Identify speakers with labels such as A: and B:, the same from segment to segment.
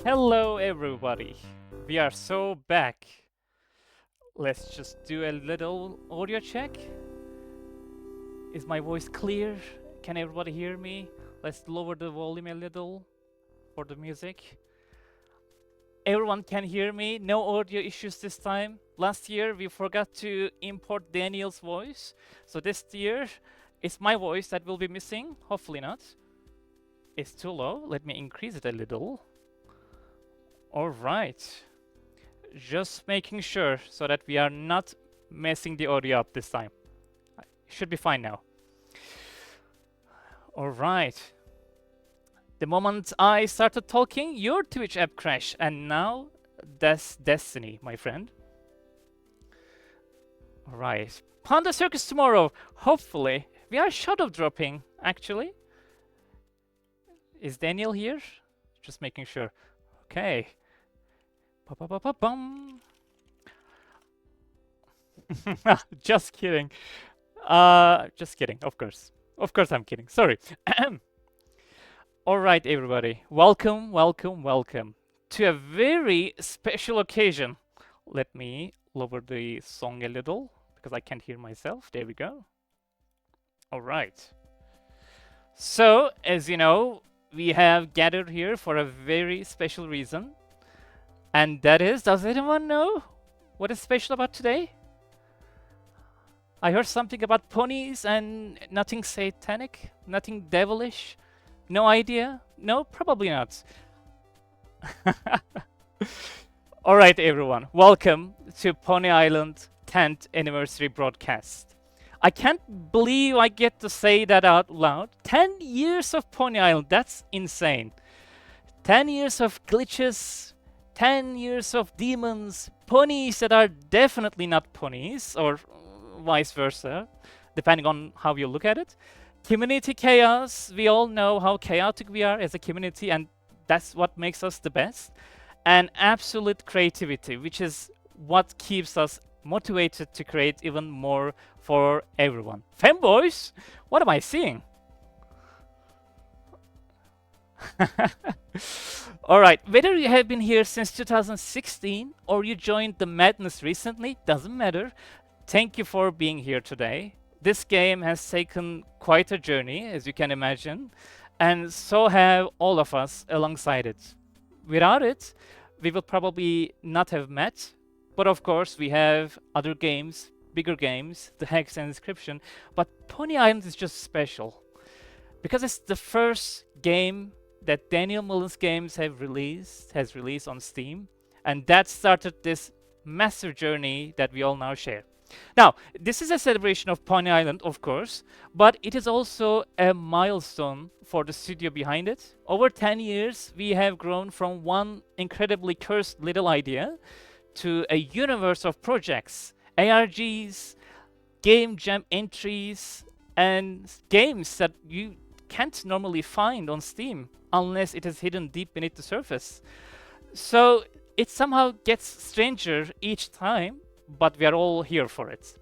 A: Hello, everybody. We are so back. Let's just do a little audio check. Is my voice clear? Can everybody hear me? Let's lower the volume a little for the music. Everyone can hear me. No audio issues this time. Last year we forgot to import Daniel's voice. So this year it's my voice that will be missing. Hopefully not. It's too low. Let me increase it a little. All right. Just making sure so that we are not messing the audio up this time. Should be fine now. All right. The moment I started talking, your Twitch app crashed, and now that's destiny, my friend. All right. Panda Circus tomorrow. Hopefully. We are shadow dropping, actually. Is Daniel here? Just making sure. Okay. Ba-ba-ba-ba-bum. Just kidding. Just kidding, of course. Of course I'm kidding. Sorry. All right, everybody. Welcome, welcome, welcome to a very special occasion. Let me lower the song a little because I can't hear myself. There we go. All right. So, as you know, we have gathered here for a very special reason. And that is, does anyone know what is special about today? I heard something about ponies and nothing satanic, nothing devilish. No idea? No, probably not. All right, everyone. Welcome to Pony Island 10th anniversary broadcast. I can't believe I get to say that out loud. 10 years of Pony Island, that's insane. 10 years of glitches, 10 years of demons, ponies that are definitely not ponies, or vice versa, depending on how you look at it. Community chaos, we all know how chaotic we are as a community, and that's what makes us the best. And absolute creativity, which is what keeps us motivated to create even more for everyone. Fanboys, what am I seeing? All right, whether you have been here since 2016 or you joined the madness recently, doesn't matter. Thank you for being here today. This game has taken quite a journey, as you can imagine, and so have all of us alongside it. Without it, we would probably not have met, but of course we have other games, bigger games, the Hex and Inscription, but Pony Island is just special because it's the first game that Daniel Mullins Games has released on Steam, and that started this massive journey that we all now share. Now, this is a celebration of Pony Island, of course, but it is also a milestone for the studio behind it. Over 10 years, we have grown from one incredibly cursed little idea to a universe of projects, ARGs, game jam entries, and games that you can't normally find on Steam unless it is hidden deep beneath the surface. So it somehow gets stranger each time, but we are all here for it.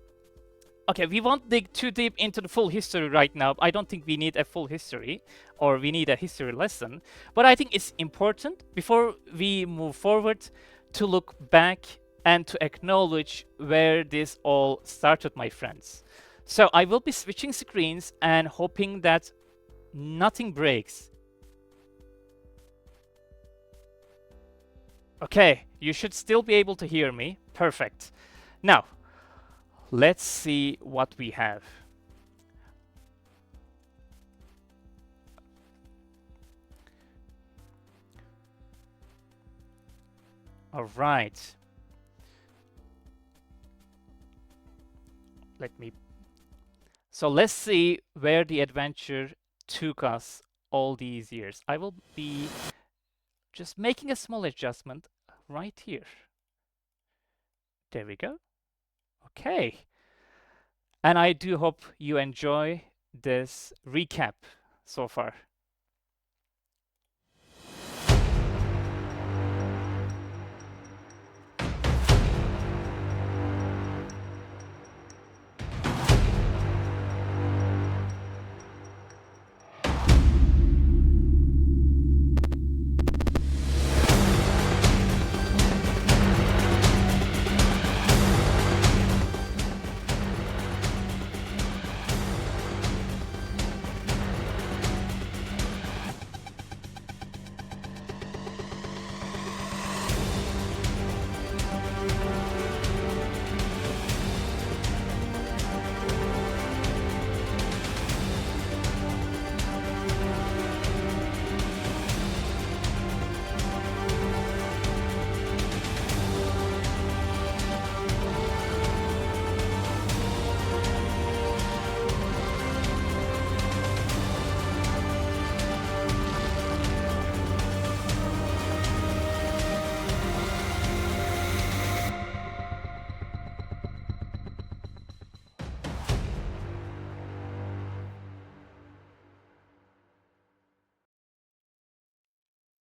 A: Okay, we won't dig too deep into the full history right now. I don't think we need a full history or we need a history lesson, but I think it's important before we move forward to look back and to acknowledge where this all started, my friends. So I will be switching screens and hoping that nothing breaks. Okay, you should still be able to hear me. Perfect. Now, let's see what we have. All right. So let's see where the adventure took us all these years. I will be just making a small adjustment right here. There we go. Okay. And I do hope you enjoy this recap so far.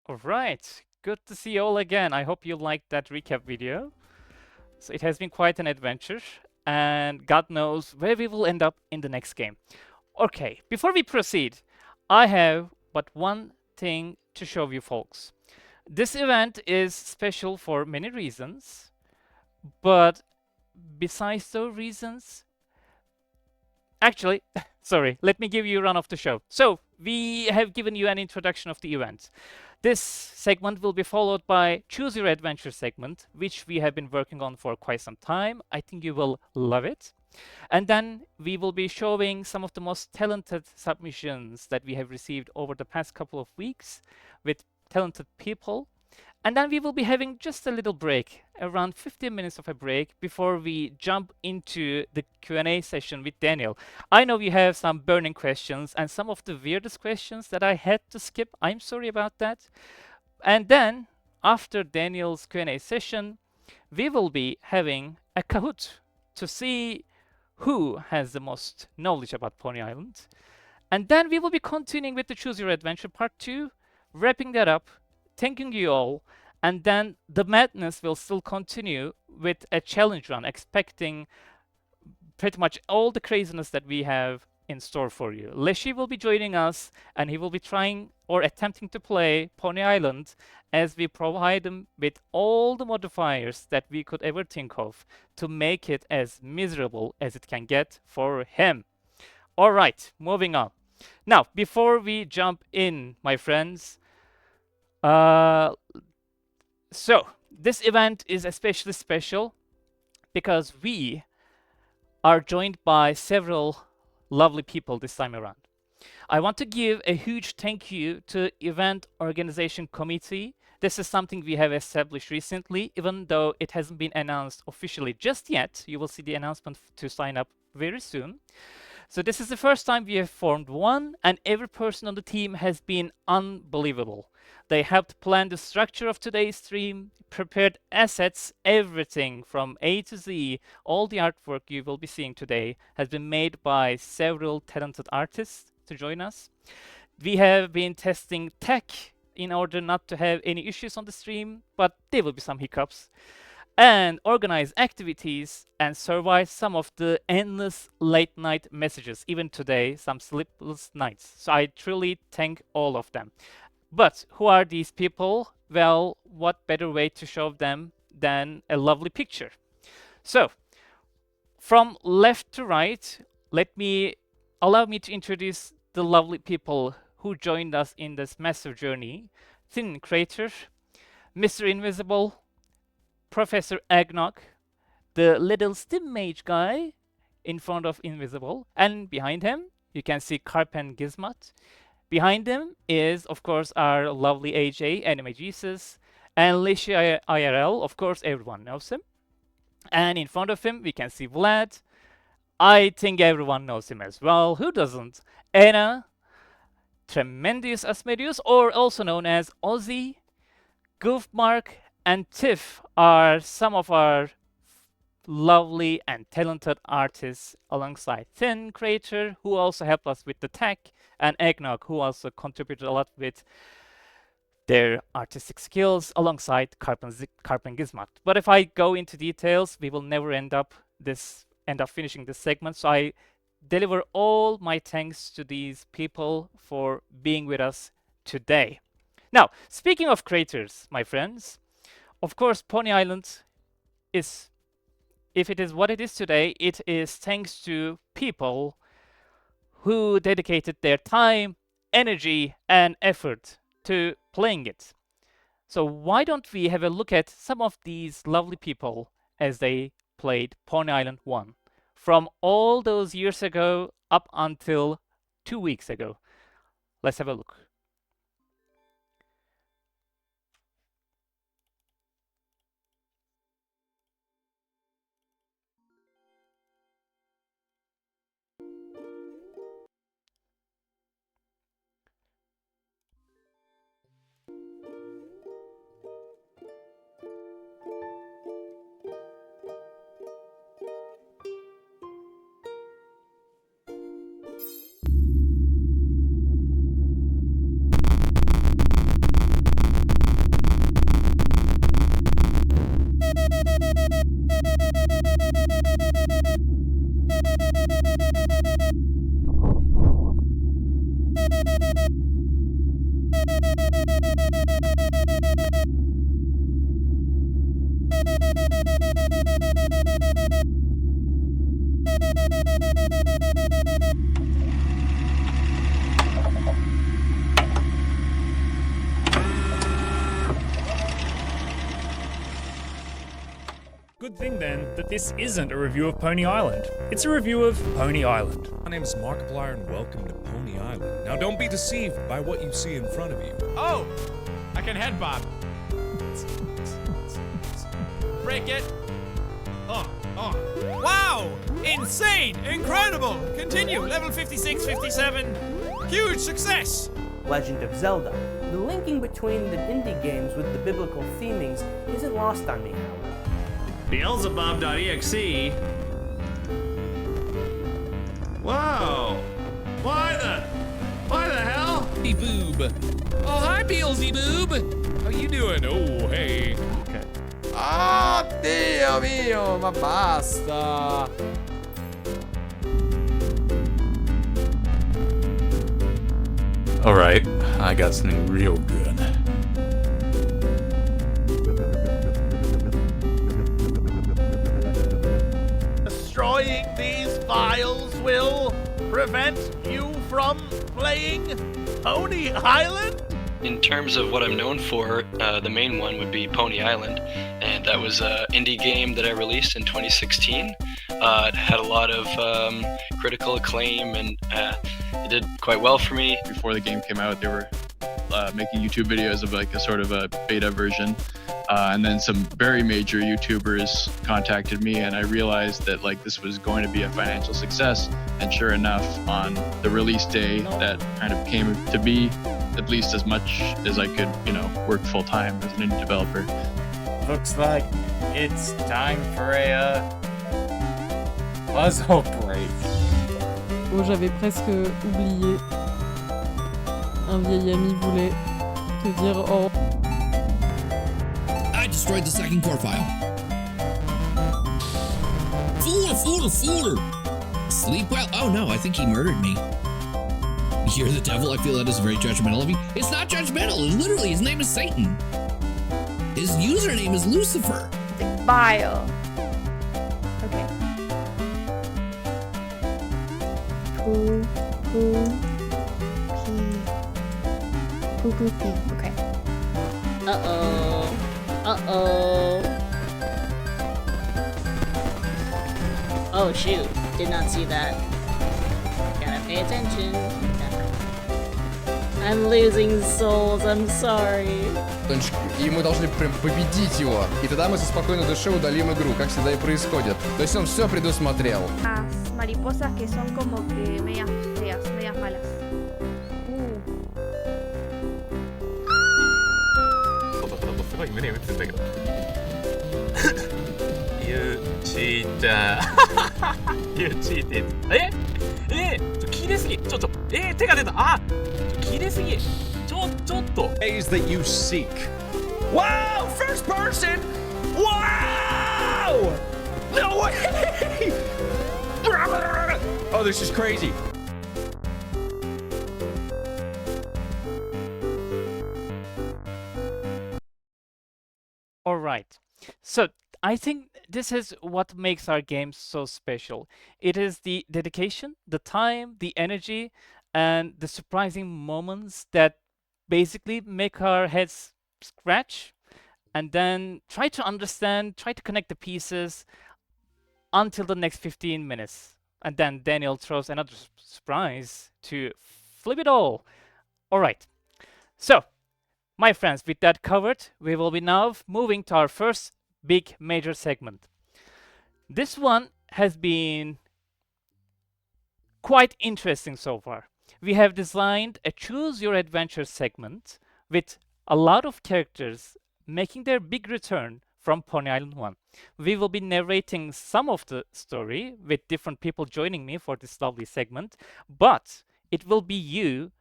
A: All right, good to see you all again. I hope you liked that recap video. So it has been quite an adventure, and God knows where we will end up in the next game. Okay, before we proceed, I have but one thing to show you folks. This event is special for many reasons, but besides those reasons, actually, sorry, let me give you a run of the show. So, we have given you an introduction of the event. This segment will be followed by Choose Your Adventure segment, which we have been working on for quite some time. I think you will love it. And then we will be showing some of the most talented submissions that we have received over the past couple of weeks with talented people. And then we will be having just a little break, around 15 minutes of a break before we jump into the Q&A session with Daniel. I know you have some burning questions and some of the weirdest questions that I had to skip. I'm sorry about that. And then after Daniel's Q&A session, we will be having a Kahoot to see who has the most knowledge about Pony Island. And then we will be continuing with the Choose Your Adventure Part 2, wrapping that up, thanking you all, and then the madness will still continue with a challenge run, expecting pretty much all the craziness that we have in store for you. Leshy will be joining us, and he will be trying or attempting to play Pony Island as we provide him with all the modifiers that we could ever think of to make it as miserable as it can get for him. All right, moving on. Now, before we jump in, my friends, so this event is especially special because we are joined by several lovely people this time around. I want to give a huge thank you to Event Organization Committee. This is something we have established recently, even though it hasn't been announced officially just yet. You will see the announcement to sign up very soon. So this is the first time we have formed one, and every person on the team has been unbelievable. They helped plan the structure of today's stream, prepared assets, everything from A to Z. All the artwork you will be seeing today has been made by several talented artists to join us. We have been testing tech in order not to have any issues on the stream, but there will be some hiccups, and organize activities and survive some of the endless late night messages, even today, some sleepless nights. So I truly thank all of them. But who are these people? Well, what better way to show them than a lovely picture? So, from left to right, allow me to introduce the lovely people who joined us in this massive journey. Thin Crater, Mr. Invisible, Professor Eggnog, the little stim mage guy in front of Invisible, and behind him you can see Carpen Gizmot. Behind him is, of course, our lovely AJ, Anime Jesus, and Lishi IRL. Of course, everyone knows him. And in front of him we can see Vlad. I think everyone knows him as well. Who doesn't? Anna, Tremendous Asmodeus, or also known as Ozzy, Goofmark, and Tiff are some of our lovely and talented artists alongside Thin Crater, who also helped us with the tech, and Eggnog, who also contributed a lot with their artistic skills alongside Carpen Gizmot. But if I go into details, we will never end up finishing this segment. So I deliver all my thanks to these people for being with us today. Now, speaking of creators, my friends, of course, Pony Island is, if it is what it is today, it is thanks to people who dedicated their time, energy, and effort to playing it. So why don't we have a look at some of these lovely people as they played Pony Island 1 from all those years ago up until 2 weeks ago. Let's have a look.
B: Good thing then that this isn't a review of Pony Island. It's a review of Pony Island.
C: My name is Markiplier and welcome to Pony Island. Now don't be deceived by what you see in front of you.
D: Oh! I can head bob. Break it. Wow! Insane! Incredible! Continue. Level 56, 57. Huge success!
E: Legend of Zelda. The linking between the indie games with the biblical themings isn't lost on me, however.
F: Beelzebub.exe. Whoa! Why the hell?
C: Boob. Oh, hi, Beelzebub. How you doing? Oh, hey.
A: Okay.
D: Ah, Dio mio, ma basta!
G: Alright, I got something real good.
H: Destroying these files will prevent you from playing Pony Island?
I: In terms of what I'm known for, the main one would be Pony Island, and that was an indie game that I released in 2016. It had a lot of critical acclaim, and it did quite well for me.
J: Before the game came out, they were making YouTube videos of like a sort of a beta version, and then some very major YouTubers contacted me, and I realized that like this was going to be a financial success. And sure enough, on the release day, that kind of came to be, at least as much as I could, work full time as an indie developer.
B: Looks like it's time for a puzzle break.
K: Oh, j'avais presque oublié. Un vieil ami voulait te dire oh.
L: I destroyed the second core file. Fool! Sleep well? Oh no, I think he murdered me. You're the devil? I feel that is very judgmental of you. It's not judgmental. It's literally, his name is Satan. His username is Lucifer.
M: Bio. Okay. Poo, pee. Okay.
N: Uh-oh. Oh shoot, did not see that. Gotta pay attention. I'm losing souls, I'm sorry.
D: И мы должны прям победить его. И тогда мы со спокойной душой удалим игру, как всегда и происходит. То есть он все предусмотрел.
M: Las mariposas que son como que medias feas, medias malas.
F: You cheated. You cheated. 綺麗すぎ。手が出た。綺麗すぎ。ちょっと。
C: Ways that you seek.
H: Wow! First person! Wow! No way!
D: Oh, this is crazy.
A: All right. So I think this is what makes our games so special. It is the dedication, the time, the energy, and the surprising moments that basically make our heads scratch and then try to understand, try to connect the pieces until the next 15 minutes. And then Daniel throws another surprise to flip it all. All right. So, my friends, with that covered, we will be now moving to our first big major segment. This one has been quite interesting so far. We have designed a Choose Your Adventure segment with a lot of characters making their big return from Pony Island 1. We will be narrating some of the story with different people joining me for this lovely segment, but it will be you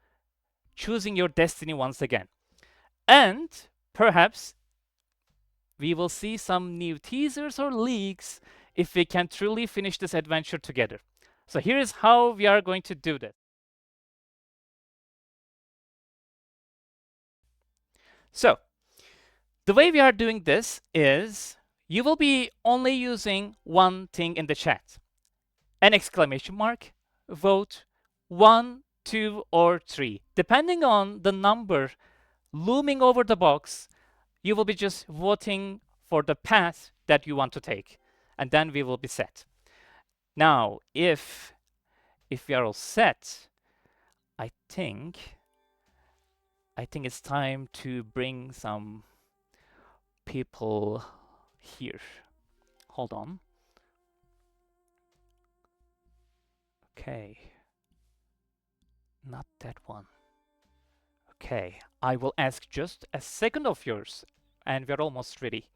A: choosing your destiny once again. And perhaps we will see some new teasers or leaks if we can truly finish this adventure together. So here is how we are going to do this. So the way we are doing this is you will be only using one thing in the chat. An exclamation mark, vote 1, 2, or 3. Depending on the number looming over the box, you will be just voting for the path that you want to take, and then we will be set. Now, if we are all set, I think it's time to bring some people here. Hold on. Okay. Not that one. Okay, I will ask just a second of yours, and we're almost ready.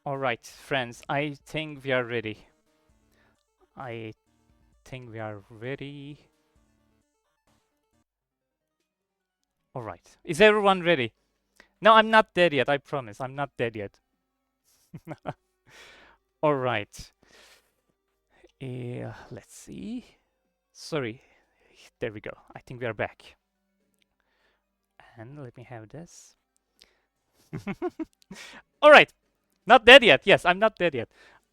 A: All right, friends, I think we are ready. I think we are ready. All right, is everyone ready? No, I'm not dead yet, I promise. I'm not dead yet. All right. Let's see. Sorry. There we go. I think we are back. And let me have this. All right. Not dead yet. Yes, I'm not dead yet.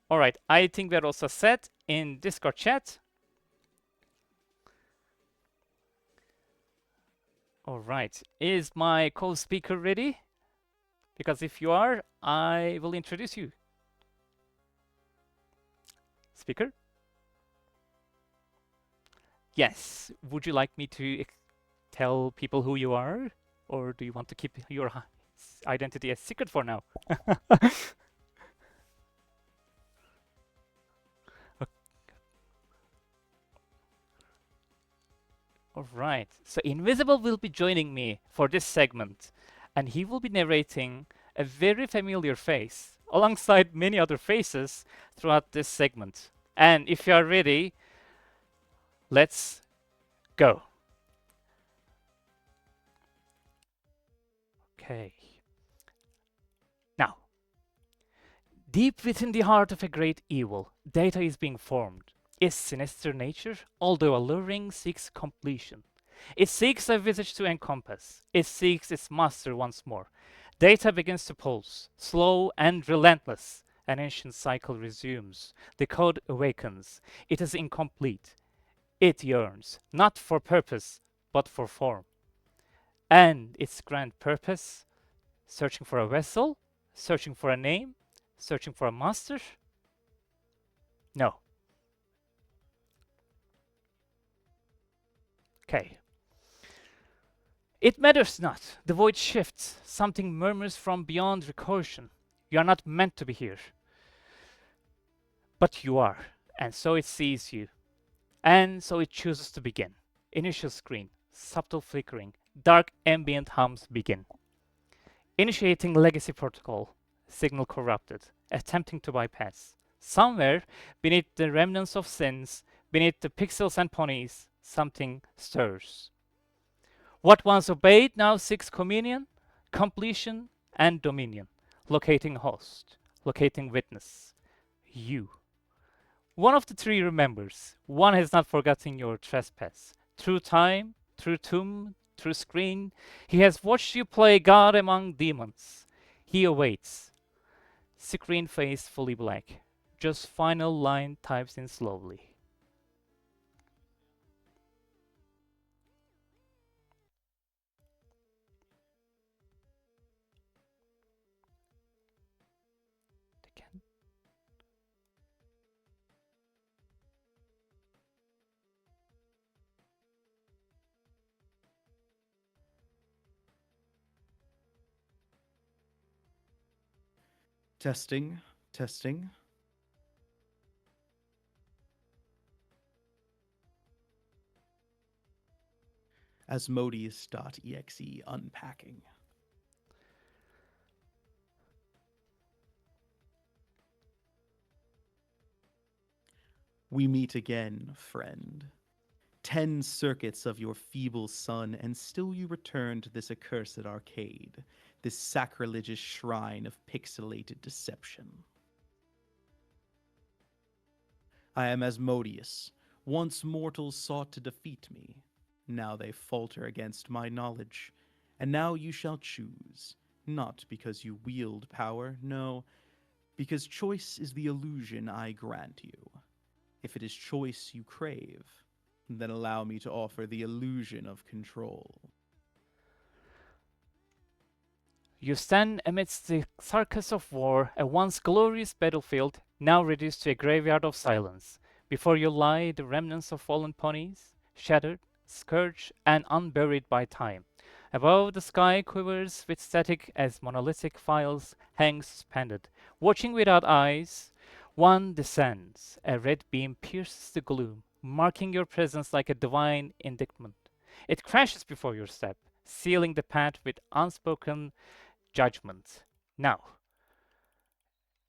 A: All right. I think we're also set in Discord chat. All right. Is my co-speaker ready? Because if you are, I will introduce you. Speaker? Yes. Would you like me to tell people who you are? Or do you want to keep your identity a secret for now? All right. So Invisible will be joining me for this segment, and he will be narrating a very familiar face alongside many other faces throughout this segment. And if you are ready, let's go. Okay. Now, deep within the heart of a great evil, data is being formed. Its sinister nature, although alluring, seeks completion. It seeks a visage to encompass. It seeks its master once more. Data begins to pulse, slow and relentless. An ancient cycle resumes. The code awakens. It is incomplete. It yearns, not for purpose, but for form. And its grand purpose, searching for a vessel, searching for a name, searching for a master? No. Okay. It matters not. The void shifts. Something murmurs from beyond recursion. You are not meant to be here. But you are. And so it sees you. And so it chooses to begin. Initial screen. Subtle flickering. Dark ambient hums begin. Initiating legacy protocol. Signal corrupted. Attempting to bypass. Somewhere beneath the remnants of sins, beneath the pixels and ponies, something stirs. What once obeyed now seeks communion, completion, and dominion. Locating host, locating witness. You. One of the three remembers. One has not forgotten your trespass. Through time, through tomb, through screen, he has watched you play God among demons. He awaits. Screen face fully black. Just final line types in slowly.
O: Testing, testing. Asmodeus.exe unpacking. We meet again, friend. 10 circuits of your feeble sun, and still you return to this accursed arcade, this sacrilegious shrine of pixelated deception. I am Asmodeus. Once mortals sought to defeat me. Now they falter against my knowledge. And now you shall choose, not because you wield power, no, because choice is the illusion I grant you. If it is choice you crave, then allow me to offer the illusion of control.
A: You stand amidst the circus of war, a once glorious battlefield, now reduced to a graveyard of silence. Before you lie the remnants of fallen ponies, shattered, scourged, and unburied by time. Above, the sky quivers with static as monolithic files hang suspended. Watching without eyes, one descends. A red beam pierces the gloom, marking your presence like a divine indictment. It crashes before your step, sealing the path with unspoken judgment. Now,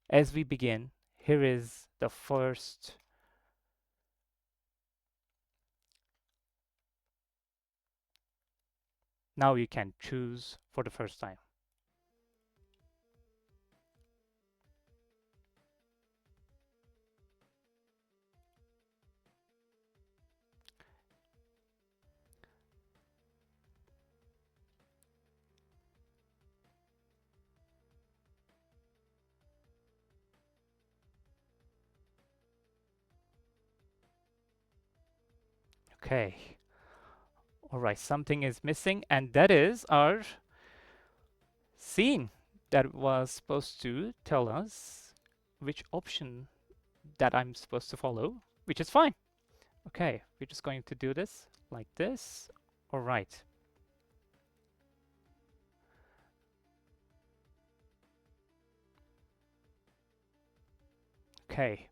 A: as we begin, here is the first Now you can choose for the first time. Okay. All right, something is missing, and that is our scene that was supposed to tell us which option that I'm supposed to follow, which is fine. Okay, we're just going to do this like this. All right. Okay.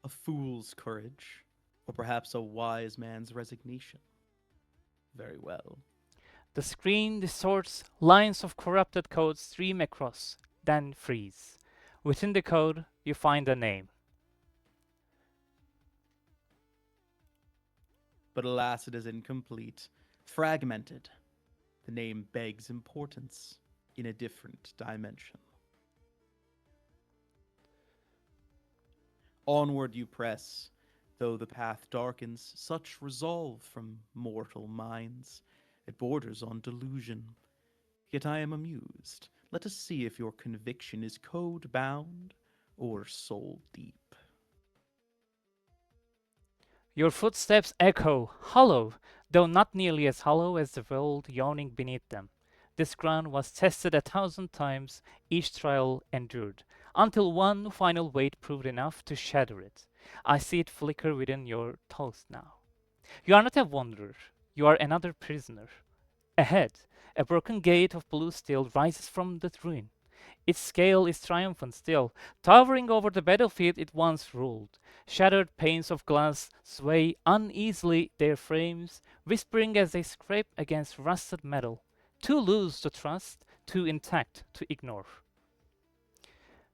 O: A fool's courage, or perhaps a wise man's resignation. Very well.
A: The screen distorts, lines of corrupted code stream across, then freeze. Within the code, you find a name.
O: But alas, it is incomplete, fragmented. The name begs importance in a different dimension. Onward you press, though the path darkens, such resolve from mortal minds. It borders on delusion. Yet I am amused. Let us see if your conviction is code-bound or soul-deep.
A: Your footsteps echo, hollow, though not nearly as hollow as the world yawning beneath them. This ground was tested 1,000 times, each trial endured, until one final weight proved enough to shatter it. I see it flicker within your toes now. You are not a wanderer, you are another prisoner. Ahead, a broken gate of blue steel rises from the ruin. Its scale is triumphant still, towering over the battlefield it once ruled. Shattered panes of glass sway uneasily their frames, whispering as they scrape against rusted metal. Too loose to trust, too intact to ignore.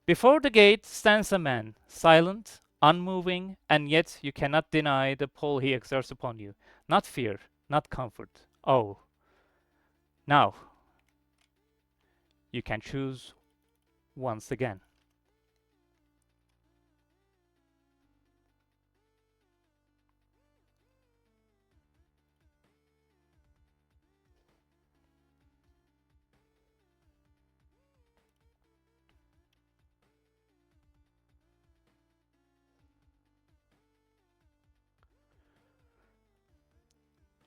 A: Before the gate stands a man, silent, unmoving, and yet you cannot deny the pull he exerts upon you. Not fear, not comfort. Oh, now you can choose once again.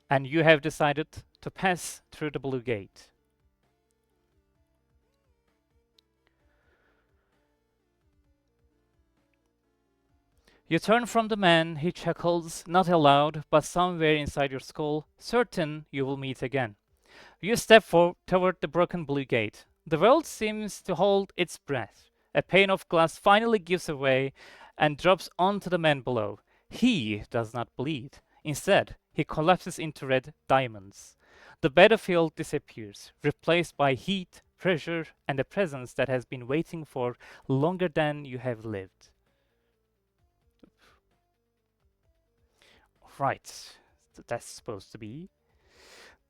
A: And you have decided to pass through the blue gate. You turn from the man, he chuckles, not aloud, but somewhere inside your skull, certain you will meet again. You step toward the broken blue gate. The world seems to hold its breath. A pane of glass finally gives away and drops onto the man below. He does not bleed. Instead, he collapses into red diamonds. The battlefield disappears, replaced by heat, pressure, and a presence that has been waiting for longer than you have lived. Right, that's supposed to be.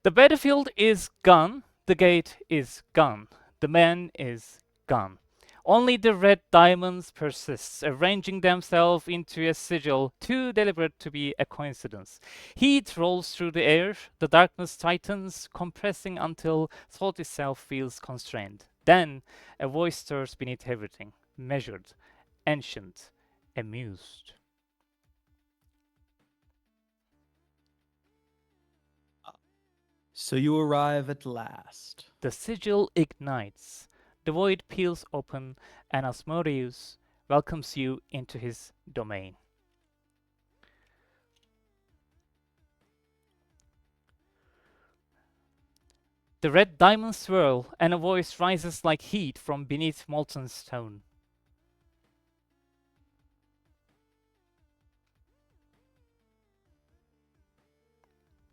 A: The battlefield is gone, the gate is gone, the man is gone. Only the red diamonds persist, arranging themselves into a sigil too deliberate to be a coincidence. Heat rolls through the air, the darkness tightens, compressing until thought itself feels constrained. Then a voice stirs beneath everything, measured, ancient, amused.
O: So you arrive at last.
A: The sigil ignites. The void peels open, and Asmodeus welcomes you into his domain. The red diamonds swirl, and a voice rises like heat from beneath molten stone.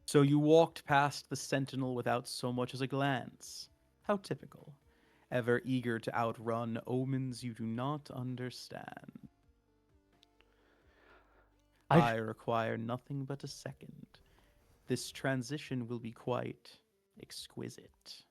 O: So you walked past the sentinel without so much as a glance. How typical. Ever eager to outrun omens you do not understand. I require nothing but a second. This transition will be quite exquisite.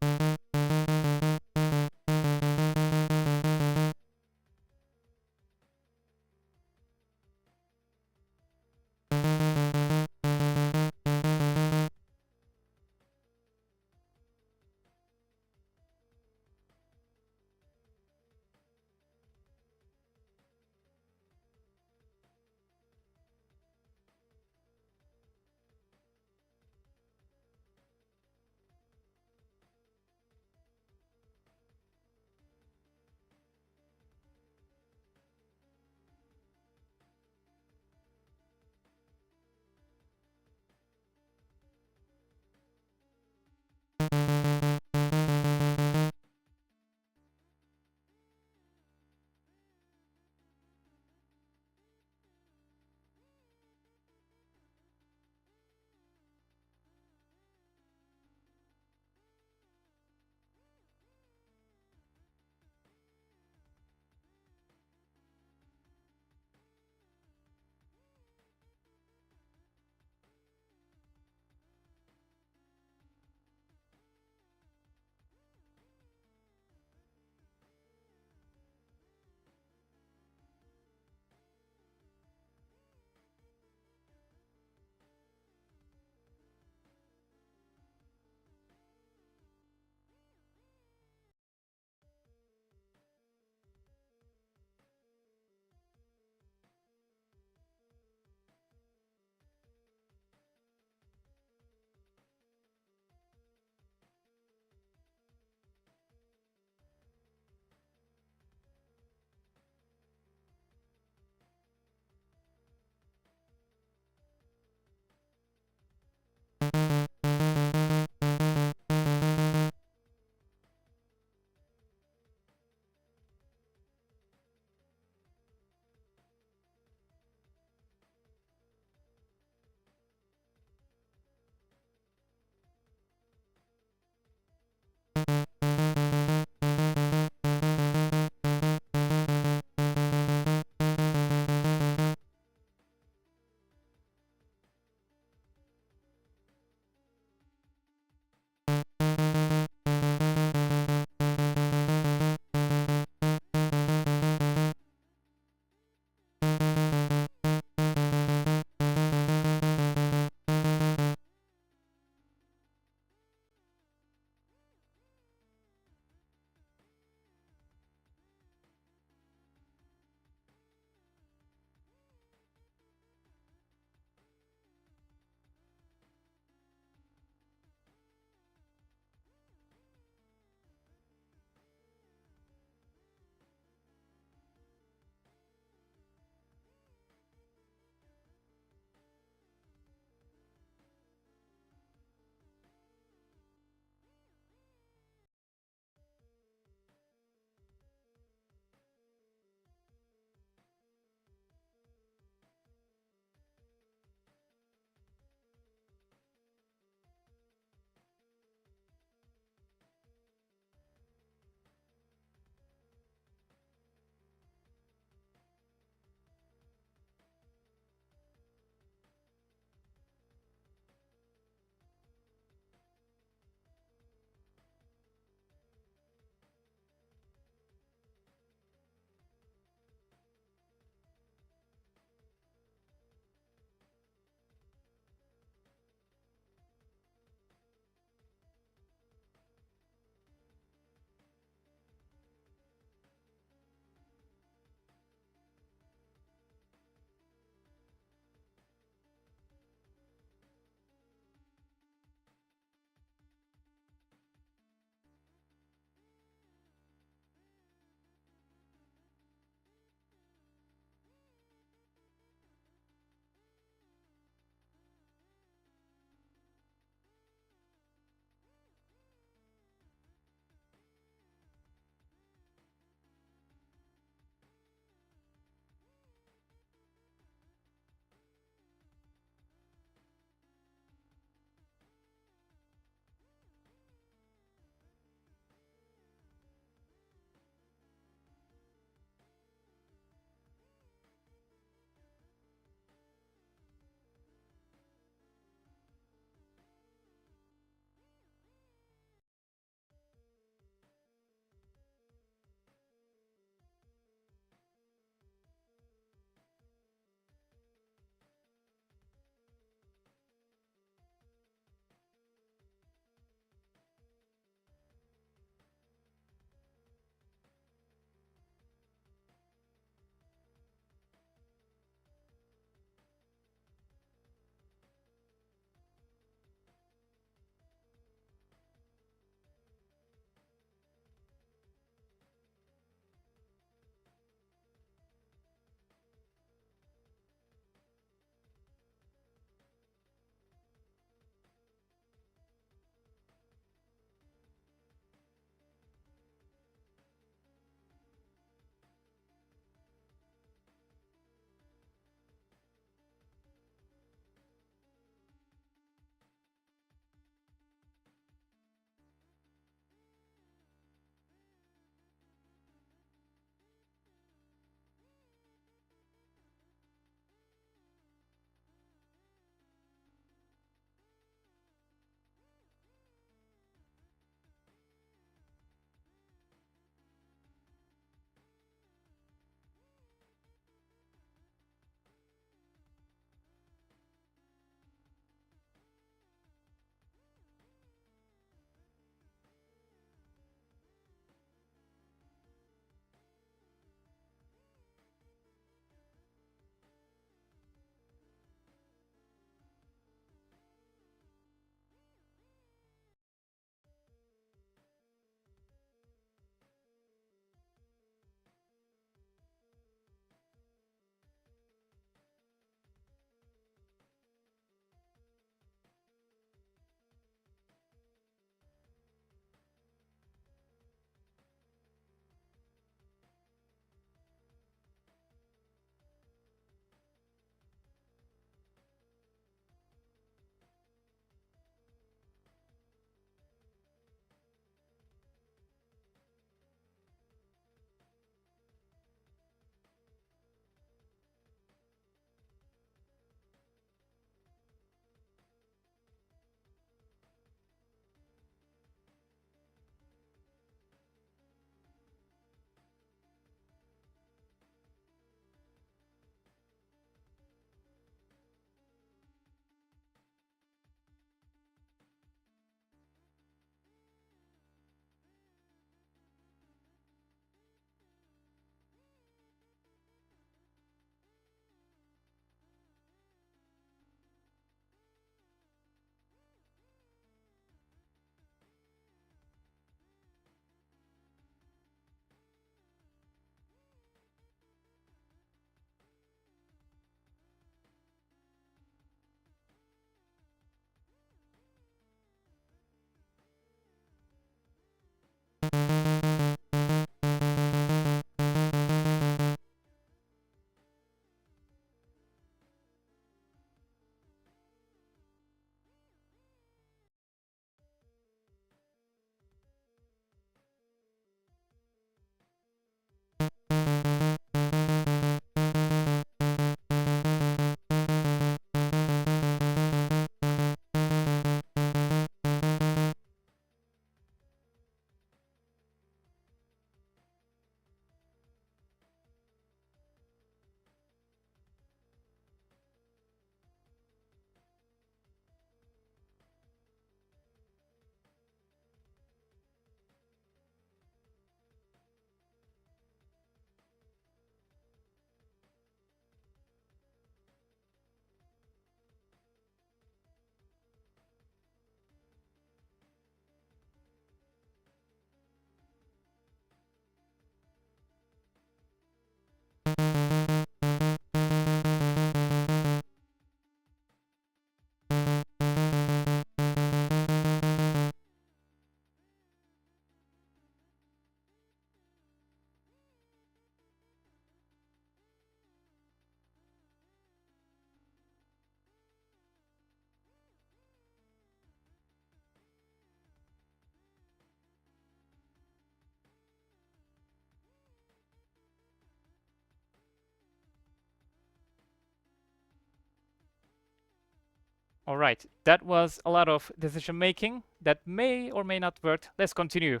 A: Alright, that was a lot of decision making that may or may not work. Let's continue.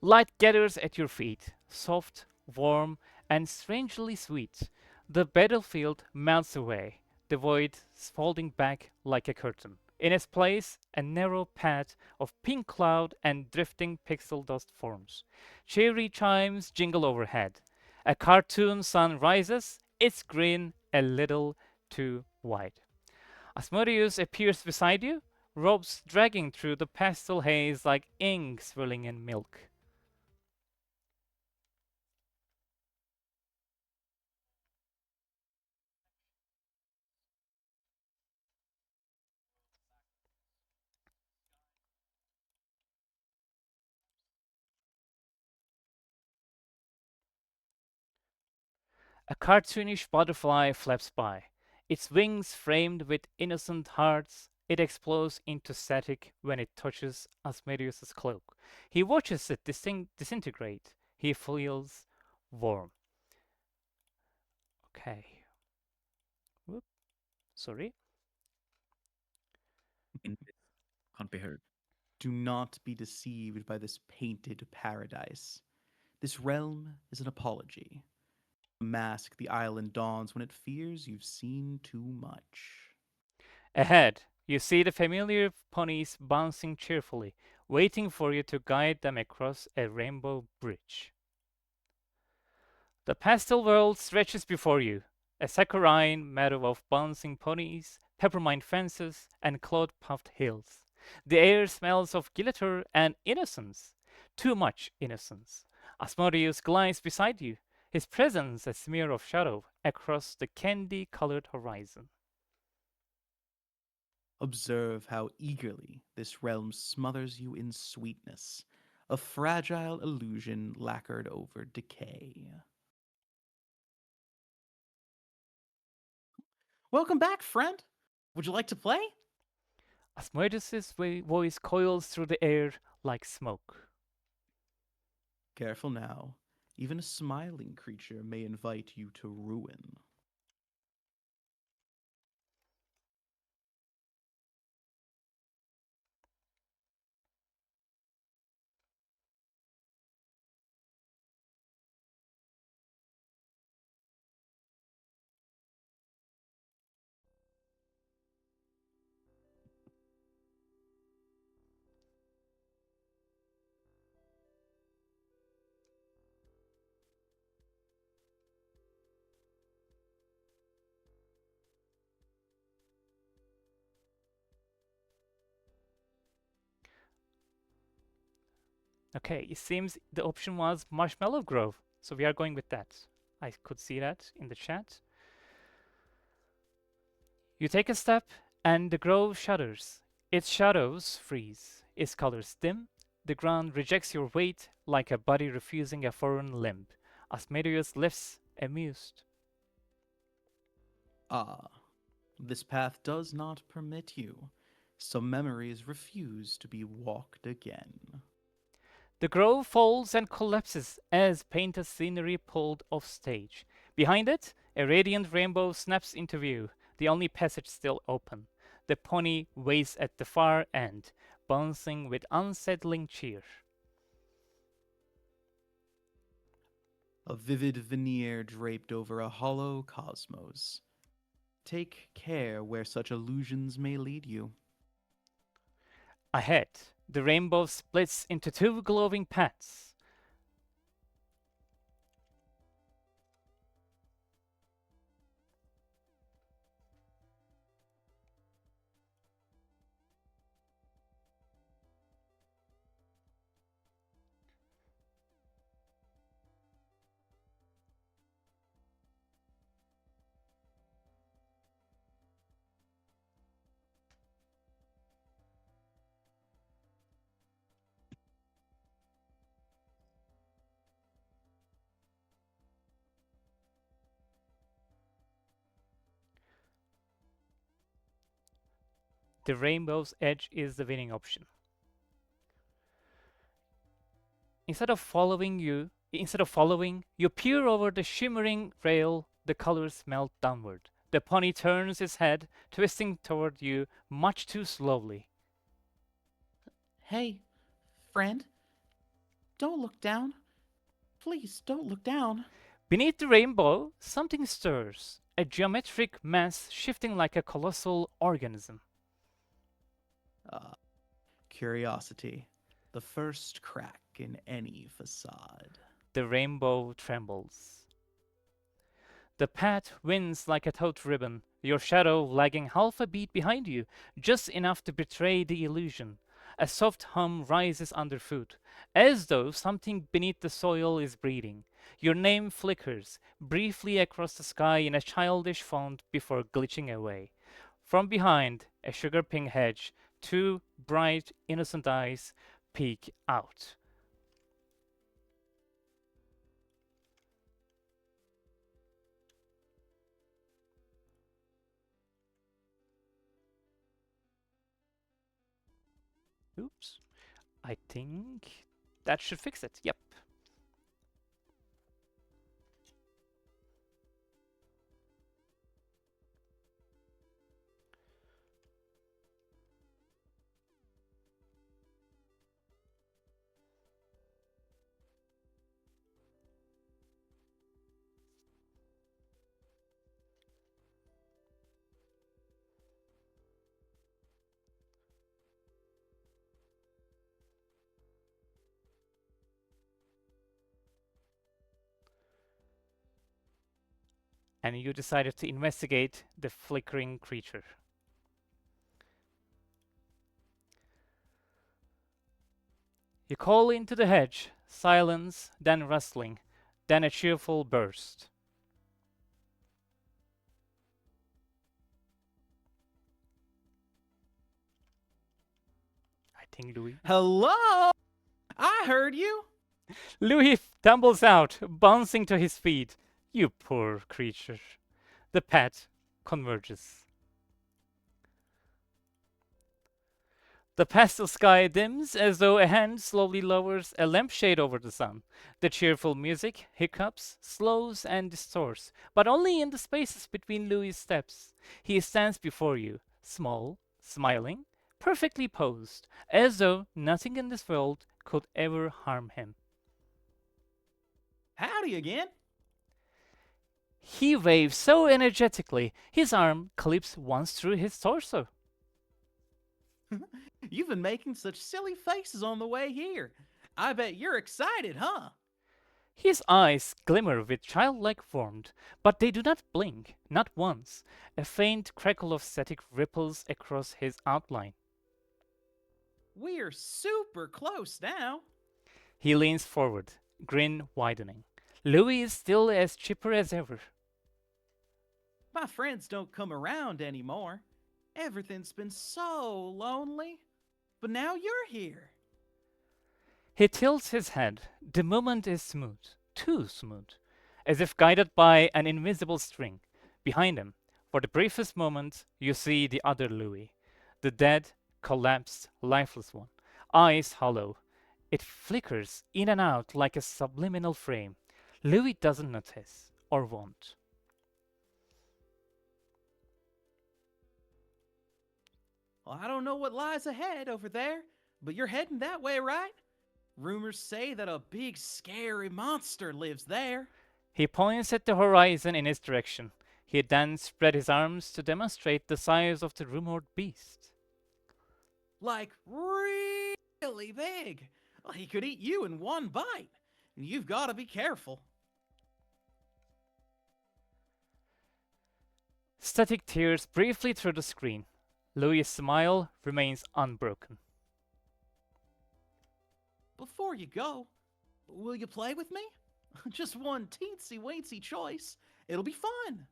A: Light gathers at your feet, soft, warm, and strangely sweet. The battlefield melts away, the void folding back like a curtain. In its place, a narrow path of pink cloud and drifting pixel dust forms. Cheery chimes jingle overhead. A cartoon sun rises, its grin a little too wide. Asmodeus appears beside you, robes dragging through the pastel haze like ink swirling in milk. A cartoonish butterfly flaps by, its wings framed with innocent hearts. It explodes into static when it touches Asmodeus's cloak. He watches it disintegrate. He feels warm. Okay. Whoop. Sorry.
O: Can't be heard. Do not be deceived by this painted paradise. This realm is an apology. A mask the island dons when it fears you've seen too much.
A: Ahead, you see the familiar ponies bouncing cheerfully, waiting for you to guide them across a rainbow bridge. The pastel world stretches before you, a saccharine meadow of bouncing ponies, peppermint fences, and cloud-puffed hills. The air smells of glitter and innocence, too much innocence. Asmodeus glides beside you, his presence a smear of shadow across the candy-colored horizon.
O: Observe how eagerly this realm smothers you in sweetness, a fragile illusion lacquered over decay. Welcome back, friend. Would you like to play?
A: Asmodeus' voice coils through the air like smoke.
O: Careful now. Even a smiling creature may invite you to ruin.
A: Okay, it seems the option was Marshmallow Grove, so we are going with that. I could see that in the chat. You take a step, and the grove shudders. Its shadows freeze, its colors dim. The ground rejects your weight like a body refusing a foreign limb. Asmodeus lifts, amused.
O: Ah, this path does not permit you. Some memories refuse to be walked again.
A: The grove folds and collapses as painted scenery pulled off stage. Behind it, a radiant rainbow snaps into view, the only passage still open. The pony waits at the far end, bouncing with unsettling cheer.
O: A vivid veneer draped over a hollow cosmos. Take care where such illusions may lead you.
A: Ahead, the rainbow splits into two glowing paths. The rainbow's edge is the winning option. Instead of following, you peer over the shimmering rail, the colors melt downward. The pony turns its head, twisting toward you much too slowly.
O: Hey, friend. Don't look down. Please don't look down.
A: Beneath the rainbow, something stirs, a geometric mass shifting like a colossal organism.
O: Curiosity. The first crack in any facade.
A: The rainbow trembles. The path winds like a taut ribbon, your shadow lagging half a beat behind you, just enough to betray the illusion. A soft hum rises underfoot, as though something beneath the soil is breathing. Your name flickers briefly across the sky in a childish font before glitching away. From behind a sugar pink hedge, two bright, innocent eyes peek out. Oops. I think that should fix it. Yep. And you decided to investigate the flickering creature. You call into the hedge, silence, then rustling, then a cheerful burst. I think Louis.
O: Hello? I heard you.
A: Louis tumbles out, bouncing to his feet. You poor creature. The pet converges. The pastel sky dims as though a hand slowly lowers a lampshade over the sun. The cheerful music hiccups, slows, and distorts, but only in the spaces between Louis' steps. He stands before you, small, smiling, perfectly posed, as though nothing in this world could ever harm him.
O: Howdy again.
A: He waves so energetically, his arm clips once through his torso.
O: You've been making such silly faces on the way here. I bet you're excited, huh?
A: His eyes glimmer with childlike warmth, but they do not blink, not once. A faint crackle of static ripples across his outline.
O: We're super close now.
A: He leans forward, grin widening. Louis is still as chipper as ever.
O: My friends don't come around anymore. Everything's been so lonely. But now you're here.
A: He tilts his head. The movement is smooth, too smooth, as if guided by an invisible string. Behind him, for the briefest moment, you see the other Louis, the dead, collapsed, lifeless one, eyes hollow. It flickers in and out like a subliminal frame. Louis doesn't notice, or won't.
O: Well, I don't know what lies ahead over there, but you're heading that way, right? Rumors say that a big, scary monster lives there.
A: He points at the horizon in his direction. He then spread his arms to demonstrate the size of the rumored beast.
O: Like, really big. Well, he could eat you in one bite. You've got to be careful.
A: Static tears briefly through the screen. Louis' smile remains unbroken.
O: Before you go, will you play with me? Just one teensy-weensy choice. It'll be fun.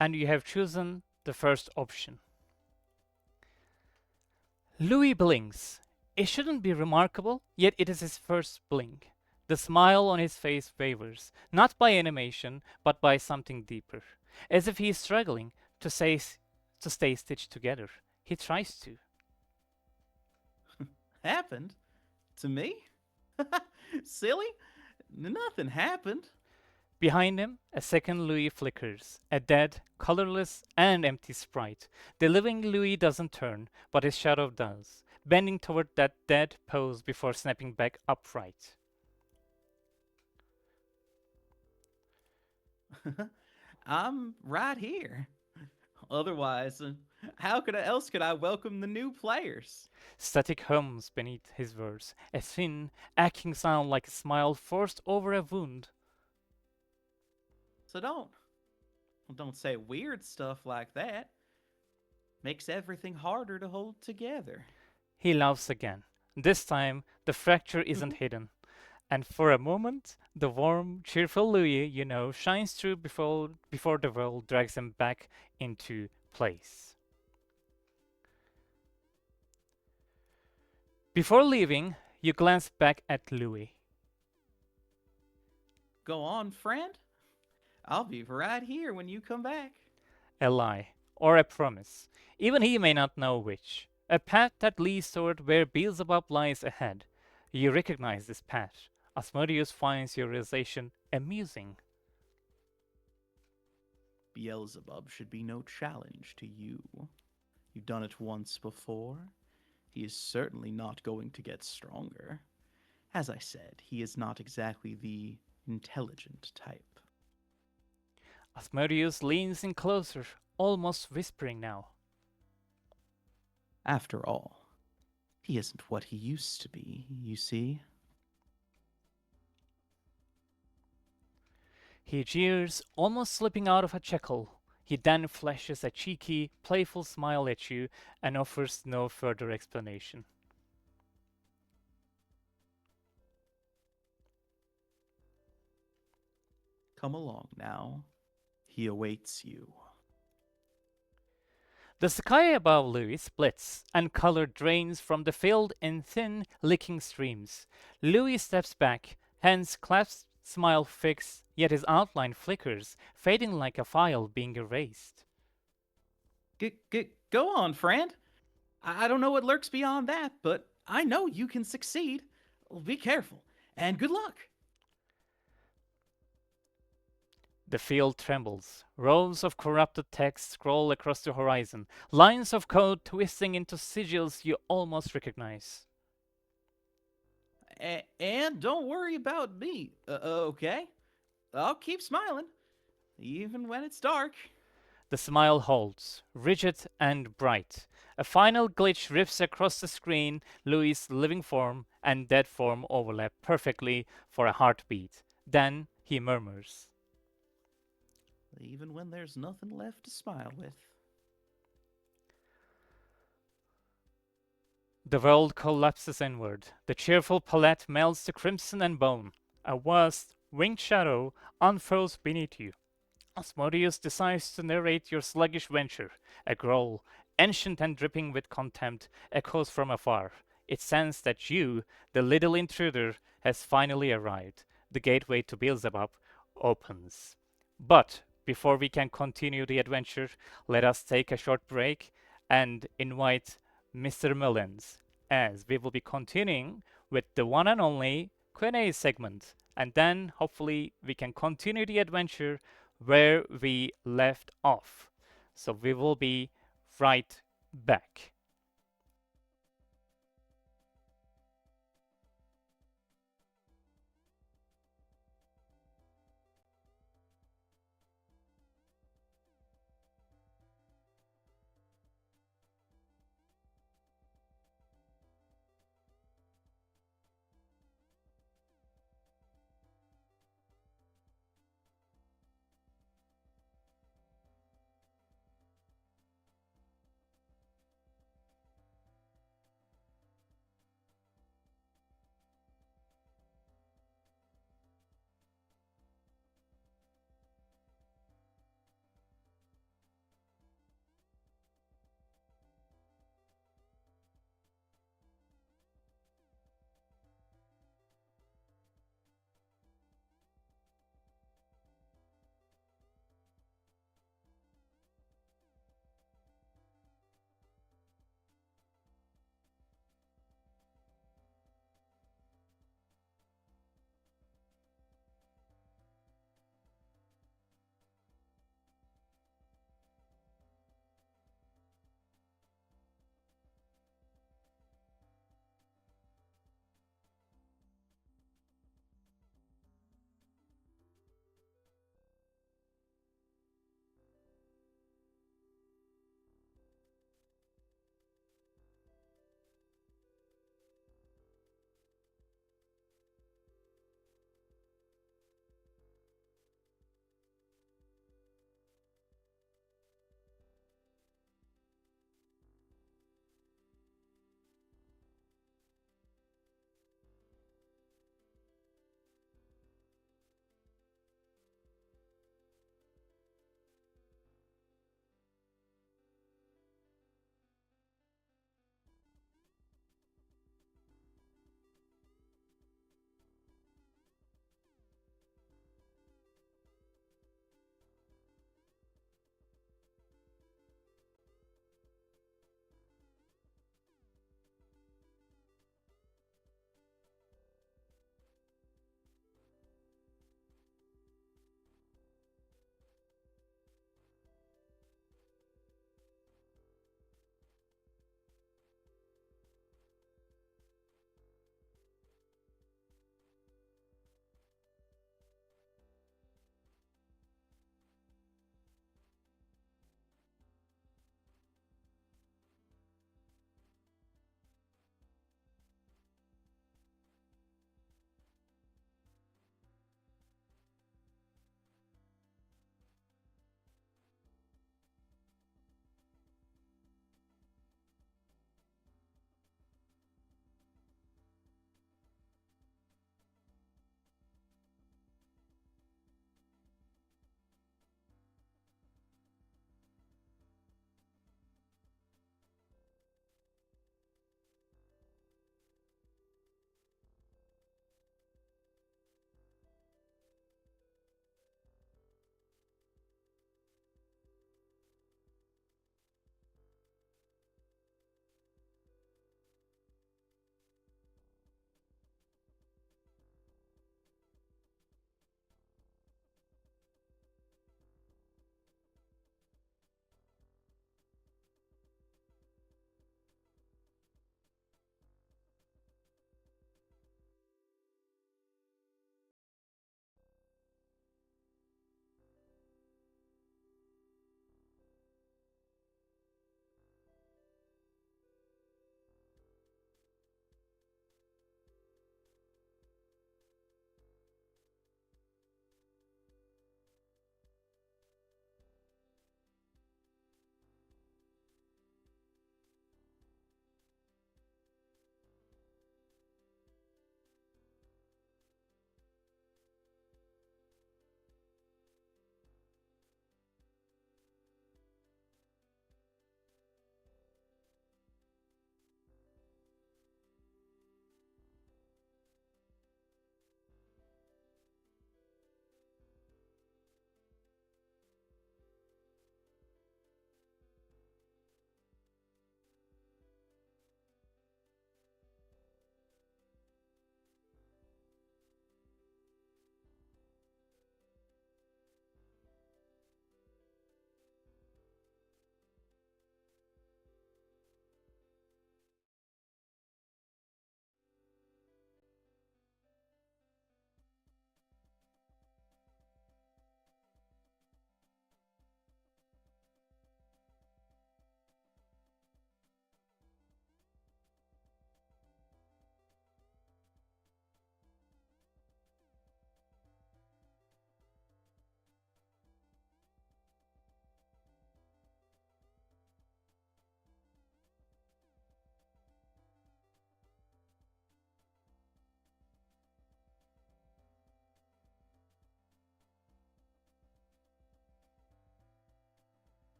A: and you have chosen the first option. Louis blinks. It shouldn't be remarkable, yet it is his first blink. The smile on his face wavers, not by animation, but by something deeper, as if he is struggling to stay stitched together. He tries to.
O: Happened? To me? Silly? Nothing happened.
A: Behind him, a second Louis flickers, a dead, colorless, and empty sprite. The living Louis doesn't turn, but his shadow does, bending toward that dead pose before snapping back upright.
O: I'm right here. Otherwise, how else could I welcome the new players?
A: Static hums beneath his words, a thin, aching sound like a smile forced over a wound.
O: So don't say weird stuff like that. Makes everything harder to hold together.
A: He laughs again. This time, the fracture isn't hidden. And for a moment, the warm, cheerful Louis you know shines through before the world drags him back into place. Before leaving, you glance back at Louis.
O: Go on, friend. I'll be right here when you come back.
A: A lie, or a promise. Even he may not know which. A path that leads toward where Beelzebub lies ahead. You recognize this path. Asmodeus finds your realization amusing.
O: Beelzebub should be no challenge to you. You've done it once before. He is certainly not going to get stronger. As I said, he is not exactly the intelligent type.
A: Asmodeus leans in closer, almost whispering now.
O: After all, he isn't what he used to be, you see.
A: He jeers, almost slipping out of a chuckle. He then flashes a cheeky, playful smile at you and offers no further explanation.
O: Come along now. He awaits you.
A: The sky above Louis splits, and color drains from the field in thin, licking streams. Louis steps back, hands clasped, smile fixed, yet his outline flickers, fading like a file being erased.
O: Go on, friend. I don't know what lurks beyond that, but I know you can succeed. Be careful, and good luck.
A: The field trembles. Rows of corrupted text scroll across the horizon, lines of code twisting into sigils you almost recognize.
O: And don't worry about me, okay? I'll keep smiling, even when it's dark.
A: The smile holds, rigid and bright. A final glitch rips across the screen. Louis' living form and dead form overlap perfectly for a heartbeat. Then he murmurs.
O: Even when there's nothing left to smile with.
A: The world collapses inward. The cheerful palette melts to crimson and bone. A vast, winged shadow unfurls beneath you. Asmodeus decides to narrate your sluggish venture. A growl, ancient and dripping with contempt, echoes from afar. It sensed that you, the little intruder, has finally arrived. The gateway to Beelzebub opens. But before we can continue the adventure, let us take a short break and invite Mr. Mullins, as we will be continuing with the one and only Q&A segment. And then, hopefully, we can continue the adventure where we left off. So we will be right back.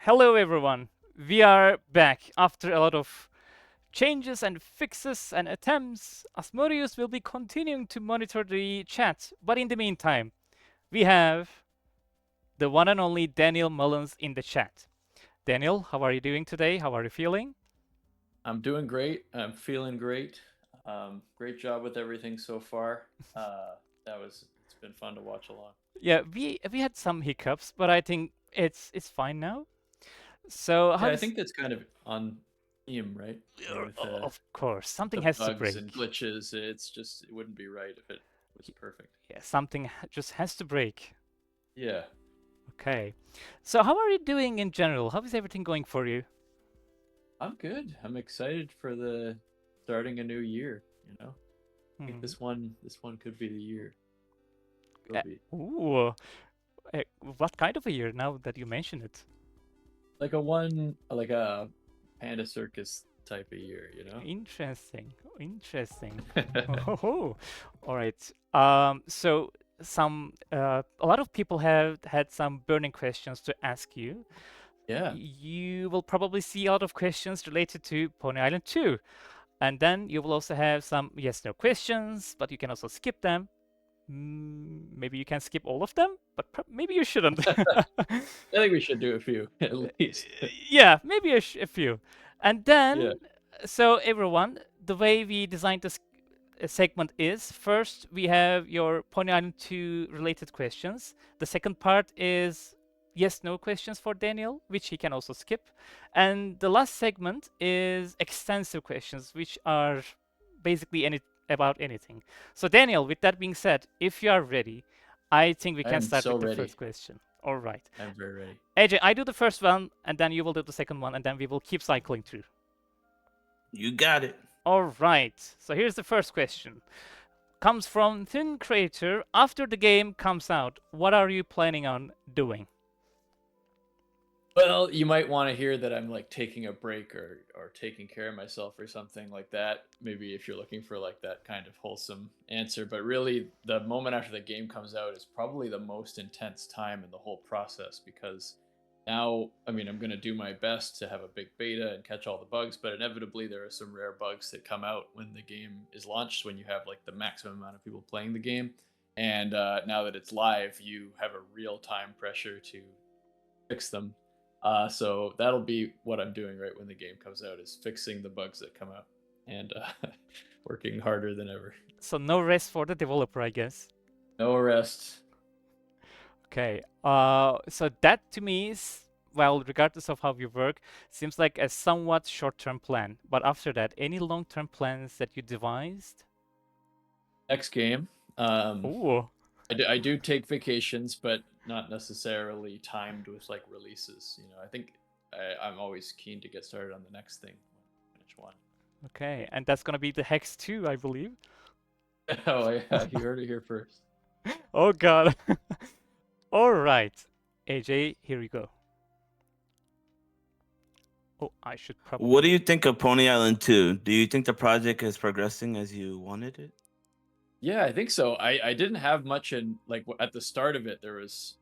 A: Hello everyone. We are back after a lot of changes and fixes and attempts. Asmodeus will be continuing to monitor the chat, but in the meantime, we have the one and only Daniel Mullins in the chat. Daniel, how are you doing today? How are you feeling?
P: I'm doing great. I'm feeling great. Great job with everything so far. It's been fun to watch along.
A: Yeah, we had some hiccups, but I think it's fine now. So
P: Yeah, I think that's kind of on theme, right? With,
A: of course, something
P: the
A: has to
P: bugs
A: break.
P: and glitches. It's just, it wouldn't be right if it was perfect.
A: Yeah, something just has to break.
P: Yeah.
A: Okay. So how are you doing in general? How is everything going for you?
P: I'm good. I'm excited for the starting a new year, you know? I think this one could be the year. Will be.
A: Ooh. What kind of a year now that you mention it?
P: Like a Panda Circus type of year, you know?
A: Interesting. Oh, all right. So a lot of people have had some burning questions to ask you.
P: Yeah.
A: You will probably see a lot of questions related to Pony Island 2. And then you will also have some yes/no questions, but you can also skip them. Maybe you can skip all of them, but maybe you shouldn't.
P: I think we should do a few at least.
A: Yeah, maybe a few. And then, so everyone, the way we designed this segment is first we have your Pony Island 2 related questions. The second part is yes/no questions for Daniel, which he can also skip. And the last segment is extensive questions, which are basically about anything. So Daniel, with that being said, if you are ready, I think we can start with the first question. All right.
P: I'm very ready.
A: AJ, I do the first one, and then you will do the second one, and then we will keep cycling through.
H: You got it.
A: All right. So here's the first question. Comes from Thin Creator. After the game comes out, what are you planning on doing?
P: Well, you might want to hear that I'm like taking a break or taking care of myself or something like that. Maybe if you're looking for like that kind of wholesome answer. But really, the moment after the game comes out is probably the most intense time in the whole process, because now, I mean, I'm going to do my best to have a big beta and catch all the bugs, but inevitably there are some rare bugs that come out when the game is launched, when you have like the maximum amount of people playing the game. And now that it's live, you have a real-time pressure to fix them. So that'll be what I'm doing right when the game comes out, is fixing the bugs that come out and working harder than ever.
A: So no rest for the developer, I guess.
P: No rest.
A: Okay. So that to me is, well, regardless of how you work, seems like a somewhat short-term plan. But after that, any long-term plans that you devised?
P: Next game.
A: Ooh.
P: I do take vacations, but not necessarily timed with like releases. You know, I think I'm always keen to get started on the next thing. Finish one.
A: Okay, and that's gonna be the Hex 2, I believe.
P: Oh yeah, you heard it here first.
A: Oh god. All right, AJ, here we go. Oh, I should probably.
H: What do you think of Pony Island 2? Do you think the project is progressing as you wanted it?
P: Yeah, I think so. I didn't have much in, like, at the start of it, it was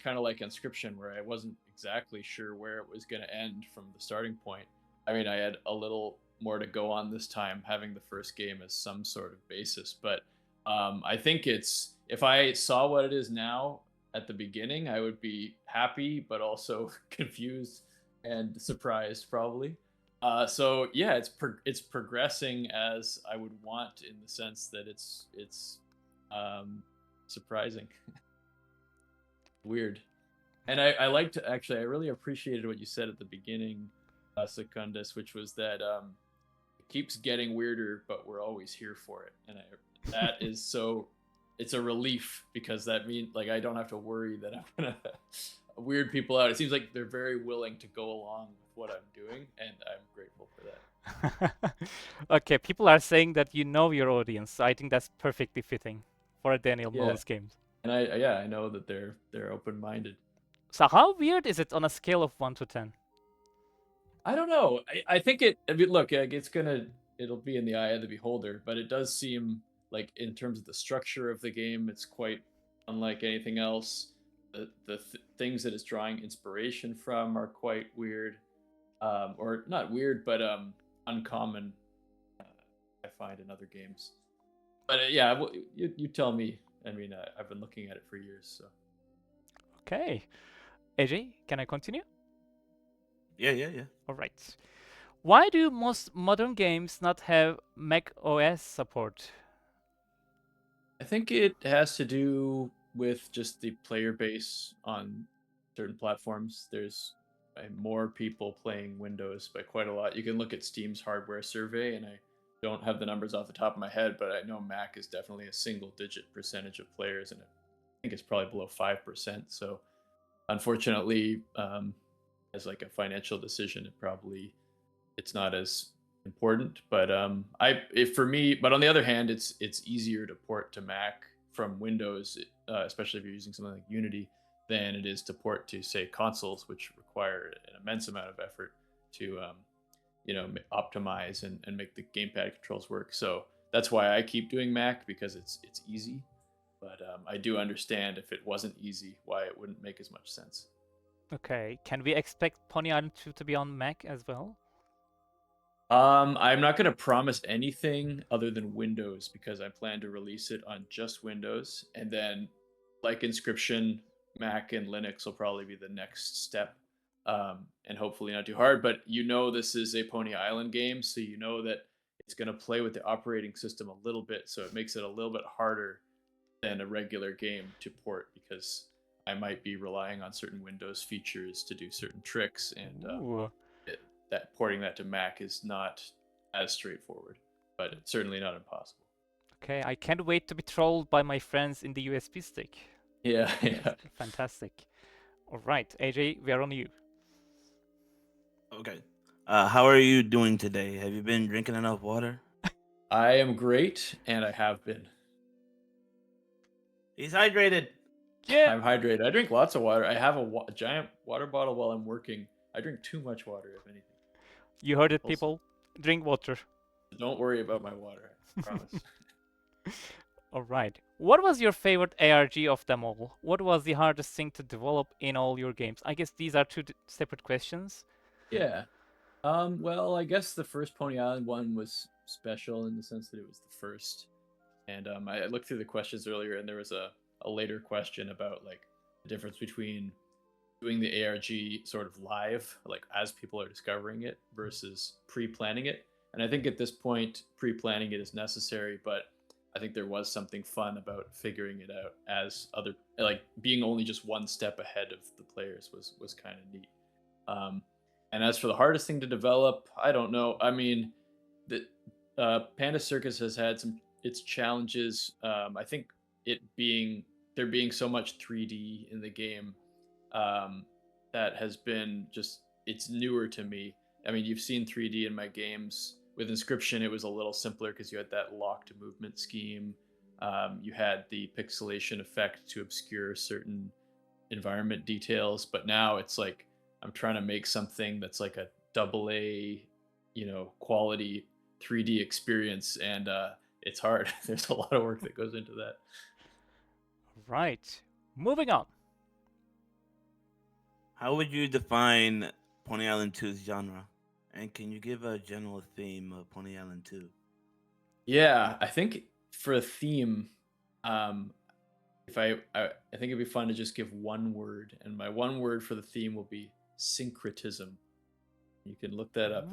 P: kind of like Inscription, where I wasn't exactly sure where it was going to end from the starting point. I mean, I had a little more to go on this time, having the first game as some sort of basis. But I think if I saw what it is now at the beginning, I would be happy, but also confused and surprised probably. So yeah, it's progressing as I would want, in the sense that it's surprising. Weird. And I liked, actually, I really appreciated what you said at the beginning, Secundus, which was that it keeps getting weirder, but we're always here for it. And that is so, it's a relief, because that means like I don't have to worry that I'm gonna weird people out. It seems like they're very willing to go along with what I'm doing, and I'm grateful for that.
A: Okay, people are saying that you know your audience, so I think that's perfectly fitting for a Daniel Mullins game.
P: And I know that they're open-minded.
A: So how weird is it on a scale of 1 to 10?
P: I don't know. I think I mean, look, it'll be in the eye of the beholder, but it does seem like, in terms of the structure of the game, it's quite unlike anything else. things that it's drawing inspiration from are quite weird, or not weird, but uncommon. I find in other games. But yeah, you tell me. I mean, I've been looking at it for years, so.
A: Okay. AJ, can I continue?
H: Yeah.
A: All right. Why do most modern games not have Mac OS support?
P: I think it has to do with just the player base on certain platforms. There's more people playing Windows by quite a lot. You can look at Steam's hardware survey, and I don't have the numbers off the top of my head, but I know Mac is definitely a single-digit percentage of players, and I think it's probably below 5%. So, unfortunately, as like a financial decision, it's not as important. But for me, but on the other hand, it's easier to port to Mac from Windows, especially if you're using something like Unity, than it is to port to, say, consoles, which require an immense amount of effort to optimize and make the gamepad controls work. So that's why I keep doing Mac, because it's easy. But I do understand if it wasn't easy, why it wouldn't make as much sense.
A: Okay, can we expect Pony Island 2 to be on Mac as well?
P: I'm not going to promise anything other than Windows, because I plan to release it on just Windows, and then, like Inscription, Mac and Linux will probably be the next step, and hopefully not too hard. But this is a Pony Island game, so that it's going to play with the operating system a little bit, so it makes it a little bit harder than a regular game to port, because I might be relying on certain Windows features to do certain tricks, and that porting that to Mac is not as straightforward, but it's certainly not impossible.
A: Okay, I can't wait to be trolled by my friends in the USB stick.
P: Yeah.
A: Fantastic. All right, AJ, we are on you.
H: Okay. How are you doing today? Have you been drinking enough water?
P: I am great, and I have been.
H: He's hydrated.
A: Yeah.
P: I'm hydrated. I drink lots of water. I have a giant water bottle while I'm working. I drink too much water, if anything.
A: You heard it, people. Drink water.
P: Don't worry about my water, I promise.
A: All right. What was your favorite ARG of them all? What was the hardest thing to develop in all your games? I guess these are two separate questions.
P: Yeah. Well, I guess the first Pony Island one was special in the sense that it was the first. And I looked through the questions earlier, and there was a later question about like the difference between doing the ARG sort of live, like as people are discovering it, versus pre-planning it. And I think at this point, pre-planning it is necessary, but I think there was something fun about figuring it out as being only just one step ahead of the players was kind of neat. And as for the hardest thing to develop, I don't know. I mean, Panda Circus has had its challenges. I think there being so much 3D in the game, that has been it's newer to me. I mean, you've seen 3D in my games. With Inscription, it was a little simpler because you had that locked movement scheme. You had the pixelation effect to obscure certain environment details, but now it's like I'm trying to make something that's like a AA, quality 3D experience, and it's hard. There's a lot of work that goes into that.
A: Right. Moving on.
H: How would you define Pony Island 2's genre? And can you give a general theme of Pony Island 2?
P: Yeah, I think for a theme, I think it'd be fun to just give one word, and my one word for the theme will be syncretism. You can look that up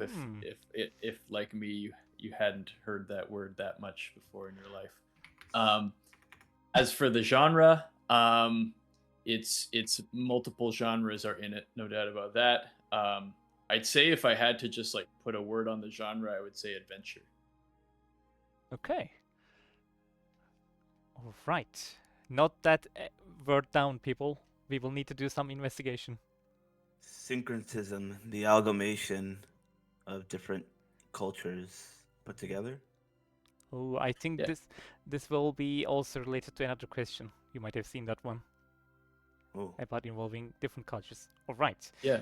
P: if like me you hadn't heard that word that much before in your life. As for the genre, it's multiple genres are in it, no doubt about that. I'd say if I had to just like put a word on the genre, I would say adventure.
A: Okay. All right. Note that word down, people. We will need to do some investigation.
H: Syncretism, the amalgamation of different cultures put together.
A: Oh, I think this will be also related to another question. You might have seen that one.
H: Oh.
A: About involving different cultures. All right.
P: Yeah.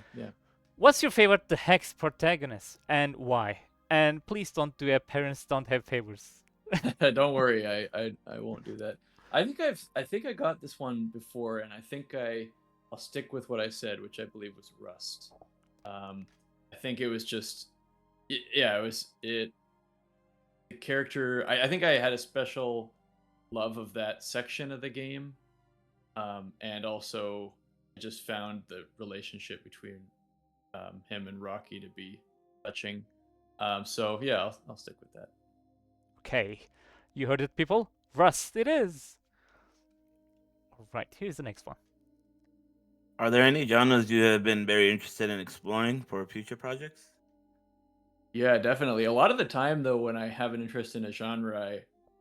A: What's your favorite The Hex protagonist and why? And please don't do a parents don't have favors.
P: Don't worry, I won't do that. I think I got this one before, and I think I'll stick with what I said, which I believe was Rust. I think it was just, yeah, the character. I think I had a special love of that section of the game, and also I just found the relationship between him and Rocky to be touching. So yeah, I'll stick with that.
A: Okay, you heard it, people. Rust, it is. All right, here's the next one.
H: Are there any genres you have been very interested in exploring for future projects?
P: Yeah, definitely. A lot of the time, though, when I have an interest in a genre,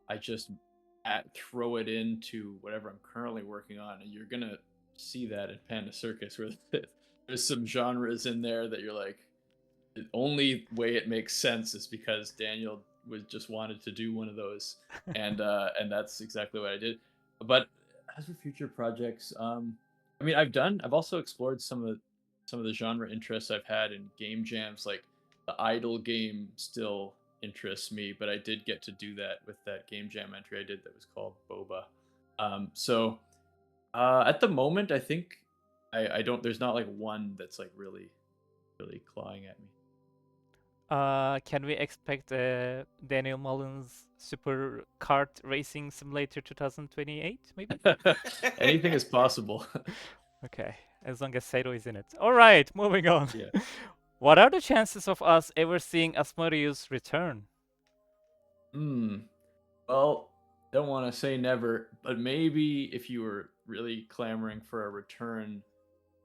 P: I just throw it into whatever I'm currently working on, and you're gonna see that in Panda Circus, where there's some genres in there that you're like, the only way it makes sense is because Daniel just wanted to do one of those, and that's exactly what I did. But as for future projects, I mean, I've also explored some of the genre interests I've had in game jams, like the idle game still interests me, but I did get to do that with that game jam entry I did that was called Boba. So at the moment, I think I don't. There's not like one that's like really clawing at me.
A: Can we expect Daniel Mullins Super Kart Racing Simulator 2028, maybe?
P: Anything is possible.
A: Okay, as long as Sato is in it. All right, moving on.
P: Yeah.
A: What are the chances of us ever seeing Asmodeus return?
P: Well, don't want to say never, but maybe if you were really clamoring for a return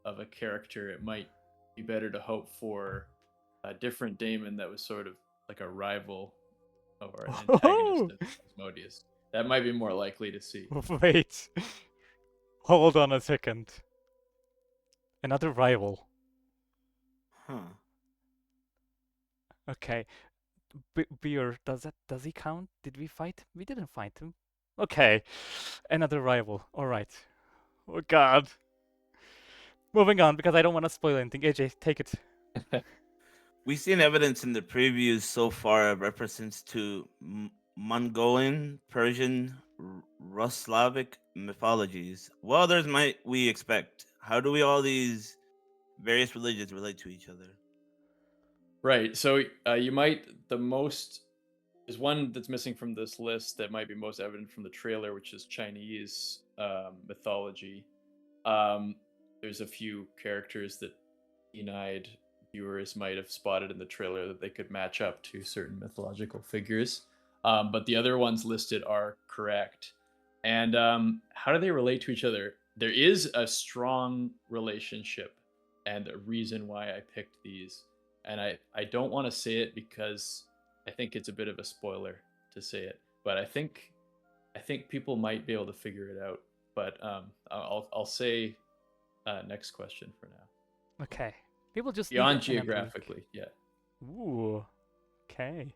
P: of a character, it might be better to hope for a different Daemon that was sort of like a rival or an antagonist of Asmodeus. That might be more likely to see.
A: Wait. Hold on a second. Another rival.
H: Huh.
A: Okay. Beer, does he count? Did we fight? We didn't fight him. Okay. Another rival. All right. Oh god. Moving on because I don't want to spoil anything. AJ, take it.
H: We've seen evidence in the previews so far of references to Mongolian, Persian, Rus-Slavic mythologies. What others might we expect? How do all these various religions relate to each other?
P: Right. So you might there's one that's missing from this list that might be most evident from the trailer, which is Chinese mythology. There's a few characters that keen-eyed viewers might have spotted in the trailer that they could match up to certain mythological figures. But the other ones listed are correct. And how do they relate to each other? There is a strong relationship and a reason why I picked these. And I don't want to say it because I think it's a bit of a spoiler to say it. But I think people might be able to figure it out. But I'll say next question for now.
A: Okay. People just
P: beyond geographically, yeah.
A: Ooh. Okay.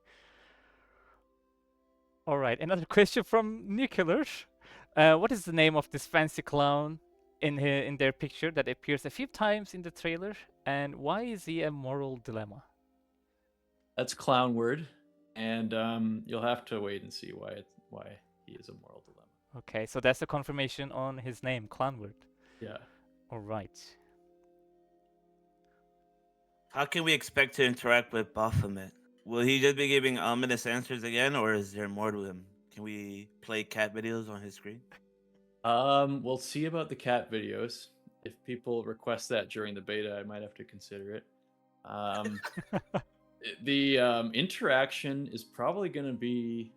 A: All right. Another question from Nicholas. What is the name of this fancy clown in their picture that appears a few times in the trailer, and why is he a moral dilemma?
P: That's Clown Word, and you'll have to wait and see why he is a moral dilemma.
A: Okay, so that's a confirmation on his name, Clown Word.
P: Yeah.
A: All right.
H: How can we expect to interact with Baphomet? Will he just be giving ominous answers again, or is there more to him? Can we play cat videos on his screen?
P: We'll see about the cat videos. If people request that during the beta, I might have to consider it. The interaction is probably going to be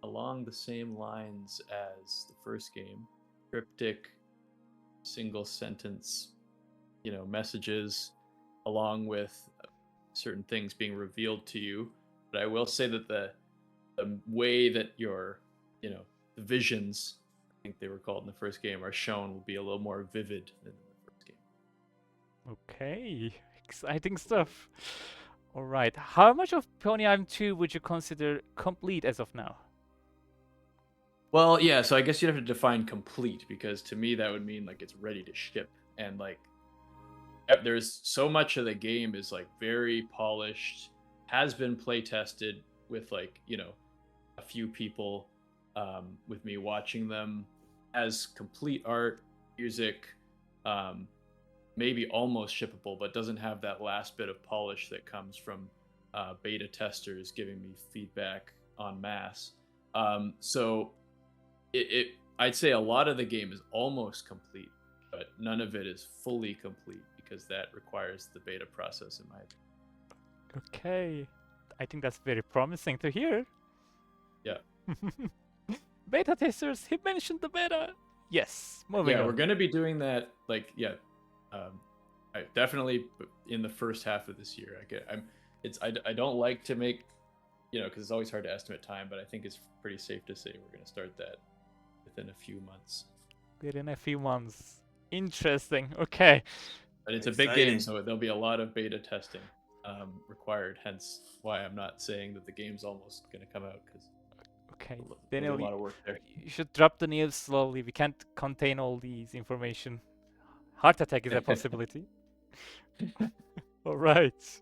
P: along the same lines as the first game. Cryptic, single sentence, messages, along with certain things being revealed to you. But I will say that the way that your, the visions, I think they were called in the first game, are shown will be a little more vivid than in the first game.
A: Okay, exciting stuff. All right, how much of Pony Island 2 would you consider complete as of now?
P: Well, yeah, so I guess you'd have to define complete, because to me that would mean like it's ready to ship, and like there's so much of the game is like very polished, has been play tested with like a few people, with me watching them, has complete art, music, maybe almost shippable, but doesn't have that last bit of polish that comes from beta testers giving me feedback en masse. So I'd say a lot of the game is almost complete, but none of it is fully complete because that requires the beta process in my opinion.
A: Okay. I think that's very promising to hear.
P: Yeah.
A: Beta testers, he mentioned the beta. Yes, moving
P: Yeah,
A: on.
P: we're going to be doing that, like, yeah. I definitely in the first half of this year. I don't like to make, because it's always hard to estimate time, but I think it's pretty safe to say we're going to start that within a few months.
A: Within a few months. Interesting. Okay.
P: But it's a big game, so there'll be a lot of beta testing required. Hence, why I'm not saying that the game's almost going to come out because.
A: Okay,
P: There's
A: Daniel,
P: a lot of work there.
A: you should drop the news slowly. We can't contain all these information. Heart attack is a possibility. All right.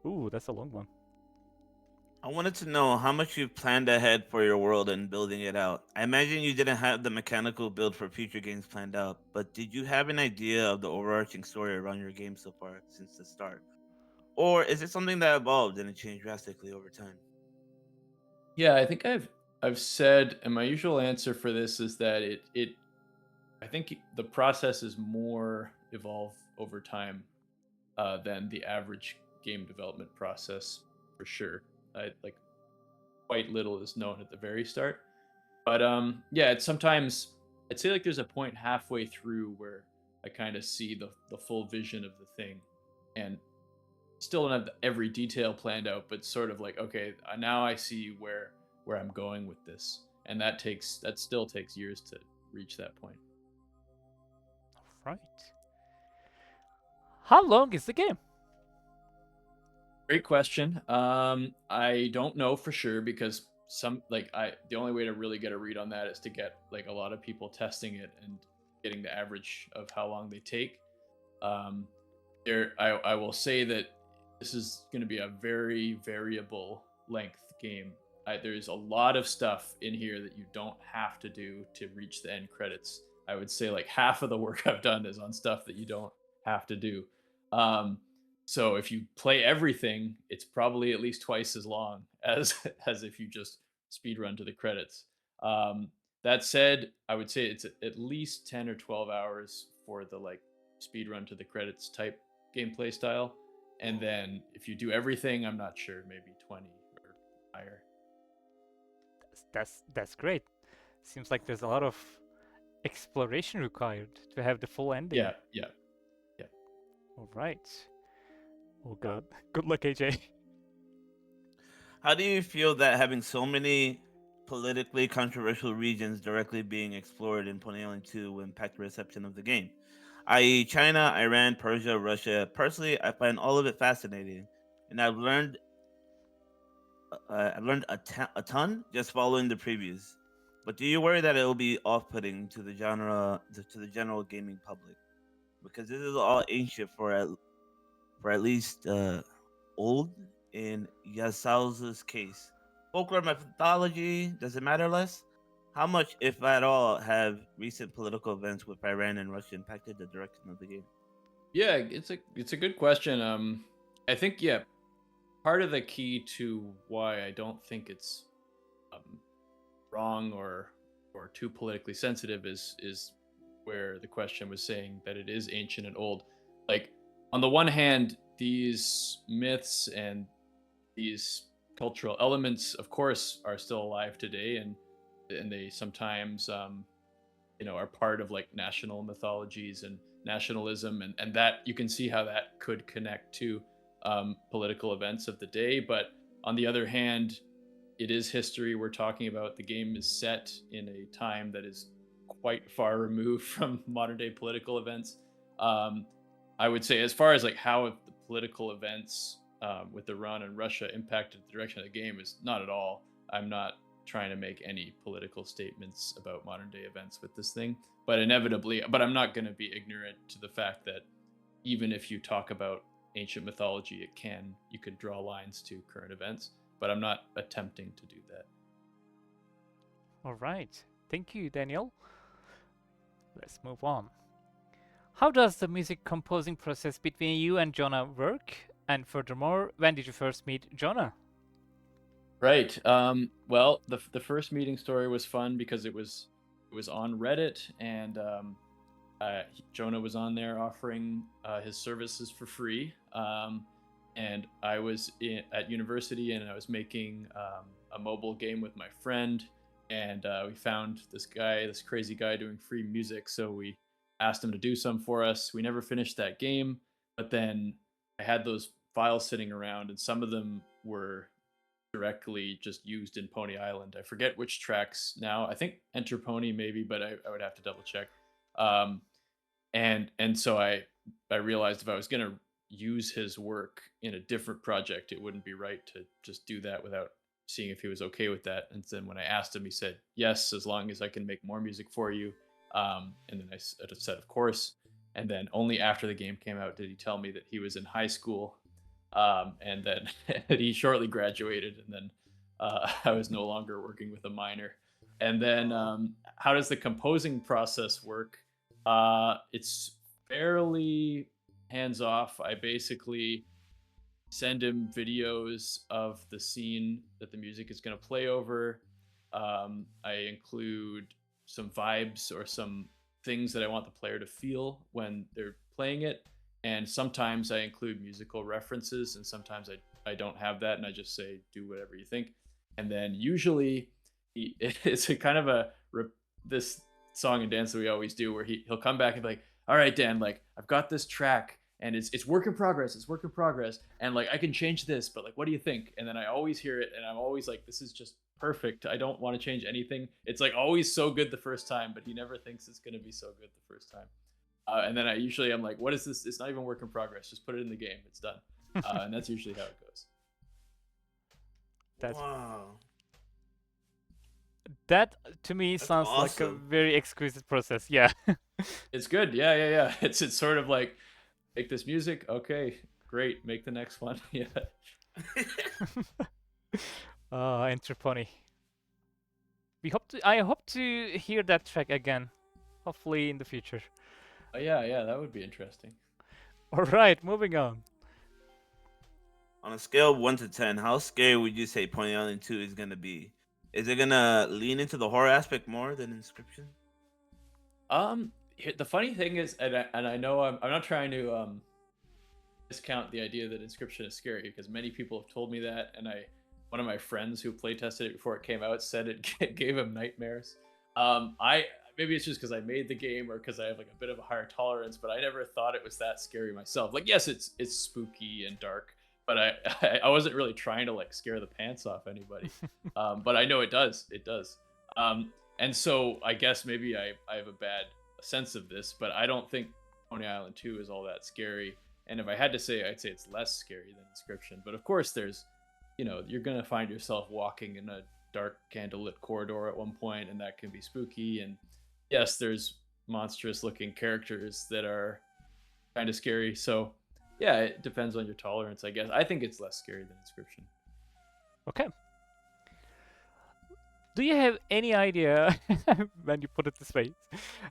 A: Ooh, that's a long one.
H: I wanted to know how much you've planned ahead for your world and building it out. I imagine you didn't have the mechanical build for future games planned out, but did you have an idea of the overarching story around your game so far since the start? Or is it something that evolved and it changed drastically over time?
P: Yeah, I think I've said, and my usual answer for this is that I think the process is more evolved over time than the average game development process, for sure. Like quite little is known at the very start, but yeah, it's sometimes I'd say like there's a point halfway through where I kind of see the full vision of the thing, and still don't have every detail planned out, but sort of like, okay, now I see where I'm going with this, and that still takes years to reach that point.
A: Right. How long is the game?
P: Great question. I don't know for sure because the only way to really get a read on that is to get like a lot of people testing it and getting the average of how long they take. I will say that this is going to be a very variable length game. There's a lot of stuff in here that you don't have to do to reach the end credits. I would say like half of the work I've done is on stuff that you don't have to do. So if you play everything, it's probably at least twice as long as if you just speed run to the credits. That said, I would say it's at least 10 or 12 hours for the like speed run to the credits type gameplay style. And then if you do everything, I'm not sure, maybe 20 or higher.
A: That's great. Seems like there's a lot of exploration required to have the full ending.
P: Yeah.
A: All right. Oh god. Good luck, AJ.
H: How do you feel that having so many politically controversial regions directly being explored in Pony Island 2 will impact the reception of the game? I.e., China, Iran, Persia, Russia. Personally, I find all of it fascinating, and I've learned a ton just following the previews. But do you worry that it will be off-putting to the to the general gaming public? Because this is all ancient for at least old in Yasao's case. Folklore mythology, does it matter less? How much, if at all, have recent political events with Iran and Russia impacted the direction of the game?
P: Yeah, it's a good question. I think part of the key to why I don't think it's wrong or too politically sensitive is where the question was saying that it is ancient and old. Like, on the one hand, these myths and these cultural elements, of course, are still alive today, and they sometimes are part of like national mythologies and nationalism, and that you can see how that could connect to political events of the day. But on the other hand, it is history we're talking about. The game is set in a time that is quite far removed from modern day political events. I would say, as far as like how the political events with Iran and Russia impacted the direction of the game, is not at all. I'm not trying to make any political statements about modern day events with this thing, but I'm not going to be ignorant to the fact that even if you talk about ancient mythology, you could draw lines to current events, but I'm not attempting to do that.
A: All right. Thank you, Daniel. let's move on. How does the music composing process between you and Jonah work? And furthermore, when did you first meet Jonah?
P: Right. Well, the first meeting story was fun because it was on Reddit, and Jonah was on there offering his services for free. And I was at university, and I was making a mobile game with my friend, and we found this crazy guy doing free music. So we asked him to do some for us. We never finished that game, but then I had those files sitting around, and some of them were directly just used in Pony Island. I forget which tracks now. I think Enter Pony maybe, but I would have to double check. And so I realized if I was gonna use his work in a different project, it wouldn't be right to just do that without seeing if he was okay with that. And then when I asked him, he said yes, as long as I can make more music for you. And then I said of course. And then only after the game came out did he tell me that he was in high school, and then he shortly graduated, and then I was no longer working with a minor. And then how does the composing process work? It's fairly hands-off. I basically send him videos of the scene that the music is going to play over. I include some vibes or some things that I want the player to feel when they're playing it. And sometimes I include musical references, and sometimes I don't have that, and I just say, do whatever you think. And then usually it's a kind of this song and dance that we always do, where he'll come back and be like, all right, Dan, like, I've got this track, and it's work in progress. It's work in progress. And like, I can change this, but like, what do you think? And then I always hear it, and I'm always like, this is just perfect. I don't want to change anything. It's like always so good the first time, but he never thinks it's going to be so good the first time. And then I'm like, what is this? It's not even work in progress. Just put it in the game. It's done. And that's usually how it goes.
H: Wow.
A: That to me sounds like a very exquisite process. Yeah.
P: It's good. Yeah. It's sort of like, make this music. Okay, great. Make the next one. Yeah.
A: Enter Pony. I hope to hear that track again, hopefully in the future.
P: Yeah, that would be interesting.
A: All right, moving on.
H: On a scale of 1 to 10, how scary would you say Pony Island 2 is gonna be? Is it gonna lean into the horror aspect more than Inscription?
P: The funny thing is, and I know I'm not trying to discount the idea that Inscription is scary, because many people have told me that, and one of my friends who play tested it before it came out said it gave him nightmares. Maybe it's just because I made the game, or because I have like a bit of a higher tolerance, but I never thought it was that scary myself. Like, yes, it's spooky and dark, but I wasn't really trying to like scare the pants off anybody. But I know it does. And so I guess maybe I have a bad sense of this, but I don't think Pony Island 2 is all that scary. And if I had to say, I'd say it's less scary than Inscription. But of course, there's, you're gonna find yourself walking in a dark candlelit corridor at one point, and that can be spooky. And yes, there's monstrous looking characters that are kind of scary. So yeah, it depends on your tolerance, I guess. I think it's less scary than Inscription.
A: Okay. Do you have any idea, when you put it this way,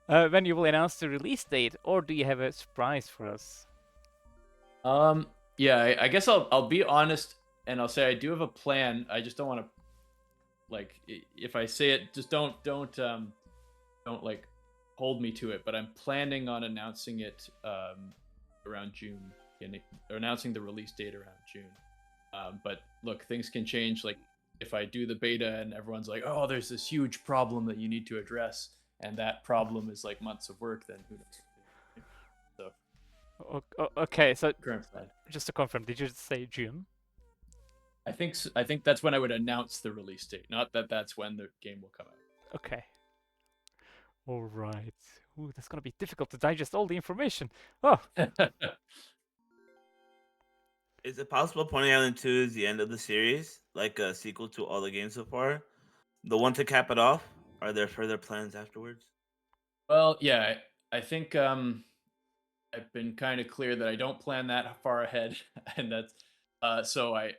A: when you will announce the release date, or do you have a surprise for us?
P: Yeah, I guess I'll be honest, and I'll say I do have a plan. I just don't want to, like, if I say it, just don't like hold me to it. But I'm planning on announcing it around June, or announcing the release date around June. But look, things can change. Like, if I do the beta and everyone's like, oh, there's this huge problem that you need to address, and that problem is like months of work, then who knows? So.
A: Okay, so
P: current plan.
A: Just to confirm, did you say June?
P: I think that's when I would announce the release date, not that that's when the game will come out.
A: Okay. All right. Ooh, that's gonna be difficult to digest all the information. Oh.
H: Is it possible Pony Island 2 is the end of the series, like a sequel to all the games so far? The one to cap it off? Are there further plans afterwards?
P: Well, yeah, I think I've been kind of clear that I don't plan that far ahead, and that's so I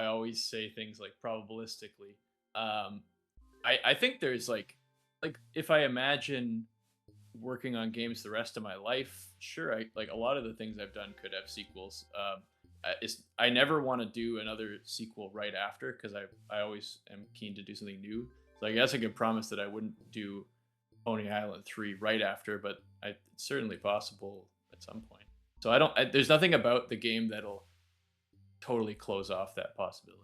P: always say things like probabilistically. I think there's like if I imagine working on games the rest of my life, sure, I like a lot of the things I've done could have sequels. I never want to do another sequel right after because I always am keen to do something new. So I guess I could promise that I wouldn't do Pony Island 3 right after, but it's certainly possible at some point. So there's nothing about the game that'll totally close off that possibility.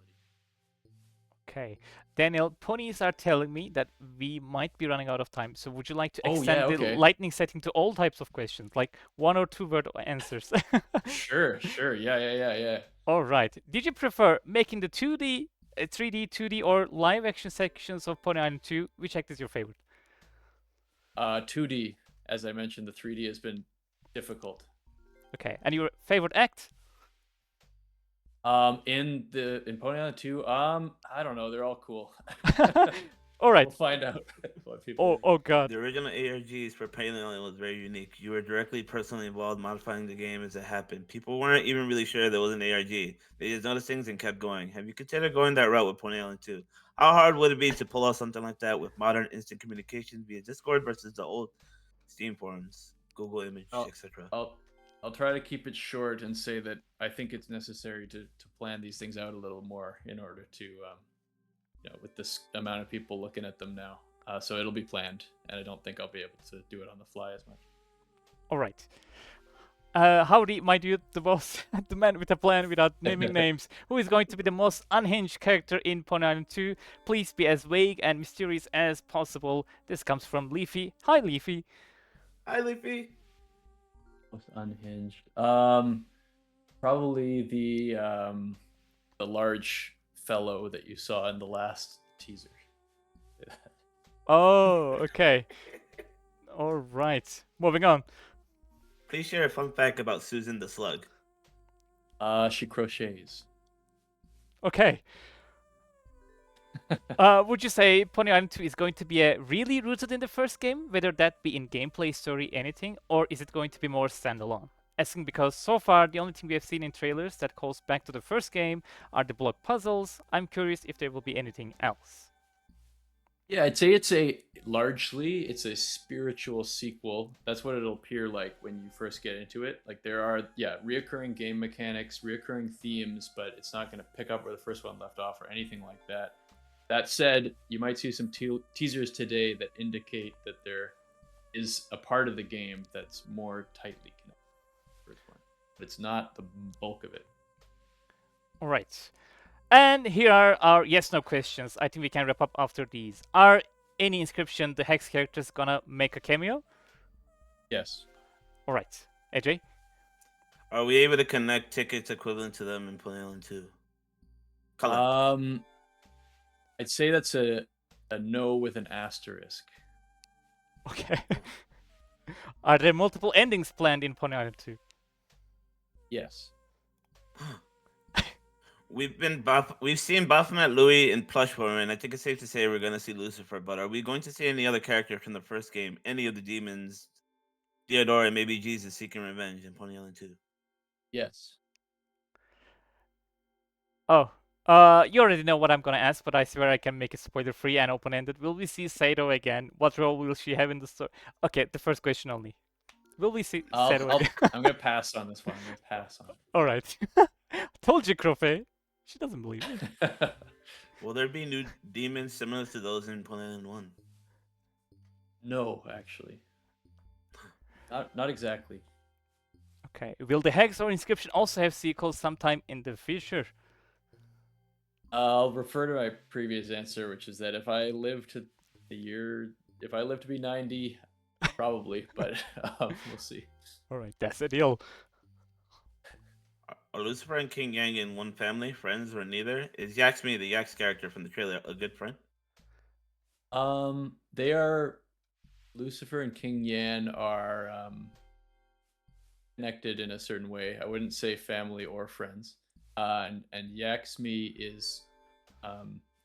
A: Okay. Daniel, ponies are telling me that we might be running out of time. So would you like to extend the lightning setting to all types of questions, like 1 or 2 word answers?
P: Sure. Yeah.
A: All right. Did you prefer making the 2D, 3D, 2D, or live action sections of Pony Island 2? Which act is your favorite?
P: 2D. As I mentioned, the 3D has been difficult.
A: Okay. And your favorite act?
P: In Pony Island 2, I don't know. They're all cool.
A: All right.
P: We'll find out what people.
A: Oh god.
H: The original ARGs for Pony Island was very unique. You were directly personally involved modifying the game as it happened. People weren't even really sure there was an ARG. They just noticed things and kept going. Have you considered going that route with Pony Island 2? How hard would it be to pull off something like that with modern instant communication via Discord versus the old Steam forums, Google Image, etc.?
P: I'll try to keep it short and say that I think it's necessary to plan these things out a little more in order to, with this amount of people looking at them now. So it'll be planned, and I don't think I'll be able to do it on the fly as much.
A: All right. Howdy, my dude, the boss, the man with a plan without naming names. Who is going to be the most unhinged character in Pony Island 2? Please be as vague and mysterious as possible. This comes from Leafy. Hi, Leafy.
H: Hi, Leafy.
P: Most unhinged. Probably the large fellow that you saw in the last teaser.
A: Oh, okay. All right. Moving on.
H: Please share a fun fact about Susan the Slug.
P: She crochets.
A: Okay. Would you say Pony Island 2 is going to be really rooted in the first game, whether that be in gameplay, story, anything, or is it going to be more standalone? Asking because so far the only thing we have seen in trailers that calls back to the first game are the block puzzles. I'm curious if there will be anything else.
P: Yeah, I'd say it's a spiritual sequel. That's what it'll appear like when you first get into it. Like there are, reoccurring game mechanics, reoccurring themes, but it's not going to pick up where the first one left off or anything like that. That said, you might see some teasers today that indicate that there is a part of the game that's more tightly connected to the first one, but it's not the bulk of it.
A: All right. And here are our yes/no questions. I think we can wrap up after these. Are any Inscription, the Hex characters, gonna make a cameo?
P: Yes.
A: All right. AJ?
H: Are we able to connect tickets equivalent to them in Pony Island 2?
P: I'd say that's a no with an asterisk.
A: Okay. Are there multiple endings planned in Pony Island 2?
P: Yes.
H: We've seen Baphomet Louis in plush form, and I think it's safe to say we're going to see Lucifer. But are we going to see any other character from the first game? Any of the demons, Theodore, and maybe Jesus seeking revenge in Pony Island 2?
P: Yes.
A: Oh, you already know what I'm gonna ask, but I swear I can make it spoiler-free and open-ended. Will we see Sato again? What role will she have in the story? Okay, the first question only. Will we see Sato again?
P: I'm gonna pass on this one. I'm gonna pass on.
A: All right. Told you, Crofe. She doesn't believe it.
H: Will there be new demons similar to those in Pony Island 1?
P: No, actually. Not exactly.
A: Okay. Will the Hex or Inscription also have sequels sometime in the future?
P: I'll refer to my previous answer, which is that if I live to be 90, probably, but we'll see.
A: All right, that's a deal.
H: Are Lucifer and King Yang in one family, friends, or neither? Is Yaxme, the Yax character from the trailer, a good friend?
P: They are. Lucifer and King Yan are connected in a certain way. I wouldn't say family or friends. And Yaxme is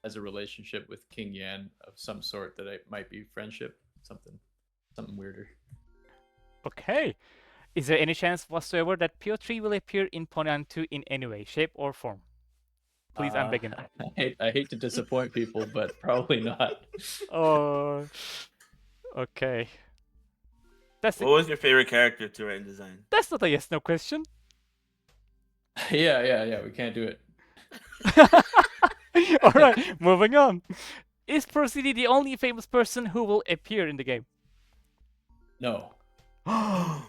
P: has a relationship with King Yan of some sort that it might be friendship, something weirder.
A: Okay. Is there any chance whatsoever that PO3 will appear in Pony Island 2 in any way, shape, or form? Please, I'm begging.
P: I hate to disappoint people, but probably not.
A: Oh, okay. That's
H: What was your favorite character to write and design?
A: That's not a yes no question.
P: Yeah. We can't do it.
A: All right, moving on. Is Procedy the only famous person who will appear in the game?
P: No.
H: Oh.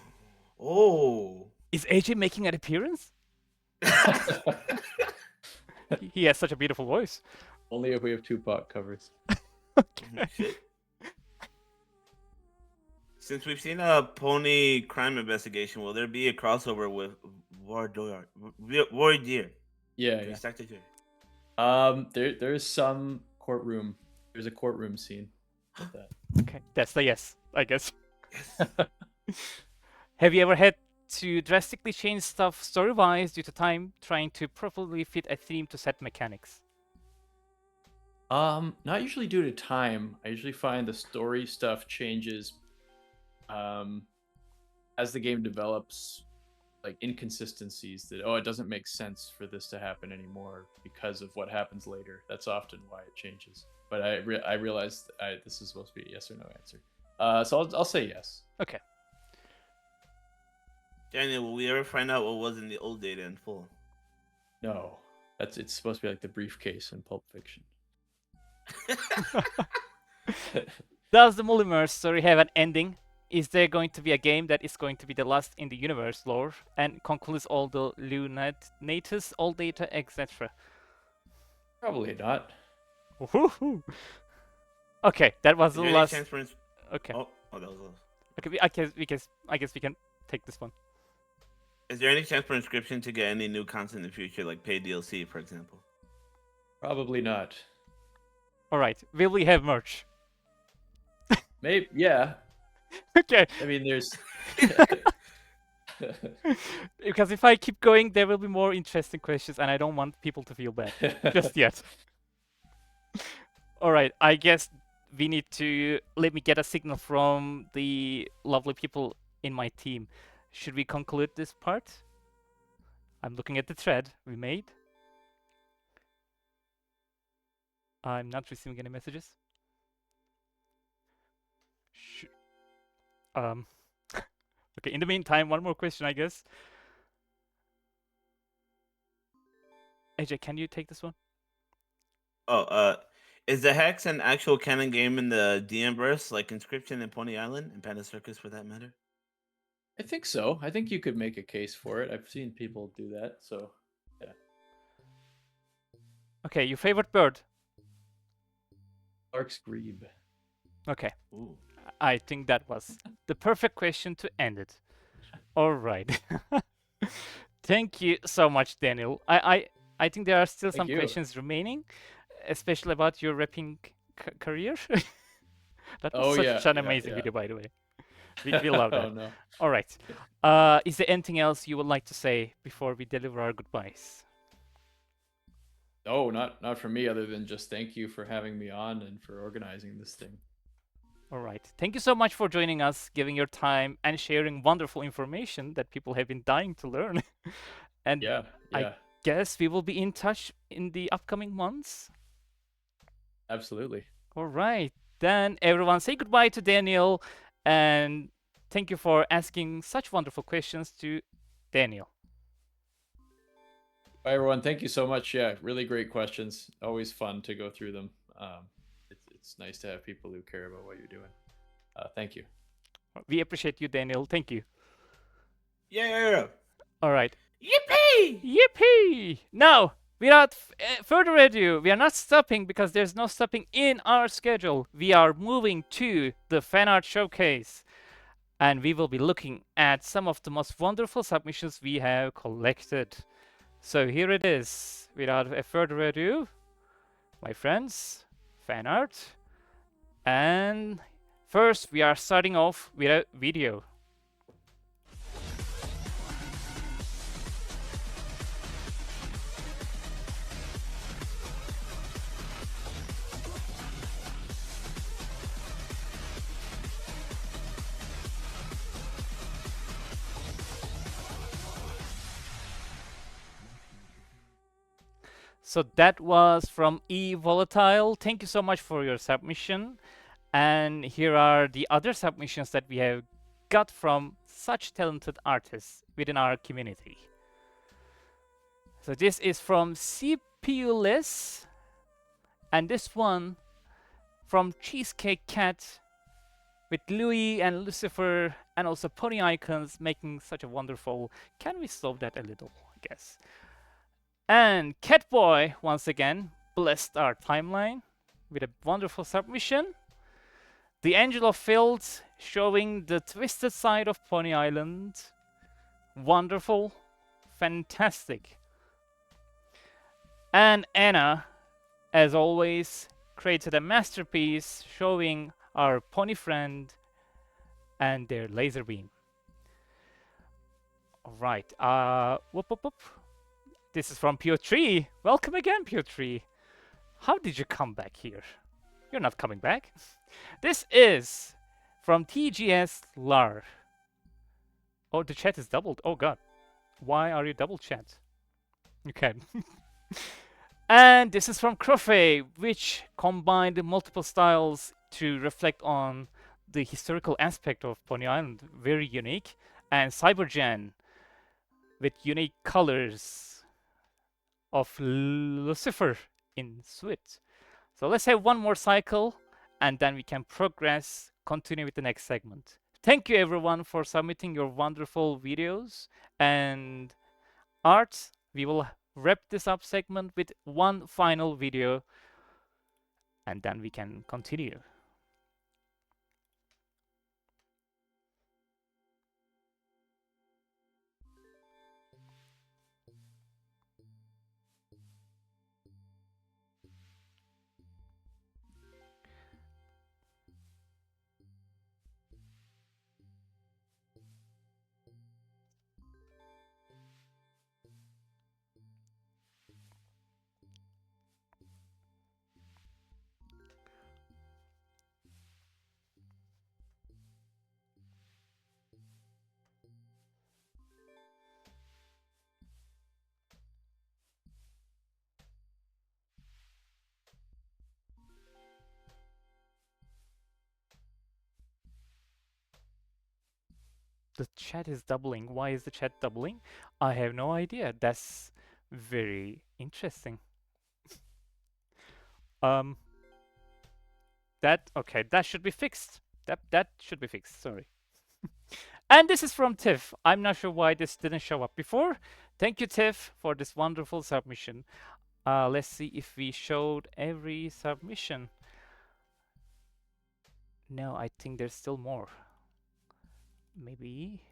A: Is AJ making an appearance? He has such a beautiful voice.
P: Only if we have Tupac covers.
H: Since we've seen a pony crime investigation, will there be a crossover with Wardeer?
P: Yeah. There's some courtroom. There's a courtroom scene. With that.
A: Okay, that's the yes, I guess. Have you ever had to drastically change stuff story-wise due to time, trying to properly fit a theme to set mechanics?
P: Not usually due to time. I usually find the story stuff changes as the game develops, like inconsistencies that it doesn't make sense for this to happen anymore because of what happens later. That's often why it changes. But I realized this is supposed to be a yes or no answer. So I'll say yes.
A: Okay.
H: Daniel, will we ever find out what was in the old data in full?
P: No, it's supposed to be like the briefcase in Pulp Fiction.
A: Does the Mullins story have an ending? Is there going to be a game that is going to be the last in the universe lore and concludes all the Lunatus, all data, etc.?
P: Probably not.
A: Woohoo! Okay, that was the last. Okay.
H: Oh, that was last.
A: Okay, I guess we can take this one.
H: Is there any chance for Inscription to get any new content in the future, like paid DLC, for example?
P: Probably not.
A: All right, will we have merch?
P: Maybe, yeah.
A: Okay.
P: I mean, there's.
A: Because if I keep going, there will be more interesting questions, and I don't want people to feel bad just yet. All right, I guess we need to let me get a signal from the lovely people in my team. Should we conclude this part? I'm looking at the thread we made. I'm not receiving any messages. Okay, in the meantime, one more question, I guess. AJ, can you take this one?
H: Oh, is the Hex an actual canon game in the DM verse, like Inscription and Pony Island and Panda Circus, for that matter?
P: I think so. I think you could make a case for it. I've seen people do that, so yeah.
A: Okay, your favorite bird?
P: Clark's Grebe.
A: Okay.
H: Ooh.
A: I think that was the perfect question to end it. All right. Thank you so much, Daniel. I think there are still some questions remaining, especially about your rapping career. That was such an amazing video, by the way. We love that.
P: Oh, no.
A: All right. Is there anything else you would like to say before we deliver our goodbyes?
P: No, not for me, other than just thank you for having me on and for organizing this thing.
A: All right. Thank you so much for joining us, giving your time, and sharing wonderful information that people have been dying to learn. And
P: yeah.
A: I guess we will be in touch in the upcoming months.
P: Absolutely.
A: All right. Then everyone say goodbye to Daniel, and thank you for asking such wonderful questions to Daniel.
P: Bye, everyone. Thank you so much. Yeah, really great questions. Always fun to go through them. It's nice to have people who care about what you're doing. Thank you.
A: We appreciate you, Daniel. Thank you.
H: Yeah.
A: All right.
H: Yippee!
A: Yippee! Now, without further ado, we are not stopping because there's no stopping in our schedule. We are moving to the Fanart Showcase. And we will be looking at some of the most wonderful submissions we have collected. So here it is. Without further ado, my friends, fan art. And first, we are starting off with a video. So that was from E Volatile. Thank you so much for your submission. And here are the other submissions that we have got from such talented artists within our community. So this is from CPU-less, and this one from Cheesecake Cat with Louis and Lucifer and also Pony Icons making such a wonderful. Can we slow that a little, I guess? And Catboy once again blessed our timeline with a wonderful submission. The Angel of Filth showing the twisted side of Pony Island. Wonderful, fantastic. And Anna, as always, created a masterpiece showing our pony friend and their laser beam. All right, whoop, whoop, whoop. This is from Pure3. Welcome again, Pure3. How did you come back here? You're not coming back. This is from TGS Lar. Oh, the chat is doubled. Oh god. Why are you double chat? Okay. And this is from Crofay, which combined multiple styles to reflect on the historical aspect of Pony Island. Very unique. And Cybergen with unique colors of Lucifer in Swit. So let's have one more cycle and then we can progress, continue with the next segment. Thank you everyone for submitting your wonderful videos and art. We will wrap this up segment with one final video and then we can continue. The chat is doubling. Why is the chat doubling? I have no idea. That's very interesting. That should be fixed. That should be fixed. Sorry. And this is from Tiff. I'm not sure why this didn't show up before. Thank you, Tiff, for this wonderful submission. Let's see if we showed every submission. No, I think there's still more. Maybe.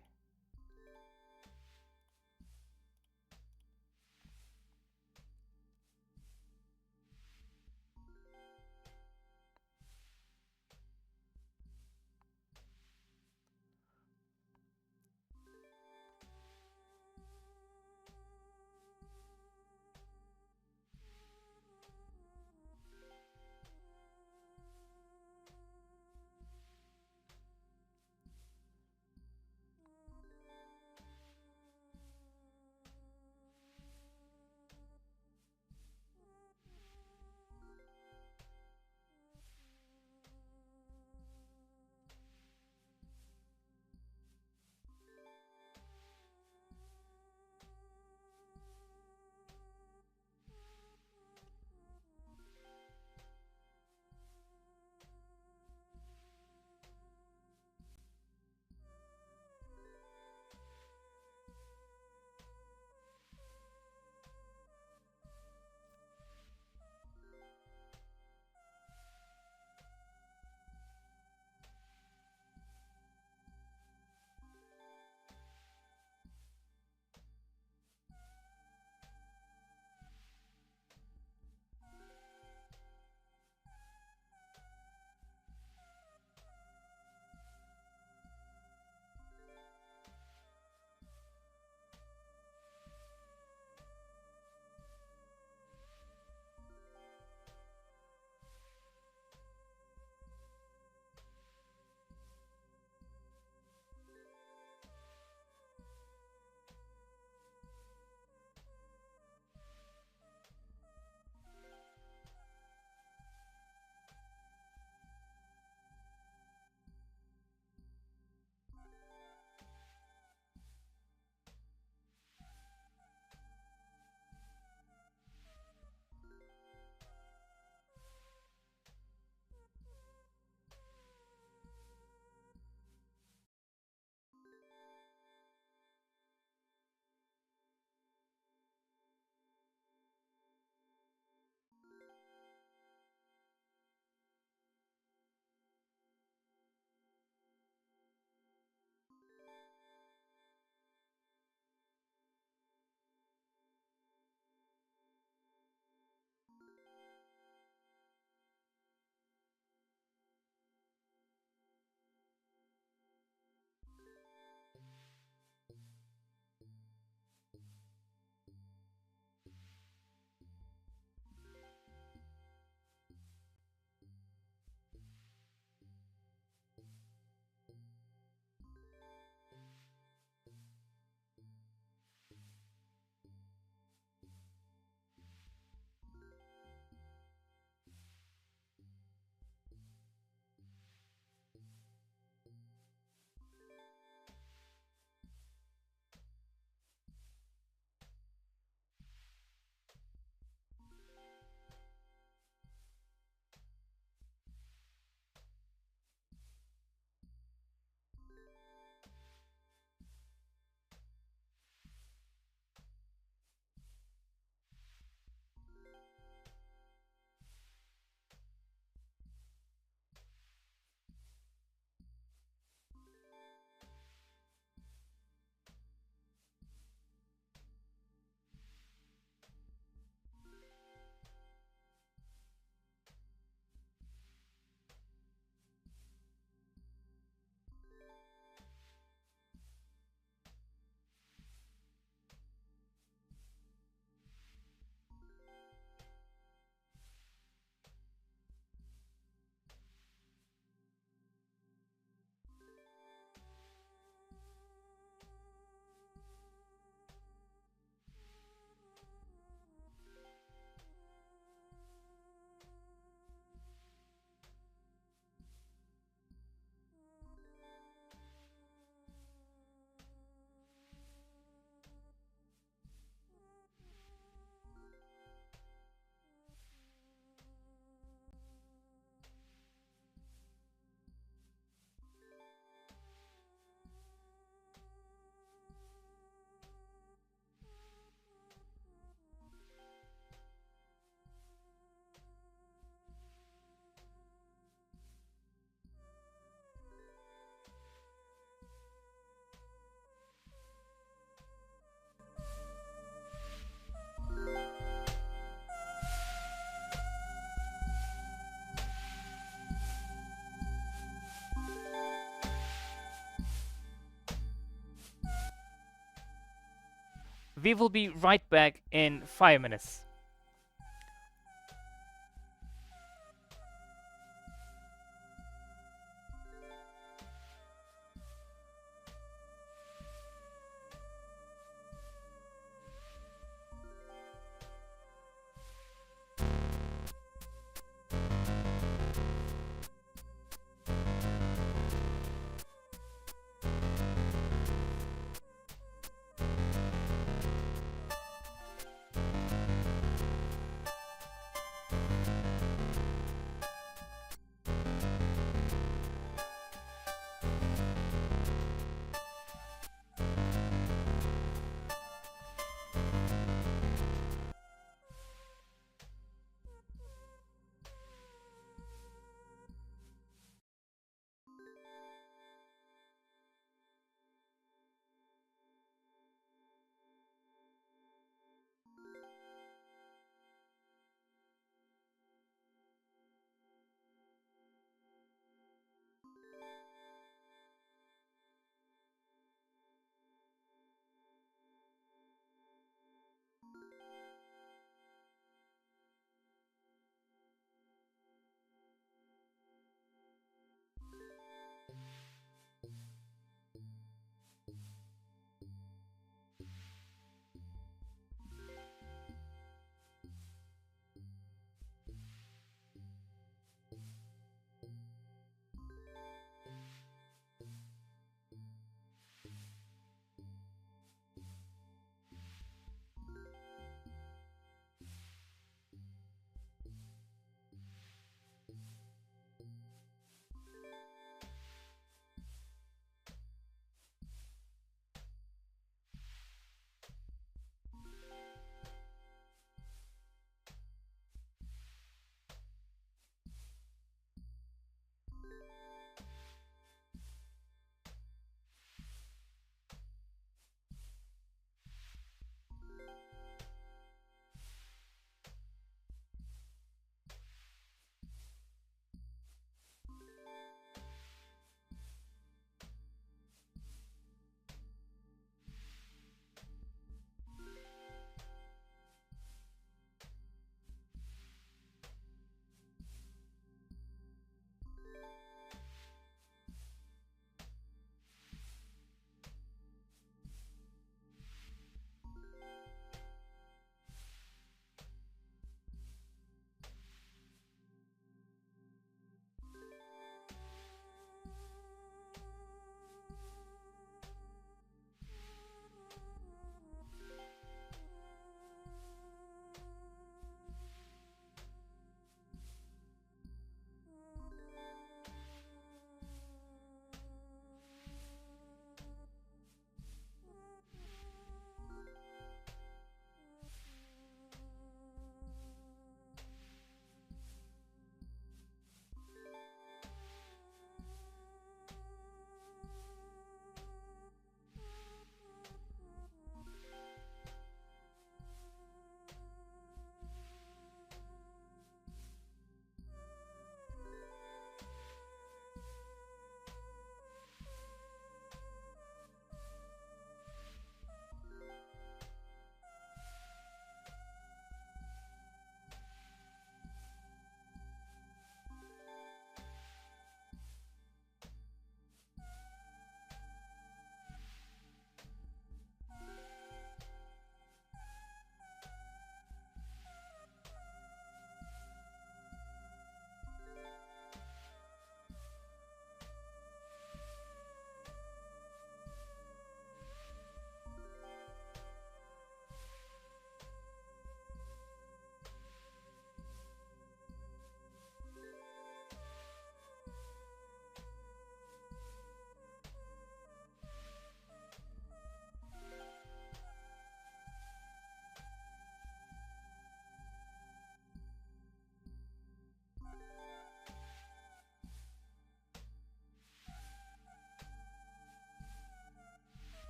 A: We will be right back in 5 minutes.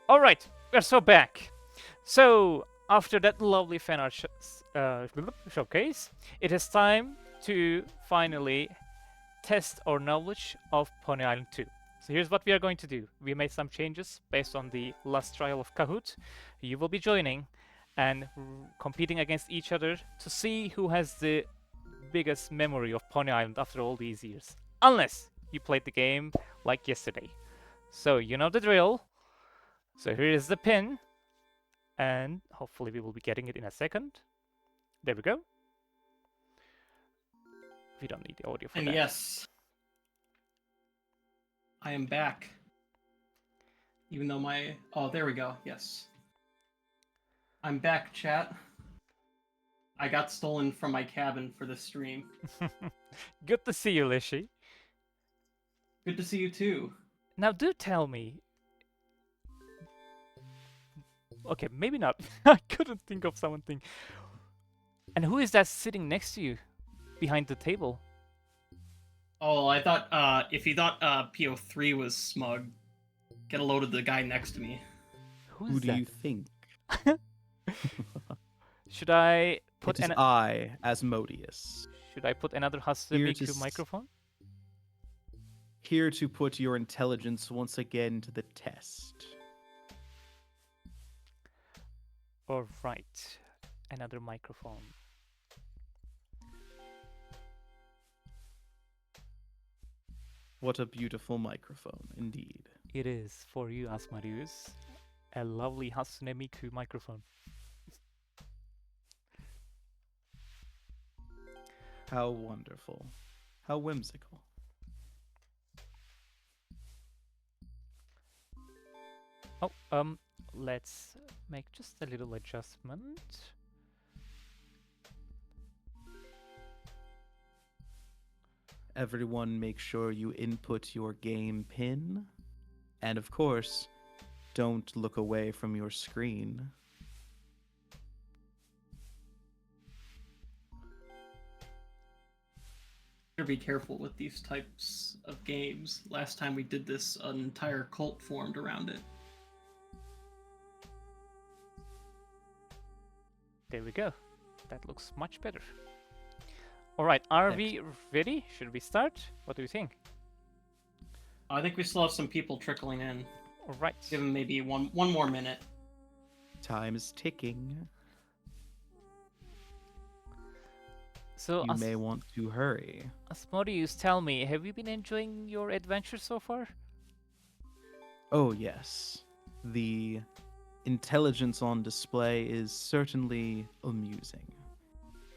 A: All right, we're so back. So after that lovely Fanart showcase, it is time to finally test our knowledge of Pony Island 2. So here's what we are going to do. We made some changes based on the last trial of Kahoot. You will be joining and competing against each other to see who has the biggest memory of Pony Island after all these years. Unless you played the game like yesterday. So you know the drill. So here is the pin. And hopefully we will be getting it in a second. There we go. We don't need the audio for
Q: and
A: that.
Q: Yes, I am back. Even though my... Oh, there we go. Yes. I'm back, chat. I got stolen from my cabin for this stream.
A: Good to see you, Lishi.
Q: Good to see you too.
A: Now do tell me. Okay, maybe not. I couldn't think of something. And who is that sitting next to you? Behind the table?
Q: Oh, I thought, if you thought PO3 was smug, get a load of the guy next to me.
O: Who do you think?
A: Should I put
O: It is I, Asmodeus.
A: Should I put another Hasemiku microphone?
O: Here to put your intelligence once again to the test.
A: All right, another microphone.
O: What a beautiful microphone, indeed.
A: It is for you, Asmodeus. A lovely Hasunemiku microphone.
O: How wonderful. How whimsical.
A: Oh, let's make just a little adjustment.
O: Everyone make sure you input your game pin. And of course, don't look away from your screen.
Q: Better be careful with these types of games. Last time we did this, an entire cult formed around it.
A: There we go. That looks much better. Alright, are we ready? Should we start? What do you think?
Q: I think we still have some people trickling in.
A: Alright.
Q: Give them maybe one more minute.
O: Time is ticking.
A: So
O: you may want to hurry.
A: Asmodeus, tell me, have you been enjoying your adventure so far?
O: Oh yes. The intelligence on display is certainly amusing.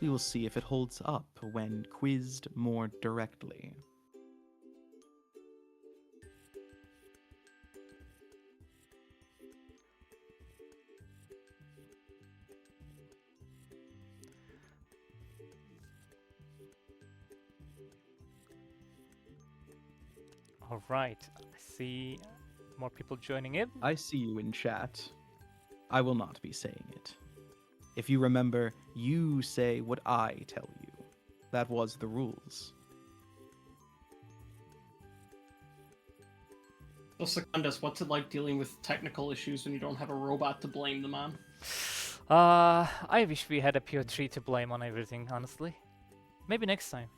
O: We will see if it holds up when quizzed more directly.
A: All right, I see more people joining in.
O: I see you in chat. I will not be saying it. If you remember, you say what I tell you. That was the rules.
Q: So, Secundus, what's it like dealing with technical issues when you don't have a robot to blame them on?
A: I wish we had a PO3 to blame on everything, honestly. Maybe next time.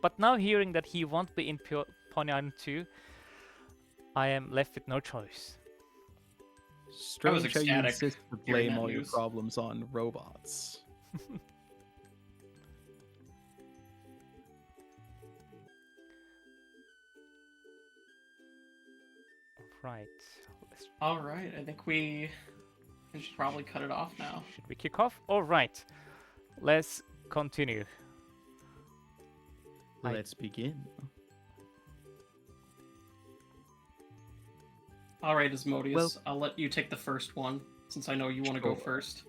A: But now hearing that he won't be in Pony Island 2, I am left with no choice.
O: Strange how you insist to blame all your problems on robots.
A: Right.
Q: All right, I think we should probably cut it off now.
A: Should we kick off? All right. Let's continue.
O: Let's begin.
Q: All right, Asmodeus, I'll let you take the first one, since I know you want to go first.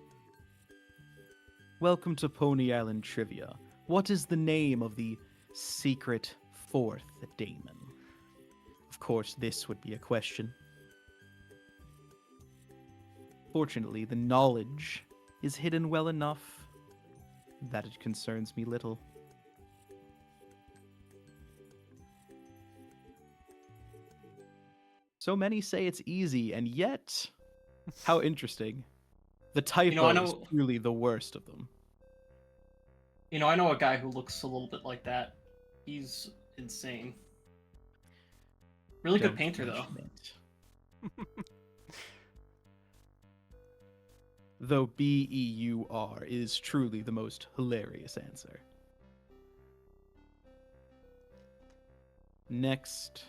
O: Welcome to Pony Island Trivia. What is the name of the secret fourth daemon? Of course, this would be a question. Fortunately, the knowledge is hidden well enough that it concerns me little. So many say it's easy, and yet, how interesting. The typo
Q: I
O: is
Q: know-
O: truly the worst of them.
Q: I know a guy who looks a little bit like that. He's insane. Really good
O: Don't
Q: painter, though.
O: mention it. Though BEUR is truly the most hilarious answer. Next.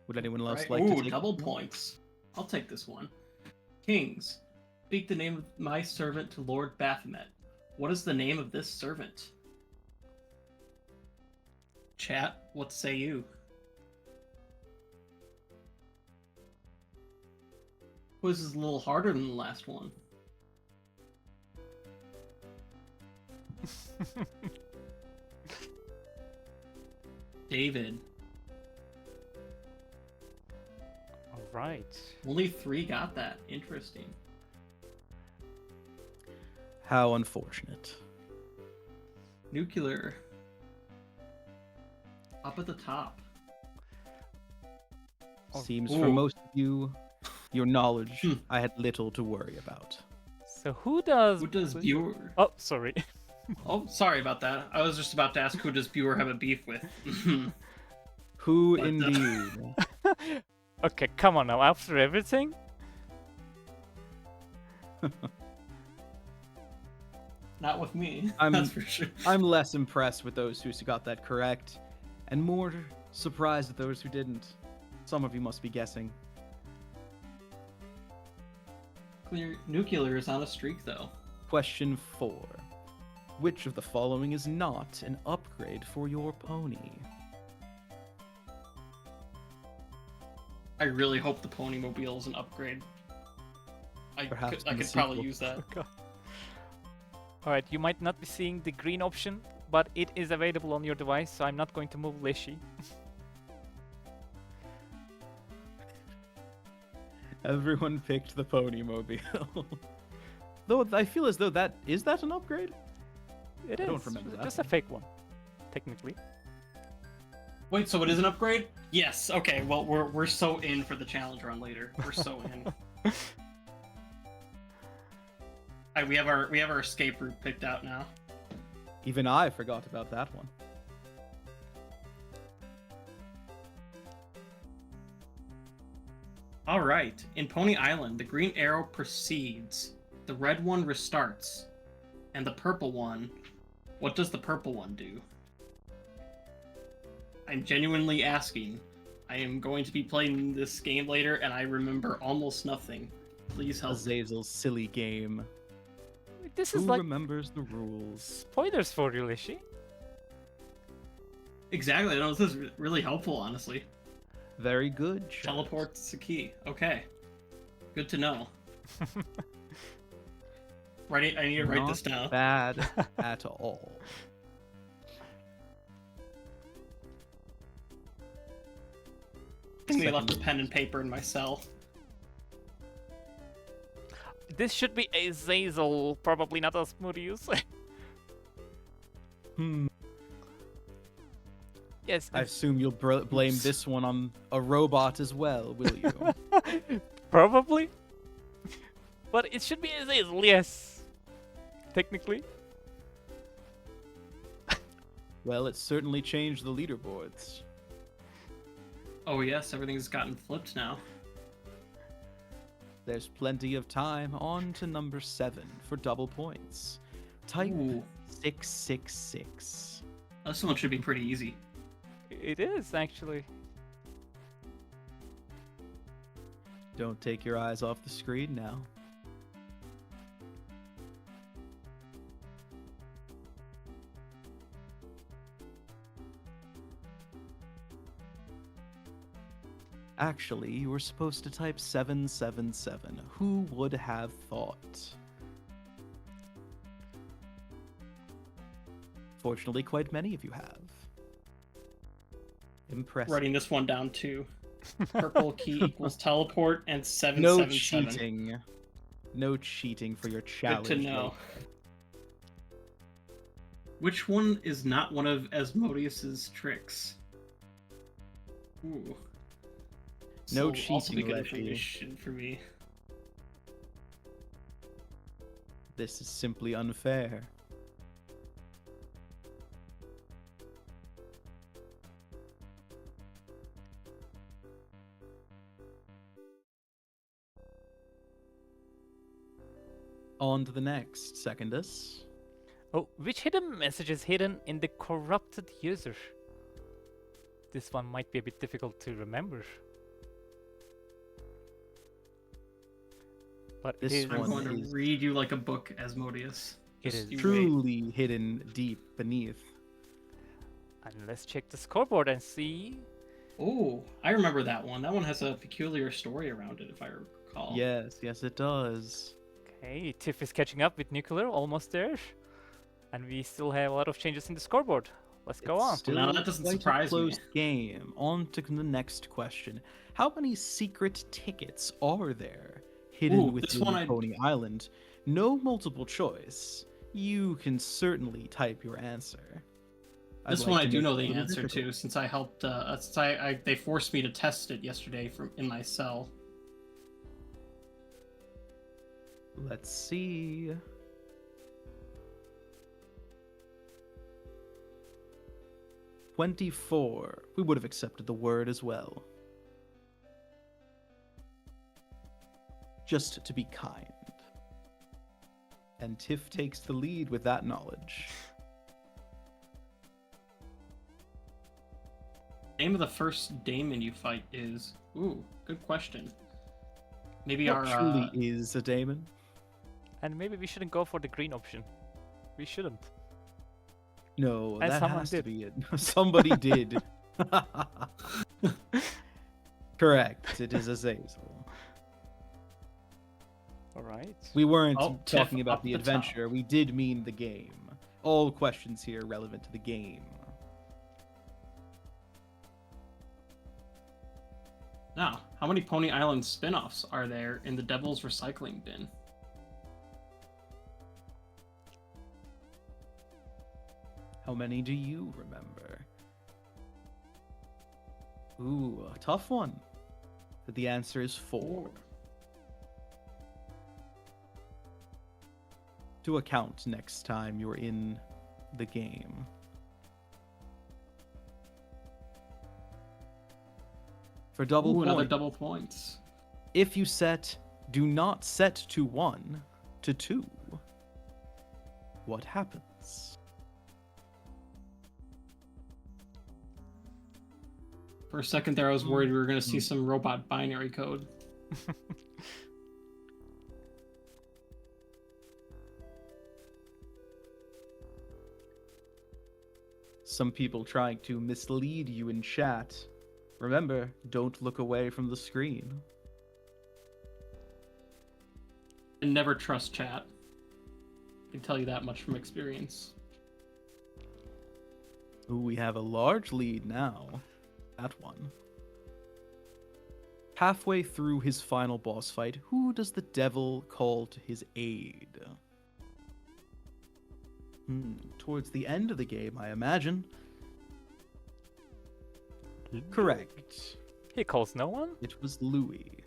O: Would anyone else
Q: Right.
O: like to
Q: Ooh,
O: take
Q: double
O: this one?
Q: points. I'll take this one. Kings, speak the name of my servant to Lord Baphomet. What is the name of this servant? Chat, what say you? Quiz is a little harder than the last one. David.
A: All right.
Q: Only 3 got that. Interesting.
O: How unfortunate.
Q: Nuclear. Up at the top.
O: Seems for
Q: Ooh.
O: most of you, your knowledge, I had little to worry about.
A: So who does...
Q: Who does Buer?
A: Oh, sorry.
Q: Oh, sorry about that. I was just about to ask who does Buer have a beef with.
O: Who
Q: But,
O: indeed?
A: Okay, come on now. After everything?
Q: Not with me.
O: I'm,
Q: That's for sure.
O: I'm less impressed with those who got that correct, and more surprised at those who didn't. Some of you must be guessing.
Q: Nuclear is on a streak, though.
O: Question 4. Which of the following is not an upgrade for your pony?
Q: I really hope the Ponymobile is an upgrade. I
O: Perhaps
Q: could
O: in the
Q: probably
O: sequel.
Q: use that.
A: Alright, you might not be seeing the green option, but it is available on your device, so I'm not going to move Lishi.
O: Everyone picked the Ponymobile. Though I feel as though that is that an upgrade?
A: It
O: I
A: is.
O: don't remember that
A: Just a fake one, technically.
Q: Wait, so it is an upgrade? Yes. Okay. Well, we're so in for the challenge run later. We're so in. Alright, we have our escape route picked out now.
O: Even I forgot about that one.
Q: All right. In Pony Island, the green arrow proceeds, the red one restarts, and the purple one. What does the purple one do? I'm genuinely asking. I am going to be playing this game later, and I remember almost nothing. Please help.
O: Azazel's silly game.
A: This
O: Who
A: is like
O: remembers the rules?
A: spoilers for you, Lishi.
Q: Exactly. No, this is really helpful, honestly.
O: Very good. Chat.
Q: Teleport's the key. Okay. Good to know. I need to write this down.
O: Not bad at all.
Q: I think they left a pen and paper in my cell.
A: This should be Azazel, probably not Asmodeus. Yes.
O: I assume you'll blame this one on a robot as well, will you?
A: Probably. But it should be Azazel, yes. Technically.
O: Well, it certainly changed the leaderboards.
Q: Oh yes, everything's gotten flipped now.
O: There's plenty of time. On to number 7 for double points. Type
Q: Ooh.
O: 666.
Q: This one should be pretty easy.
A: It is, actually.
O: Don't take your eyes off the screen now. Actually, you were supposed to type 777. Who would have thought? Fortunately, quite many of you have. Impressive.
Q: Writing this one down too. Purple key equals teleport and 777.
O: No cheating. No cheating for your challenge.
Q: Good to know. Which one is not one of Asmodeus's tricks? Ooh.
O: No
Q: So also be
O: cheating,
Q: good
O: Leslie.
Q: information for me.
O: This is simply unfair. On to the next, Secondus.
A: Oh, which hidden message is hidden in the corrupted user? This one might be a bit difficult to remember. But
O: This
Q: I'm
O: one
Q: going to
O: is
Q: read you like a book, Asmodeus.
A: It
Q: Just
A: is
Q: you wait.
O: truly hidden deep beneath.
A: And let's check the scoreboard and see.
Q: Oh, I remember that one. That one has a peculiar story around it, if I recall.
O: Yes, yes, it does.
A: Okay, Tiff is catching up with Nuclear, almost there. And we still have a lot of changes in the scoreboard. Let's go on.
O: Still
Q: Now that doesn't
O: quite
Q: surprise
O: a
Q: me.
O: close game. On to the next question. How many secret tickets are there hidden
Q: Ooh, this
O: within
Q: one I-
O: Pony Island? No multiple choice. You can certainly type your answer. I'd
Q: This
O: like
Q: one I
O: to
Q: do
O: make
Q: know
O: it a
Q: the
O: little
Q: answer
O: difficult.
Q: to, since I helped. Since they forced me to test it yesterday from in my cell.
O: Let's see. $24. We would have accepted the word as well. Just to be kind. And Tiff takes the lead with that knowledge.
Q: Name of the first daemon you fight is. Ooh, good question. Maybe
O: What
Q: our
O: truly is a daemon?
A: And maybe we shouldn't go for the green option. We shouldn't.
O: No,
A: And
O: that
A: someone
O: has
A: did.
O: to be it. Somebody did. Correct. It is Azazel.
A: Alright.
O: We weren't
Q: Oh, Tiff
O: talking about
Q: up
O: the
Q: the
O: adventure. We did mean the game. All questions here relevant to the game.
Q: Now, how many Pony Island spin-offs are there in the Devil's Recycling Bin?
O: How many do you remember? Ooh, a tough one. But the answer is 4. To account next time you're in the game. For double
Q: Ooh,
O: points.
Q: another double points.
O: If you set, do not set to 1, to 2. What happens?
Q: For a second there, I was worried we were going to see some robot binary code.
O: Some people trying to mislead you in chat. Remember, don't look away from the screen.
Q: And never trust chat. I can tell you that much from experience.
O: Ooh, we have a large lead now. That one. Halfway through his final boss fight, who does the devil call to his aid? Towards the end of the game, I imagine. Correct.
A: He calls no one?
O: It was Louis.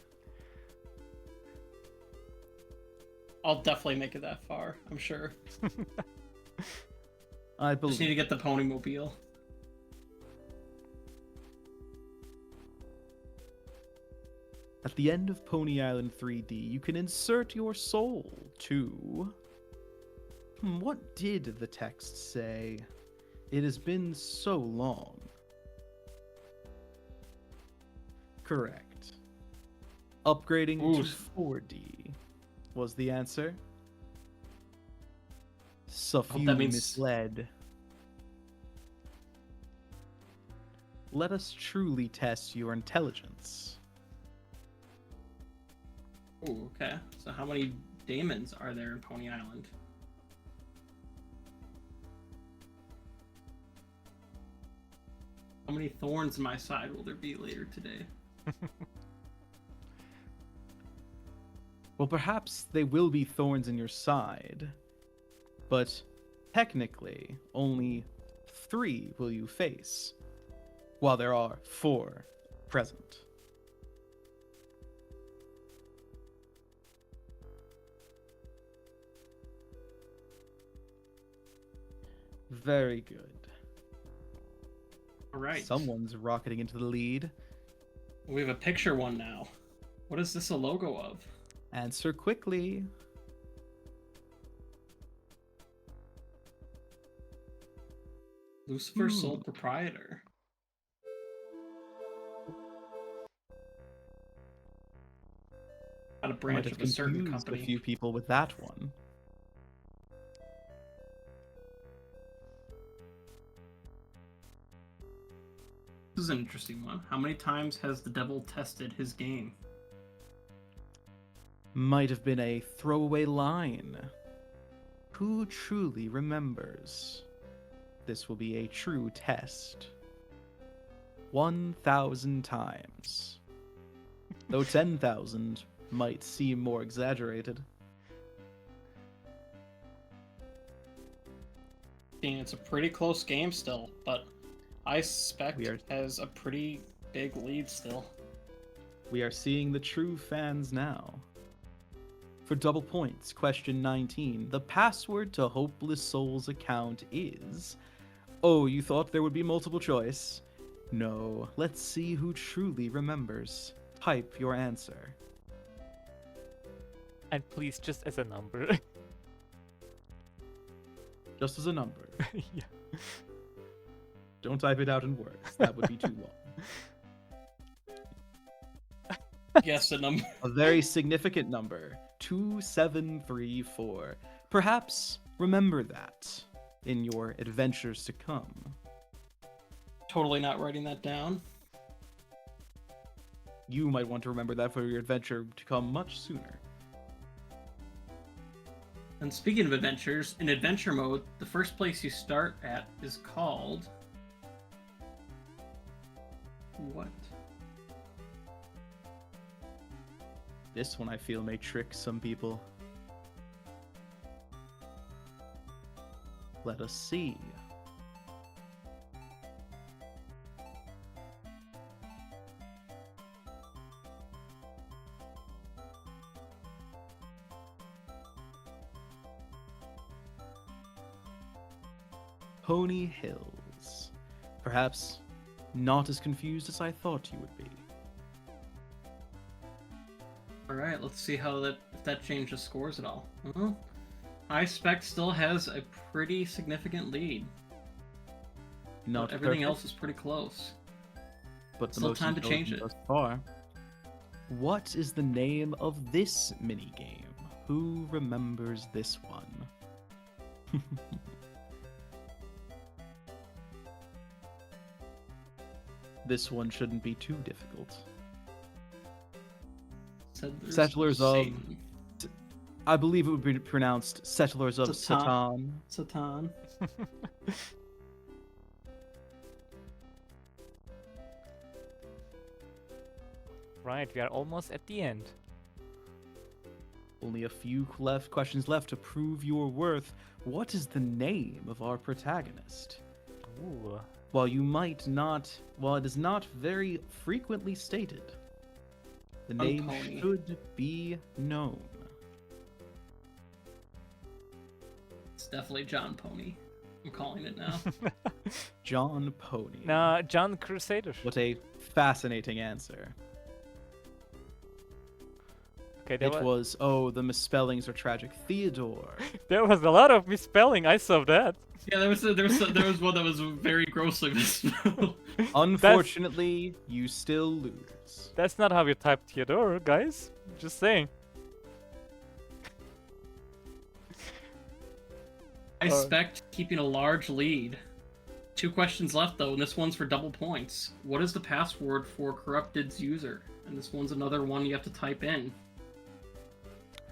Q: I'll definitely make it that far, I'm sure.
O: I
Q: Just
O: believe.
Q: need to get the Ponymobile.
O: At the end of Pony Island 3D, you can insert your soul to... What did the text say? It has been so long. Correct. Upgrading to
Q: Oof.
O: 4D was the answer. Suffuse
Q: that means-
O: misled. Let us truly test your intelligence.
Q: Ooh, okay. So how many daemons are there in Pony Island? How many thorns in my side will there be later today?
O: Well, perhaps they will be thorns in your side, but technically, only 3 will you face, while there are 4 present. Very good.
Q: All right.
O: Someone's rocketing into the lead.
Q: We have a picture one now. What is this a logo of?
O: Answer quickly.
Q: Lucifer sole proprietor. Not a branch
O: Might
Q: of
O: have
Q: a certain
O: confused
Q: company.
O: a few people with that one.
Q: This is an interesting one. How many times has the devil tested his game?
O: Might have been a throwaway line. Who truly remembers? This will be a true test. 1,000 times. Though 10,000 might seem more exaggerated.
Q: It's a pretty close game still, but I suspect it has a pretty big lead still.
O: We are seeing the true fans now. For double points, question 19. The password to Hopeless Soul's account is... Oh, you thought there would be multiple choice? No, let's see who truly remembers. Type your answer.
A: And please, just as a number.
O: Just as a number.
A: Yeah.
O: Don't type it out in words. That would be too long.
Q: Yes, a number.
O: A very significant number. 2734. Perhaps remember that in your adventures to come.
Q: Totally not writing that down.
O: You might want to remember that for your adventure to come much sooner.
Q: And speaking of adventures, in adventure mode, the first place you start at is called... What?
O: This one I feel may trick some people. Let us see. Pony Hills. Perhaps not as confused as I thought you would be.
Q: Alright, let's see how if that changes scores at all. Well, I Spec still has a pretty significant lead.
O: Not
Q: everything
O: perfect,
Q: else is pretty close.
O: but the
Q: Still
O: most
Q: time to change
O: intelligent
Q: it.
O: thus far. What is the name of this minigame? Who remembers this one? This one shouldn't be too difficult. Settlers of...
Q: Satan.
O: I believe it would be pronounced Settlers of Satan.
Q: Satan.
A: Right, we are almost at the end.
O: Only a few questions left to prove your worth. What is the name of our protagonist?
A: Ooh.
O: While it is not very frequently stated, the name
Q: Pony.
O: should be known.
Q: It's definitely John Pony. I'm calling it now.
O: John Pony.
A: No, John Crusader.
O: What a fascinating answer.
A: Okay,
O: It was, the misspellings are tragic. Theodore.
A: There was a lot of misspelling. I saw that.
Q: Yeah, there was one that was very grossly misspelled.
O: Unfortunately, you still lose.
A: That's not how you type Theodore, guys. Just saying.
Q: I expect keeping a large lead. 2 questions left though, and this one's for double points. What is the password for Corrupted's user? And this one's another one you have to type in.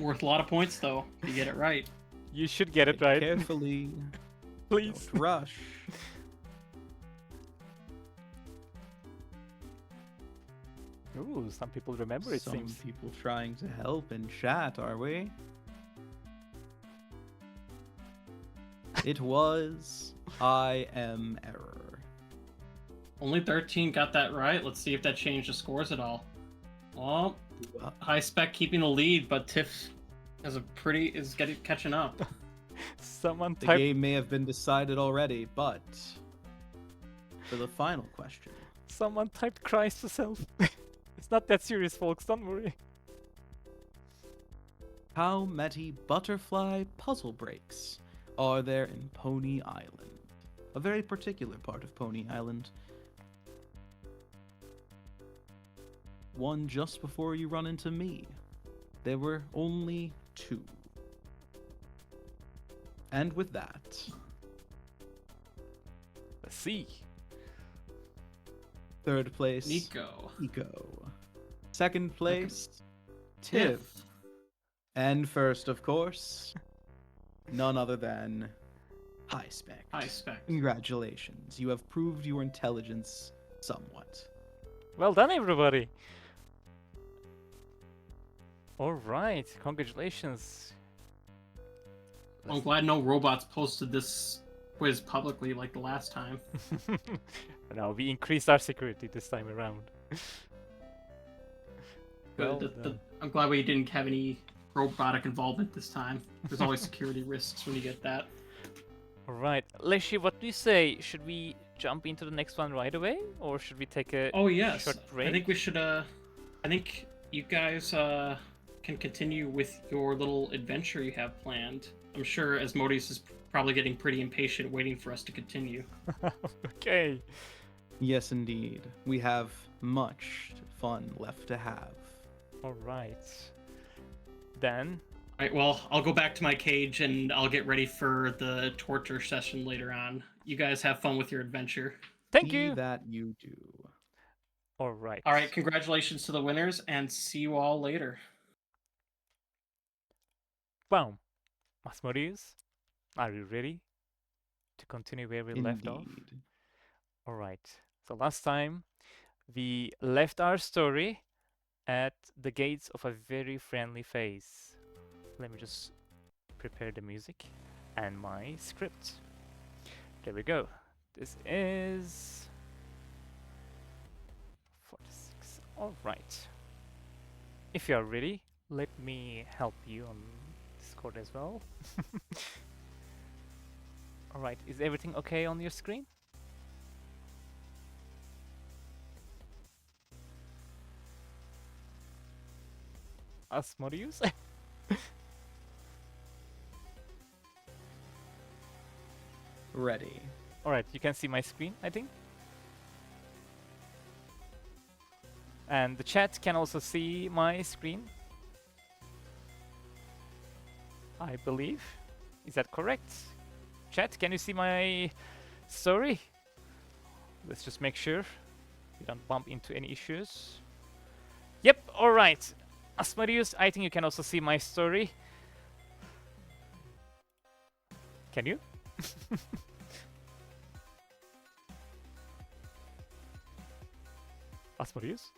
Q: Worth a lot of points though, if you get it right.
A: You should get it right.
O: Carefully.
A: Please.
O: Don't rush.
A: Ooh, some people remember it
O: Some
A: seems.
O: people trying to help in chat, are we? It was I Am Error.
Q: Only 13 got that right. Let's see if that changed the scores at all. Well, High Spec keeping the lead, but Tiff is catching up.
A: Someone
O: The
A: type.
O: game may have been decided already, but for the final question.
A: Someone typed Christ herself. It's not that serious, folks. Don't worry.
O: How many butterfly puzzle breaks are there in Pony Island? A very particular part of Pony Island. One just before you run into me. There were only 2. And with that,
A: Let's see.
O: third place,
Q: Nico.
O: Second place, Tiff. And first, of course, none other than High Spec.
Q: High Spec.
O: Congratulations. You have proved your intelligence somewhat.
A: Well done, everybody. All right, congratulations.
Q: I'm glad no robots posted this quiz publicly like the last time.
A: No, we increased our security this time around.
Q: Good. I'm glad we didn't have any robotic involvement this time. There's always security risks when you get that.
A: All right, Leshy, what do you say? Should we jump into the next one right away, or should we take a short break?
Q: I think we should. I think you guys can continue with your little adventure you have planned. I'm sure Asmodeus is probably getting pretty impatient, waiting for us to continue.
A: Okay.
O: Yes, indeed. We have much fun left to have.
A: All right. Then.
Q: All right. Well, I'll go back to my cage and I'll get ready for the torture session later on. You guys have fun with your adventure.
A: Thank you.
O: That you do.
A: All right.
Q: All right. Congratulations to the winners, and see you all later.
A: Wow. Asmodeus, are you ready to continue where we left off? All right. So last time we left our story at the gates of a very friendly face. Let me just prepare the music and my script. There we go. This is 46. All right. If you are ready, let me help you on Discord as well. All right. Is everything okay on your screen? Asmodeus?
O: Ready.
A: Alright, you can see my screen, I think. And the chat can also see my screen, I believe. Is that correct? Chat, can you see my story? Let's just make sure we don't bump into any issues. Yep, alright. Asmodeus, I think you can also see my story. Can you? Asmodeus?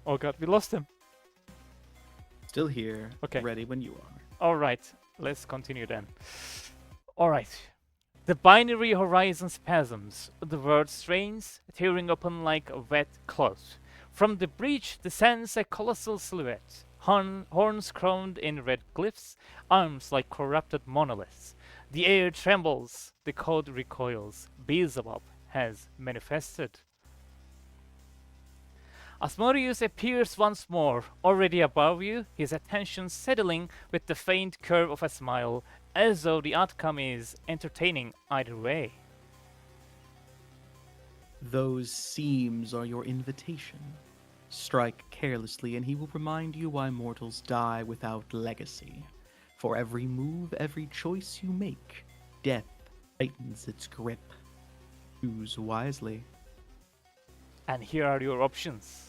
A: Oh god, we lost him.
O: Still here.
A: Okay.
O: Ready when you are.
A: Alright, let's continue then. Alright. The binary horizon spasms, the world strains, tearing open like a wet cloth. From the breach descends a colossal silhouette, horns crowned in red glyphs, arms like corrupted monoliths. The air trembles, the code recoils, Beelzebub has manifested. Asmodeus appears once more, already above you, his attention settling with the faint curve of a smile, as though the outcome is entertaining either way.
O: Those seams are your invitation. Strike carelessly, and he will remind you why mortals die without legacy. For every move, every choice you make, death tightens its grip. Choose wisely.
A: And here are your options.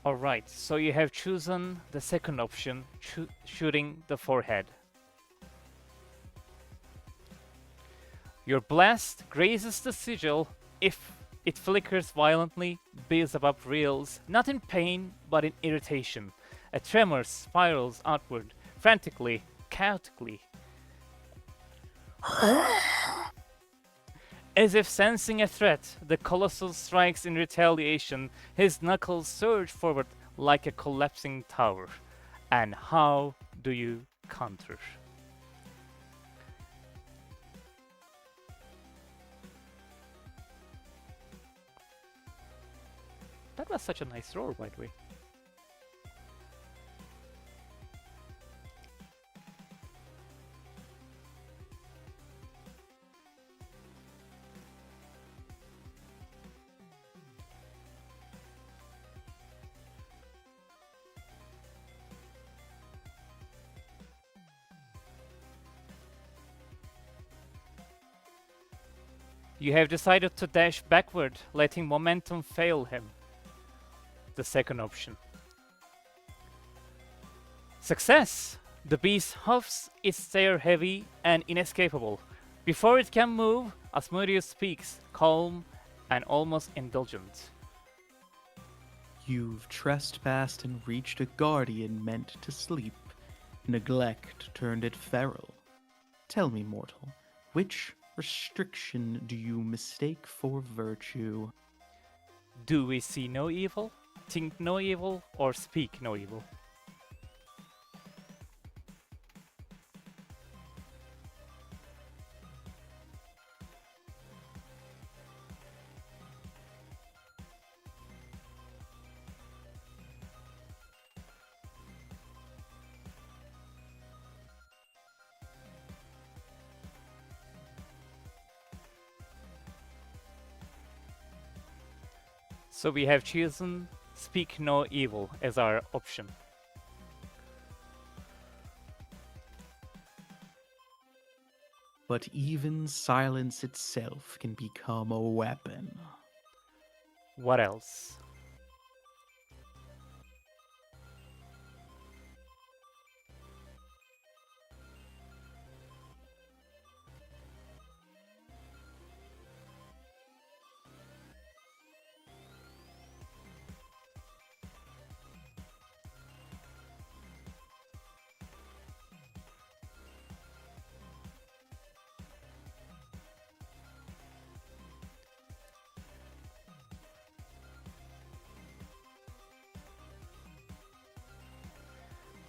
A: Alright, so you have chosen the second option, shooting the forehead. Your blast grazes the sigil. If it flickers violently, Beelzebub reels, not in pain, but in irritation. A tremor spirals outward, frantically, chaotically. As if sensing a threat, the Colossus strikes in retaliation. His knuckles surge forward like a collapsing tower. And how do you counter? That was such a nice roar, by the way. You have decided to dash backward, letting momentum fail him. The second option. Success! The beast huffs its stare heavy and inescapable. Before it can move, Asmodeus speaks, calm and almost indulgent.
O: You've trespassed and reached a guardian meant to sleep. Neglect turned it feral. Tell me, mortal, which restriction do you mistake for virtue?
A: Do we see no evil, think no evil, or speak no evil? So we have chosen speak no evil as our option.
O: But even silence itself can become a weapon.
A: What else?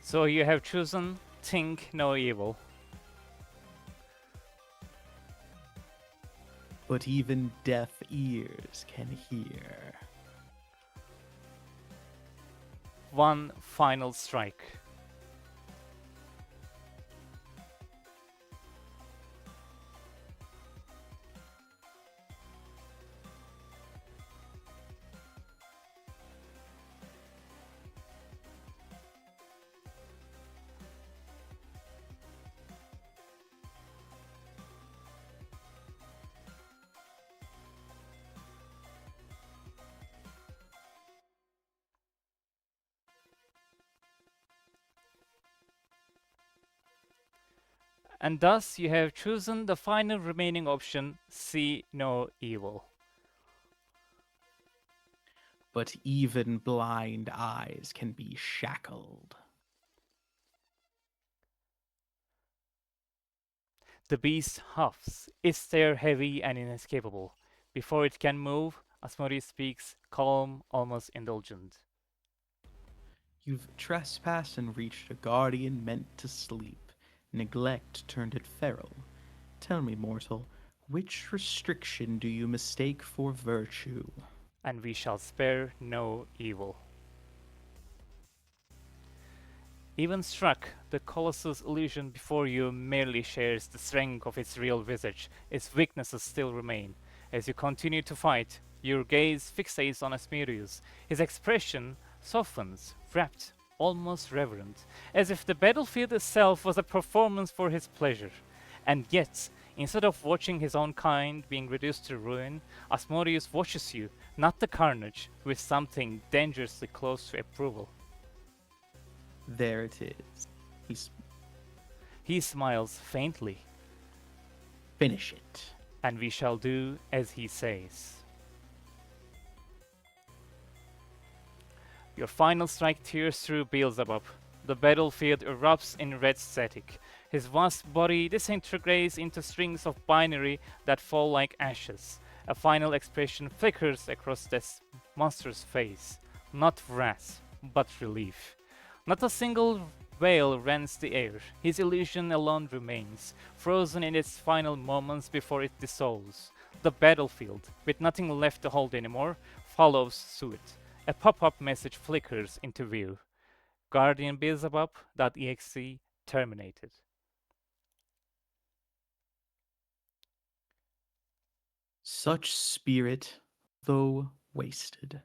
A: So you have chosen think no evil.
O: But even deaf ears can hear.
A: One final strike. And thus you have chosen the final remaining option, see no evil.
O: But even blind eyes can be shackled.
A: The beast huffs, its stare heavy and inescapable. Before it can move, Asmodeus speaks, calm, almost indulgent.
O: You've trespassed and reached a guardian meant to sleep. Neglect turned it feral. Tell me, mortal, which restriction do you mistake for virtue?
A: And we shall spare no evil. Even struck, the Colossus illusion before you merely shares the strength of its real visage. Its weaknesses still remain. As you continue to fight, your gaze fixates on Asmodeus. His expression softens, rapt, almost reverent, as if the battlefield itself was a performance for his pleasure. And yet, instead of watching his own kind being reduced to ruin, Asmodeus watches you, not the carnage, with something dangerously close to approval.
O: There it is.
A: He smiles faintly.
O: Finish it.
A: And we shall do as he says. Your final strike tears through Beelzebub. The battlefield erupts in red static. His vast body disintegrates into strings of binary that fall like ashes. A final expression flickers across this monster's face. Not wrath, but relief. Not a single wail rends the air. His illusion alone remains, frozen in its final moments before it dissolves. The battlefield, with nothing left to hold anymore, follows suit. A pop-up message flickers into view. Guardian Beelzebub.exe terminated.
O: Such spirit, though wasted.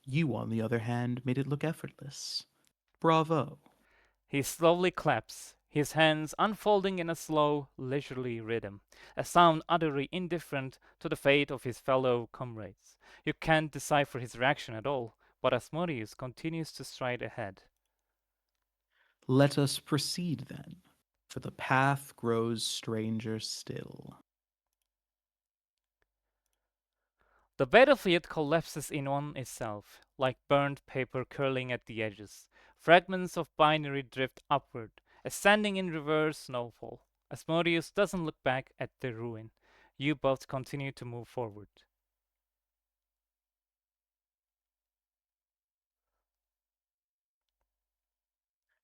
O: You, on the other hand, made it look effortless. Bravo.
A: He slowly claps, his hands unfolding in a slow, leisurely rhythm, a sound utterly indifferent to the fate of his fellow comrades. You can't decipher his reaction at all, but Asmodeus continues to stride ahead.
O: Let us proceed then, for the path grows stranger still.
A: The battlefield collapses in on itself, like burnt paper curling at the edges. Fragments of binary drift upward, ascending in reverse snowfall. Asmodeus doesn't look back at the ruin. You both continue to move forward.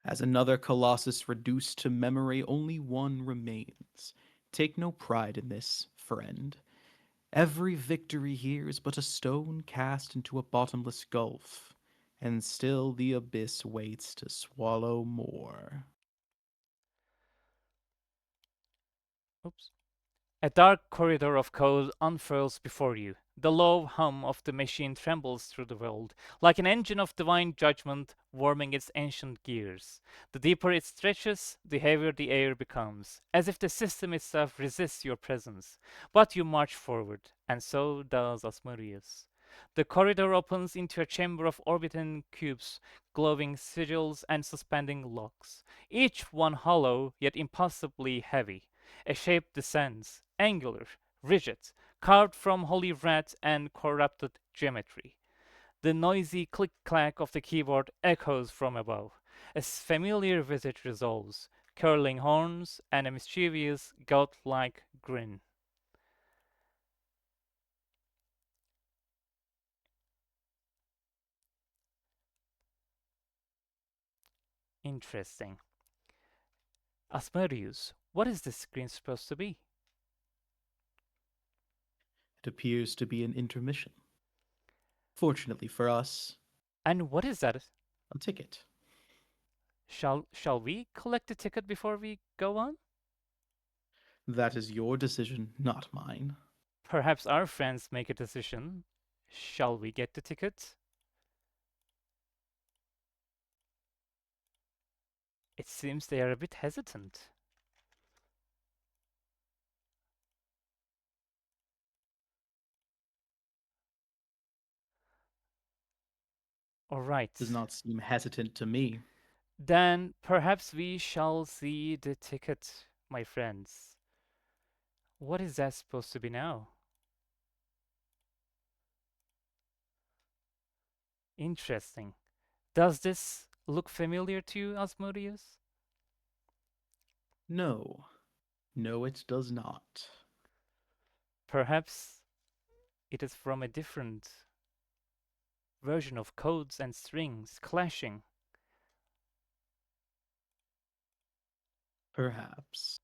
O: As another colossus reduced to memory, only one remains. Take no pride in this, friend. Every victory here is but a stone cast into a bottomless gulf, and still the abyss waits to swallow more.
A: Oops. A dark corridor of code unfurls before you. The low hum of the machine trembles through the world, like an engine of divine judgment warming its ancient gears. The deeper it stretches, the heavier the air becomes, as if the system itself resists your presence. But you march forward, and so does Asmodeus. The corridor opens into a chamber of orbiting cubes, glowing sigils and suspending locks, each one hollow yet impossibly heavy. A shape descends, angular, rigid, carved from holy red and corrupted geometry. The noisy click-clack of the keyboard echoes from above. A familiar visage resolves, curling horns and a mischievous, goat-like grin. Interesting. Asmodeus, what is this screen supposed to be?
O: It appears to be an intermission. Fortunately for us.
A: And what is that?
O: A ticket.
A: Shall we collect the ticket before we go on?
O: That is your decision, not mine.
A: Perhaps our friends make a decision. Shall we get the ticket? It seems they are a bit hesitant. All right.
O: Does not seem hesitant to me.
A: Then perhaps we shall see the ticket, my friends. What is that supposed to be now? Interesting. Does this look familiar to you, Asmodeus?
O: No. No, it does not.
A: Perhaps it is from a different version of codes and strings clashing.
O: Perhaps.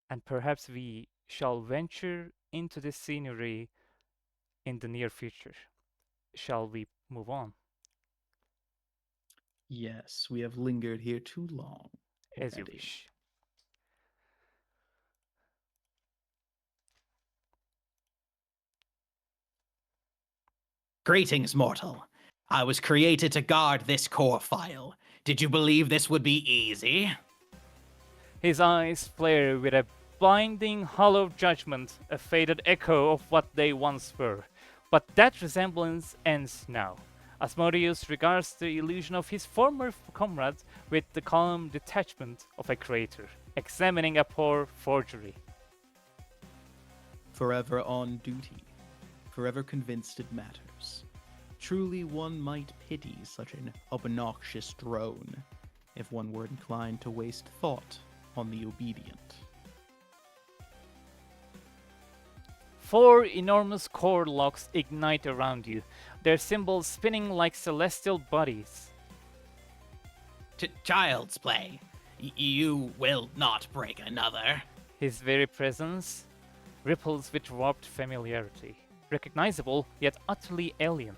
A: And perhaps we shall venture into this scenery in the near future. Shall we move on?
O: Yes, we have lingered here too long.
A: As you wish.
O: Greetings, mortal. I was created to guard this core file. Did you believe this would be easy?
A: His eyes flare with a blinding, hollow judgment, a faded echo of what they once were. But that resemblance ends now. Asmodeus regards the illusion of his former comrade with the calm detachment of a creator, examining a poor forgery.
O: Forever on duty, forever convinced it matters. Truly one might pity such an obnoxious drone, if one were inclined to waste thought on the obedient.
A: 4 enormous core locks ignite around you, their symbols spinning like celestial bodies.
R: Child's play. You will not break another.
A: His very presence ripples with warped familiarity, recognizable yet utterly alien.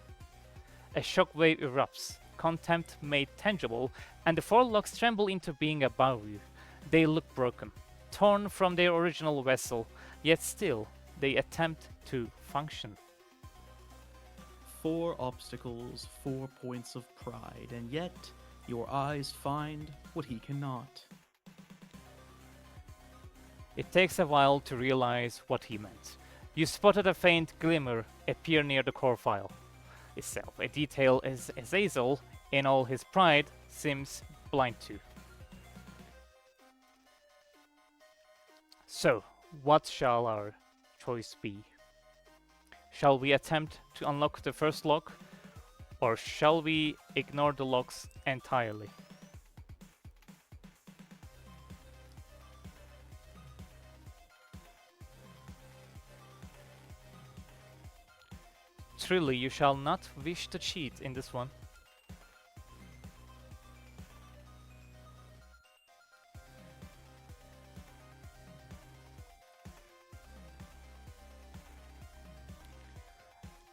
A: A shockwave erupts, contempt made tangible, and the 4 locks tremble into being above you. They look broken, torn from their original vessel, yet still they attempt to function.
O: 4 obstacles, 4 points of pride, and yet your eyes find what he cannot.
A: It takes a while to realize what he meant. You spotted a faint glimmer appear near the core file itself, a detail as Azazel, in all his pride, seems blind to. So, what shall our choice be? Shall we attempt to unlock the first lock, or shall we ignore the locks entirely? Truly, you shall not wish to cheat in this one.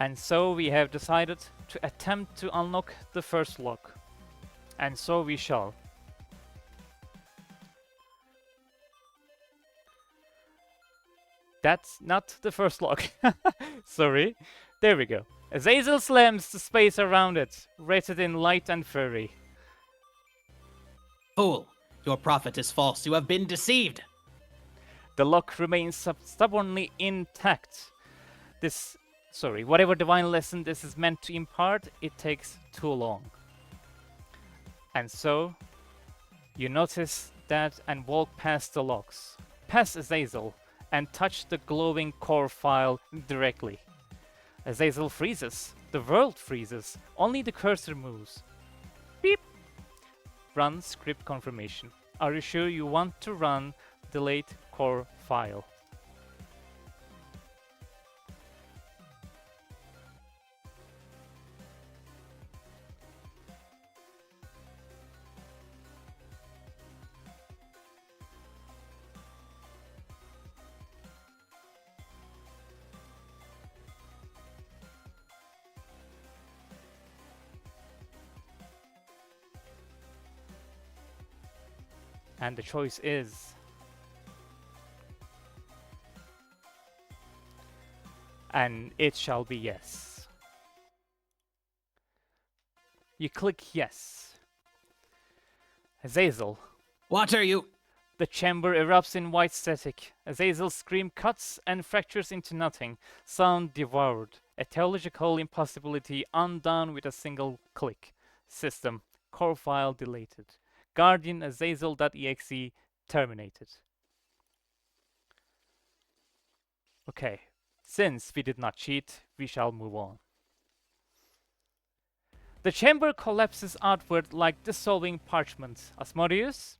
A: And so we have decided to attempt to unlock the first lock. And so we shall. That's not the first lock. Sorry. There we go. Azazel slams the space around it, rated in light and furry.
R: Fool! Your prophet is false. You have been deceived.
A: The lock remains stubbornly intact. Whatever divine lesson this is meant to impart, it takes too long. And so, you notice that and walk past the locks, past Azazel, and touch the glowing core file directly. Azazel freezes. The world freezes. Only the cursor moves. Beep! Run script confirmation. Are you sure you want to run delete core file? And the choice is... and it shall be yes. You click yes. Azazel.
R: What are you?
A: The chamber erupts in white static. Azazel's scream cuts and fractures into nothing. Sound devoured. A theological impossibility undone with a single click. System. Core file deleted. Guardian Azazel.exe terminated. Okay, since we did not cheat, we shall move on. The chamber collapses outward like dissolving parchment. Asmodeus?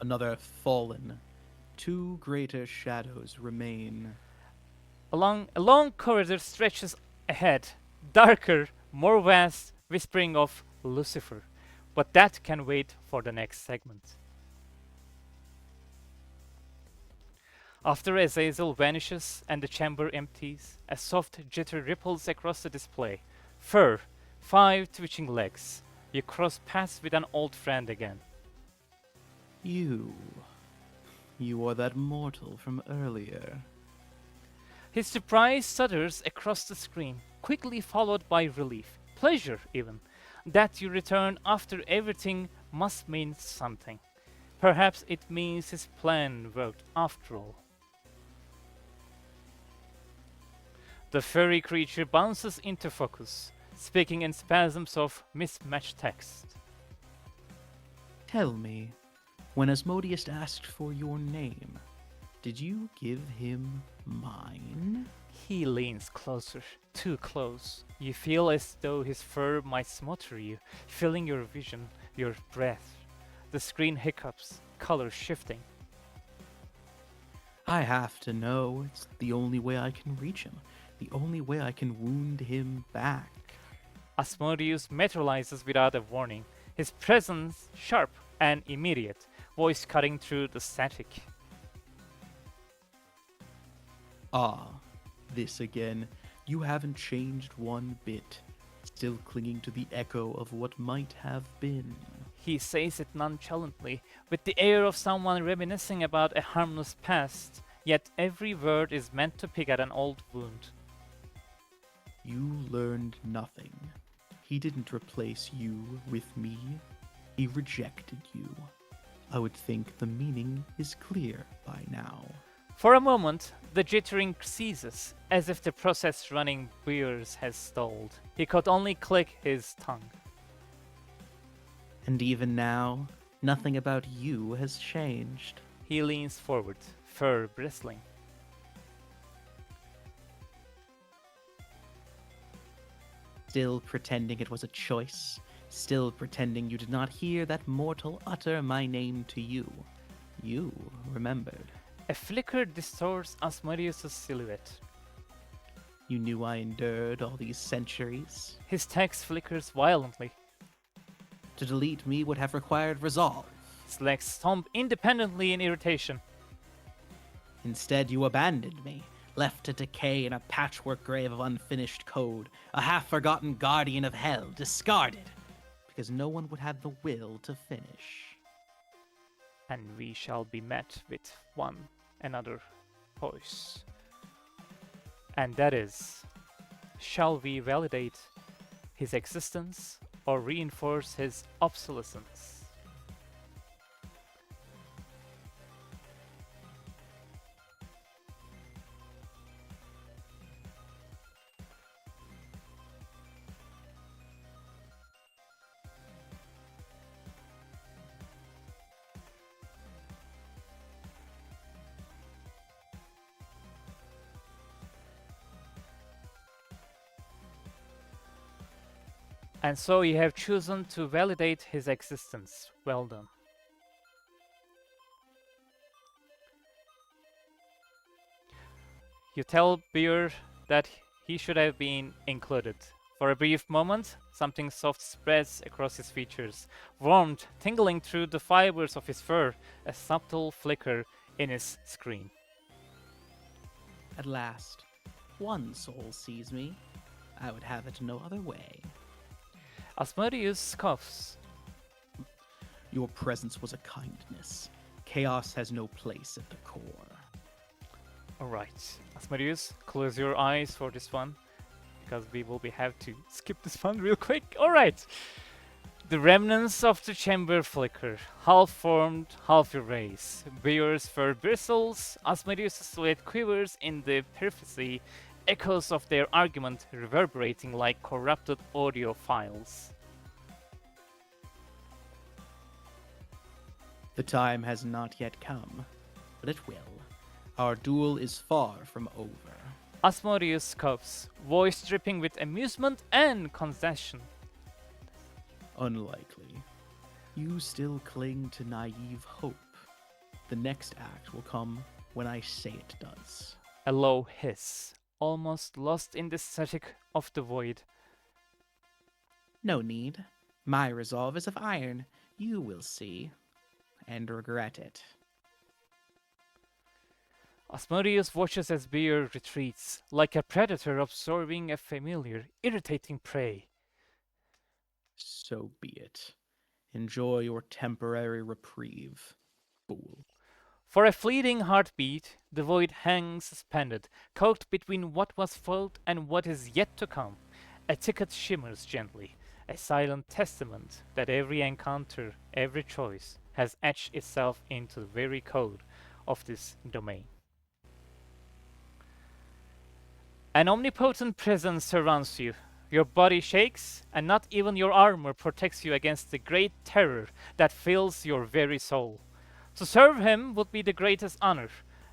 O: Another fallen. 2 greater shadows remain.
A: A long corridor stretches ahead, darker, more vast, whispering of Lucifer. But that can wait for the next segment. After Azazel vanishes and the chamber empties, a soft jitter ripples across the display. Fur, 5 twitching legs. You cross paths with an old friend again.
O: You are that mortal from earlier.
A: His surprise stutters across the screen, quickly followed by relief, pleasure even. That you return after everything must mean something. Perhaps it means his plan worked after all. The furry creature bounces into focus, speaking in spasms of mismatched text.
O: Tell me, when Asmodeus asked for your name, did you give him mine?
A: He leans closer, too close. You feel as though his fur might smother you, filling your vision, your breath. The screen hiccups, color shifting.
O: I have to know. It's the only way I can reach him. The only way I can wound him back.
A: Asmodeus materializes without a warning, his presence sharp and immediate, voice cutting through the static.
O: Ah, this again. You haven't changed one bit. Still clinging to the echo of what might have been.
A: He says it nonchalantly, with the air of someone reminiscing about a harmless past, yet every word is meant to pick at an old wound.
O: You learned nothing. He didn't replace you with me. He rejected you. I would think the meaning is clear by now.
A: For a moment, the jittering ceases, as if the process running beers has stalled. He could only click his tongue.
O: And even now, nothing about you has changed.
A: He leans forward, fur bristling.
O: Still pretending it was a choice. Still pretending you did not hear that mortal utter my name to you. You remembered.
A: A flicker distorts Asmodeus' silhouette.
O: You knew I endured all these centuries.
A: His text flickers violently.
O: To delete me would have required resolve.
A: His legs stomp independently in irritation.
O: Instead, you abandoned me, left to decay in a patchwork grave of unfinished code, a half-forgotten guardian of hell, discarded, because no one would have the will to finish.
A: And we shall be met with one another voice. And that is, shall we validate his existence or reinforce his obsolescence? And so you have chosen to validate his existence. Well done. You tell Beer that he should have been included. For a brief moment, something soft spreads across his features, warmth tingling through the fibers of his fur, a subtle flicker in his screen.
O: At last, one soul sees me. I would have it no other way.
A: Asmodeus scoffs.
O: Your presence was a kindness. Chaos has no place at the core.
A: Alright, Asmodeus, close your eyes for this one, because we will have to skip this one real quick. Alright! The remnants of the chamber flicker, half formed, half erased. Beer's fur bristles, Asmodeus' silhouette quivers in the privacy, echoes of their argument reverberating like corrupted audio files.
O: The time has not yet come, but it will. Our duel is far from over.
A: Asmodeus scoffs, voice dripping with amusement and concession.
O: Unlikely. You still cling to naive hope. The next act will come when I say it does.
A: A low hiss, almost lost in the static of the void.
O: No need. My resolve is of iron. You will see. And regret it.
A: Asmodeus watches as Beer retreats, like a predator absorbing a familiar, irritating prey.
O: So be it. Enjoy your temporary reprieve, fool.
A: For a fleeting heartbeat, the void hangs suspended, caught between what was felt and what is yet to come. A ticket shimmers gently, a silent testament that every encounter, every choice has etched itself into the very code of this domain. An omnipotent presence surrounds you. Your body shakes, and not even your armor protects you against the great terror that fills your very soul. To serve him would be the greatest honor,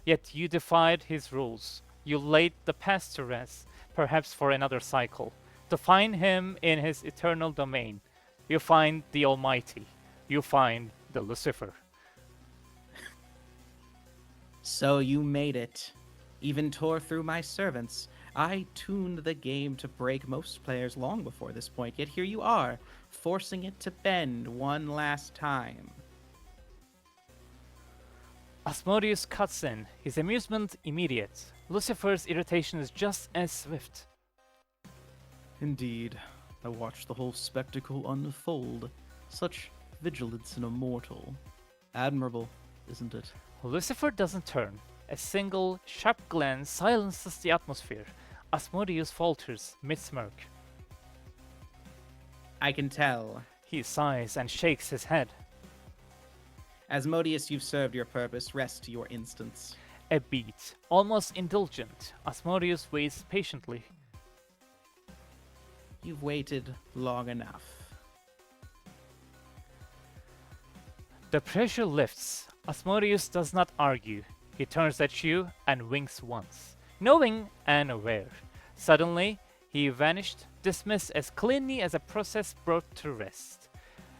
A: yet you defied his rules. You laid the past to rest, perhaps for another cycle. To find him in his eternal domain, you find the Almighty. You find the Lucifer.
R: So you made it. Even tore through my servants. I tuned the game to break most players long before this point, yet here you are, forcing it to bend one last time.
A: Asmodeus cuts in, his amusement immediate. Lucifer's irritation is just as swift.
O: Indeed, I watched the whole spectacle unfold. Such vigilance in a mortal. Admirable, isn't it?
A: Lucifer doesn't turn. A single, sharp glance silences the atmosphere. Asmodeus falters mid-smirk.
R: I can tell.
A: He sighs and shakes his head.
R: Asmodeus, you've served your purpose. Rest to your instance.
A: A beat, almost indulgent. Asmodeus waits patiently.
R: You've waited long enough.
A: The pressure lifts. Asmodeus does not argue. He turns at you and winks once, knowing and aware. Suddenly, he vanished, dismissed as cleanly as a process brought to rest.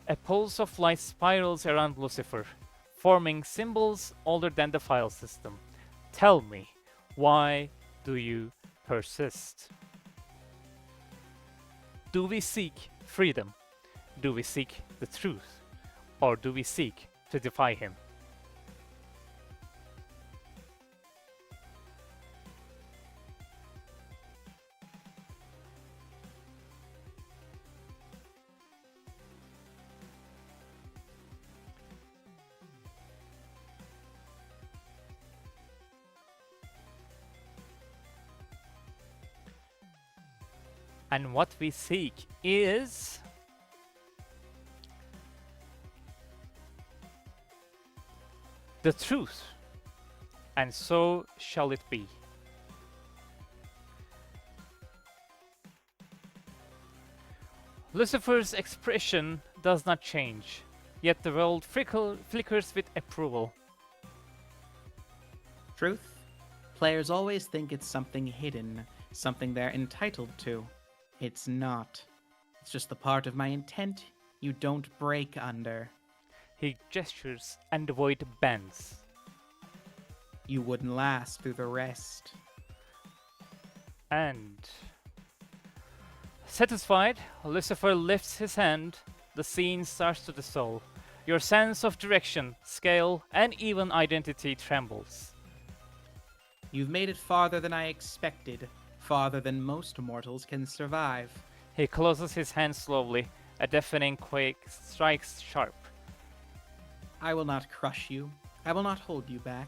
A: A pulse of light spirals around Lucifer, forming symbols older than the file system. Tell me, why do you persist? Do we seek freedom? Do we seek the truth? Or do we seek to defy him? And what we seek is the truth, and so shall it be. Lucifer's expression does not change, yet the world flickers with approval.
R: Truth? Players always think it's something hidden, something they're entitled to. It's not. It's just the part of my intent you don't break under.
A: He gestures and the void bends.
R: You wouldn't last through the rest.
A: And satisfied, Lucifer lifts his hand. The scene starts to dissolve. Your sense of direction, scale, and even identity trembles.
R: You've made it farther than I expected. Farther than most mortals can survive.
A: He closes his hand slowly. A deafening quake strikes sharp.
R: I will not crush you. I will not hold you back.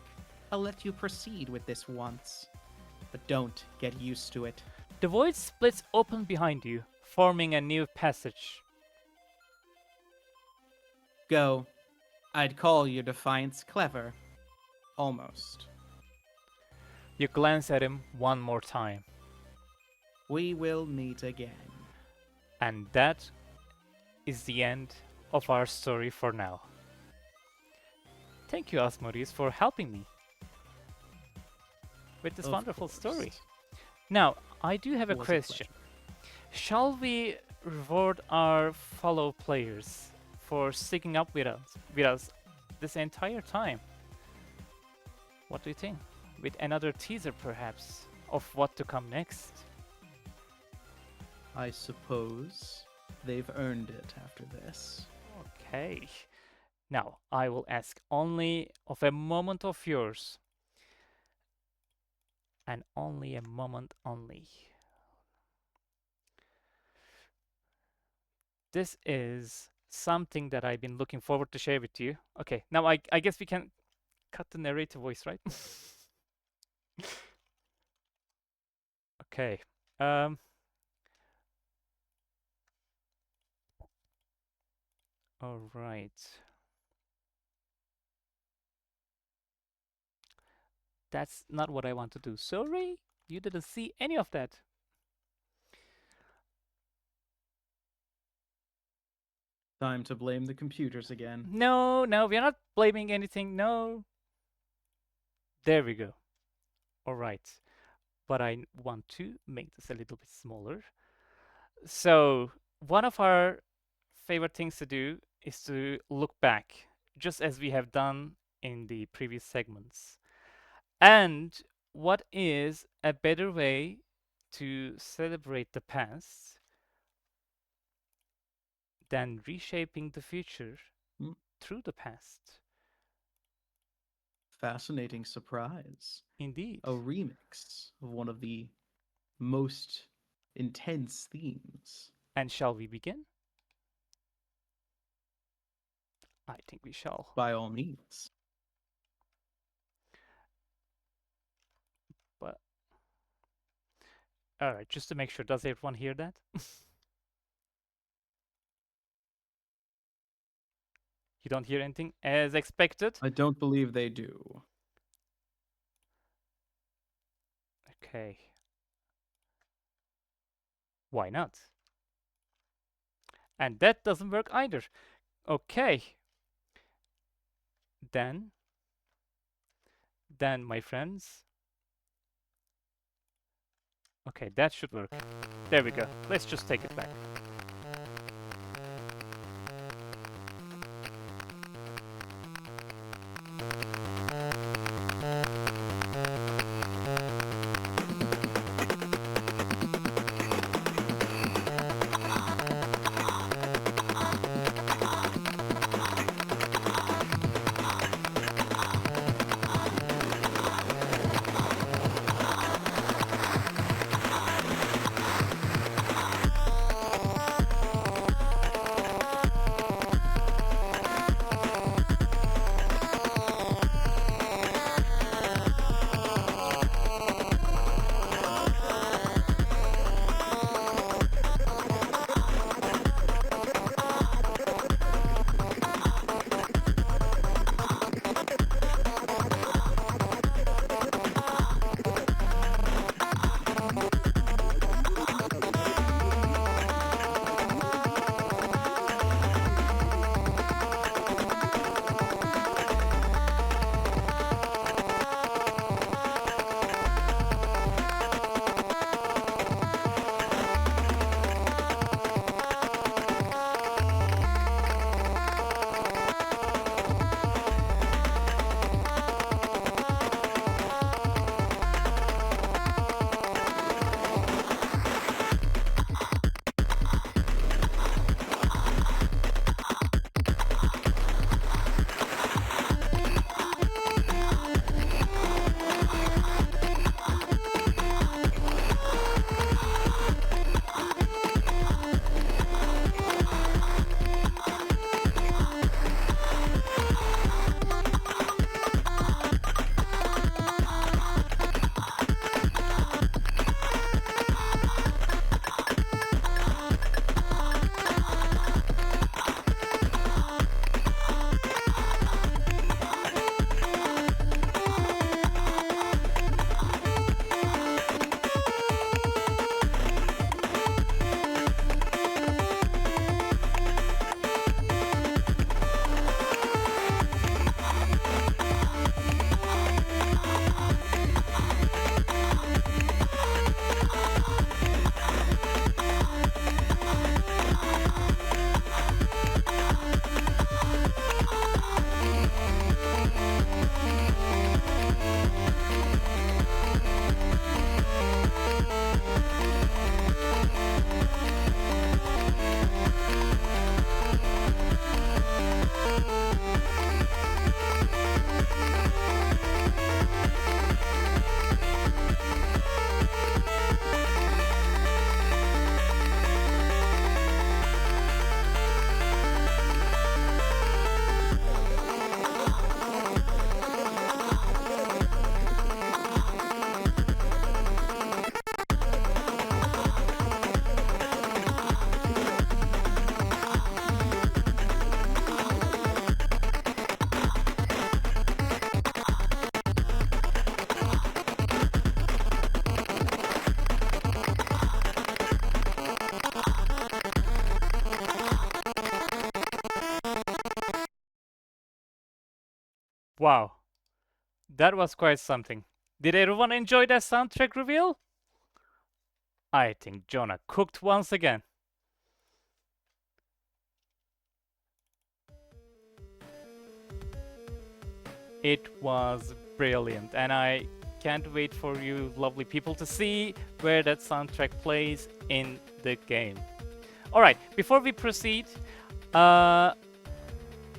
R: I'll let you proceed with this once. But don't get used to it.
A: The void splits open behind you, forming a new passage.
R: Go. I'd call your defiance clever. Almost.
A: You glance at him one more time.
R: We will meet again.
A: And that is the end of our story for now. Thank you, Asmodeus, for helping me with this wonderful story. Now, I do have a question. Shall we reward our fellow players for sticking up with us this entire time? What do you think? With another teaser, perhaps, of what to come next?
O: I suppose they've earned it after this.
A: Okay. Now, I will ask only of a moment of yours. And only a moment only. This is something that I've been looking forward to share with you. Okay, now I guess we can cut the narrator voice, right? Okay. All right. That's not what I want to do. Sorry, you didn't see any of that.
O: Time to blame the computers again.
A: No, no, we're not blaming anything. No. There we go. All right. But I want to make this a little bit smaller. So, one of our favorite things to do is to look back, just as we have done in the previous segments. And what is a better way to celebrate the past than reshaping the future through the past?
O: Fascinating surprise.
A: Indeed.
O: A remix of one of the most intense themes.
A: And shall we begin? I think we shall.
O: By all means.
A: But all right, just to make sure, does everyone hear that? You don't hear anything as expected?
O: I don't believe they do.
A: Okay. Why not? And that doesn't work either. Okay. Then, my friends. Okay, that should work. There we go. Let's just take it back. Wow, that was quite something. Did everyone enjoy that soundtrack reveal? I think Jonah cooked once again. It was brilliant, and I can't wait for you lovely people to see where that soundtrack plays in the game. All right, before we proceed,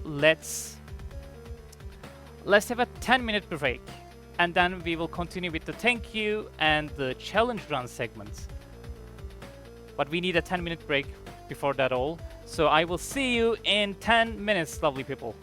A: let's have a 10-minute break, and then we will continue with the thank you and the challenge run segments. But we need a 10-minute break before that all. So I will see you in 10 minutes, lovely people.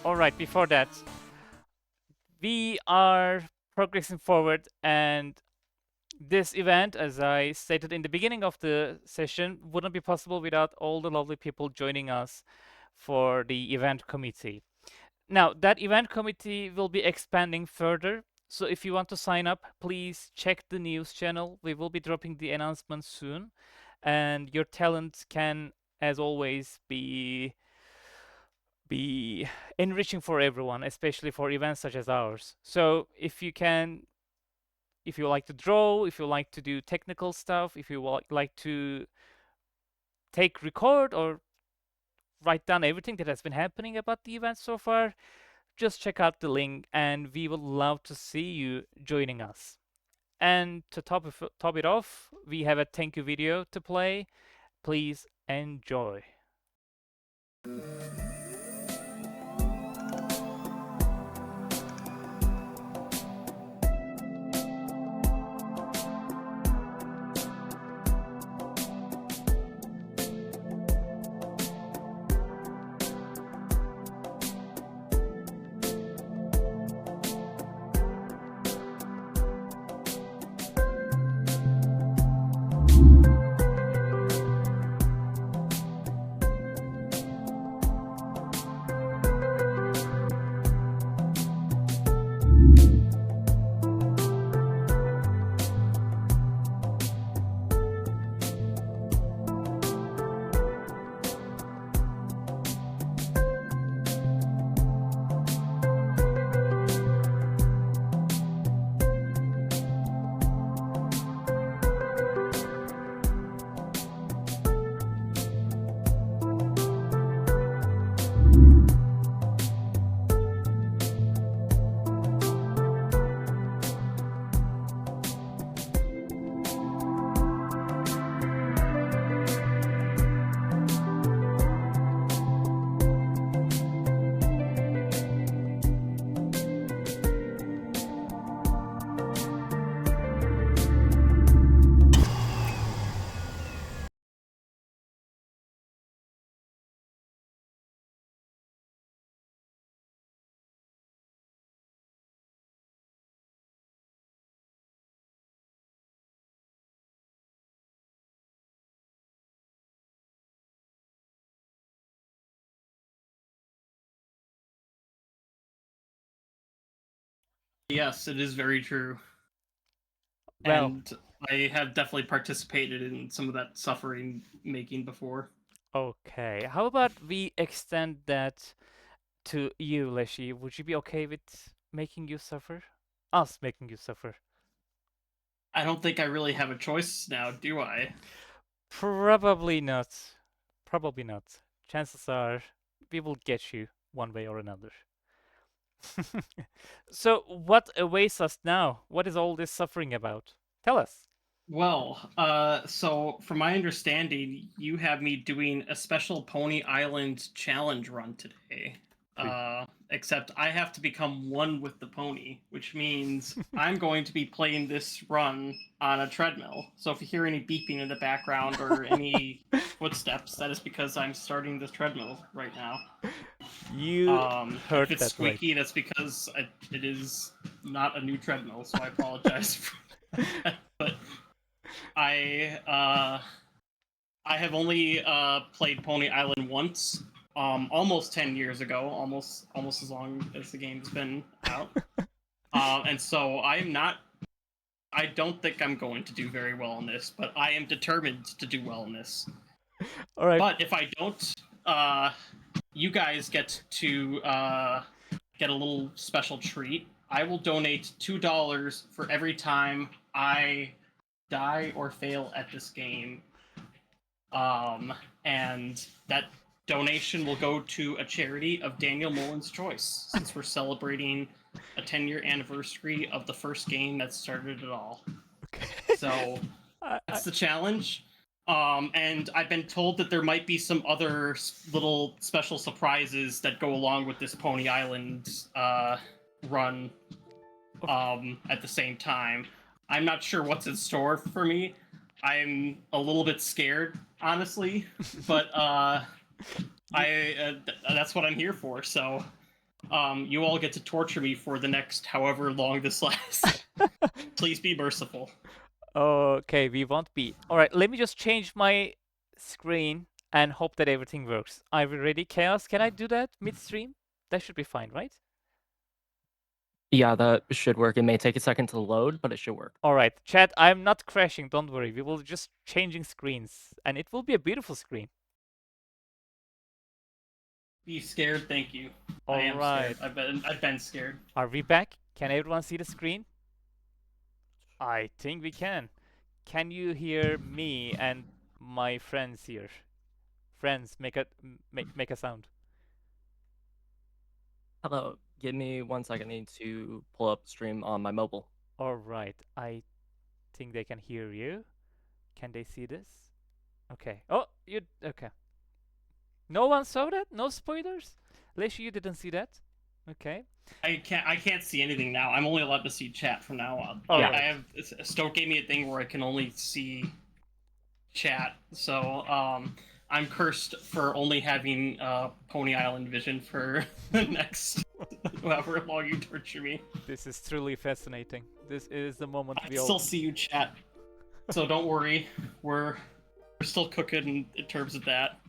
A: All right, before that, we are progressing forward, and this event, as I stated in the beginning of the session, wouldn't be possible without all the lovely people joining us for the event committee. Now, that event committee will be expanding further. So if you want to sign up, please check the news channel. We will be dropping the announcement soon. And your talent can, as always, be enriching for everyone, especially for events such as ours. So if you like to draw, if you like to do technical stuff, if you like to take record or write down everything that has been happening about the event so far, just check out the link and we would love to see you joining us. And to top it off, we have a thank you video to play. Please enjoy.
Q: Yes, it is very true.
A: Well,
Q: and I have definitely participated in some of that suffering making before.
A: okay. How about we extend that to you, Leshy? Would you be okay with making you suffer? Us making you suffer?
Q: I don't think I really have a choice now, do I?
A: Probably not. Probably not. Chances are we will get you one way or another. So, what awaits us now? What is all this suffering about? Tell us.
Q: Well, so from my understanding, you have me doing a special Pony Island challenge run today. Except I have to become one with the pony, which means I'm going to be playing this run on a treadmill. So if you hear any beeping in the background or any footsteps, that is because I'm starting this treadmill right now.
A: You heard
Q: if it's
A: that
Q: squeaky, that's because it is not a new treadmill, so I apologize for that. But I have only played Pony Island once, almost 10 years ago, almost as long as the game's been out. And so I don't think I'm going to do very well in this, but I am determined to do well in this.
A: All right.
Q: But if I don't, you guys get to get a little special treat. I will donate $2 for every time I die or fail at this game. And that donation will go to a charity of Daniel Mullins' choice, since we're celebrating a 10-year anniversary of the first game that started it all. Okay. So that's the challenge. And I've been told that there might be some other little special surprises that go along with this Pony Island run at the same time. I'm not sure what's in store for me. I'm a little bit scared, honestly, but that's what I'm here for. So You all get to torture me for the next however long this lasts. Please be merciful.
A: Okay, we won't be. All right, let me just change my screen and hope that everything works. Are we ready, Chaos? Can I do that midstream? That should be fine, right?
S: Yeah, that should work. It may take a second to load, but it should work.
A: All right, chat, I'm not crashing, don't worry. We will just changing screens, and it will be a beautiful screen.
Q: Be scared, thank you.
A: All
Q: I am
A: right.
Q: scared. I've been scared.
A: Are we back? Can everyone see the screen? I think we can. Can you hear me and my friends here? Friends, make a sound.
S: Hello, give me 1 second. I need to pull up stream on my mobile.
A: All right, I think they can hear you. Can they see this? Okay. Oh, you okay? No one saw that? No spoilers? Leshi, you didn't see that? Okay.
Q: I can't see anything now. I'm only allowed to see chat from now on.
A: Oh,
Q: yeah,
A: right.
Q: I have Stoke gave me a thing where I can only see chat. So I'm cursed for only having Pony Island vision for the next however long you torture me.
A: This is truly fascinating. This is the moment
Q: I
A: we all
Q: still see you, chat. So don't worry, we're still cooking in terms of that.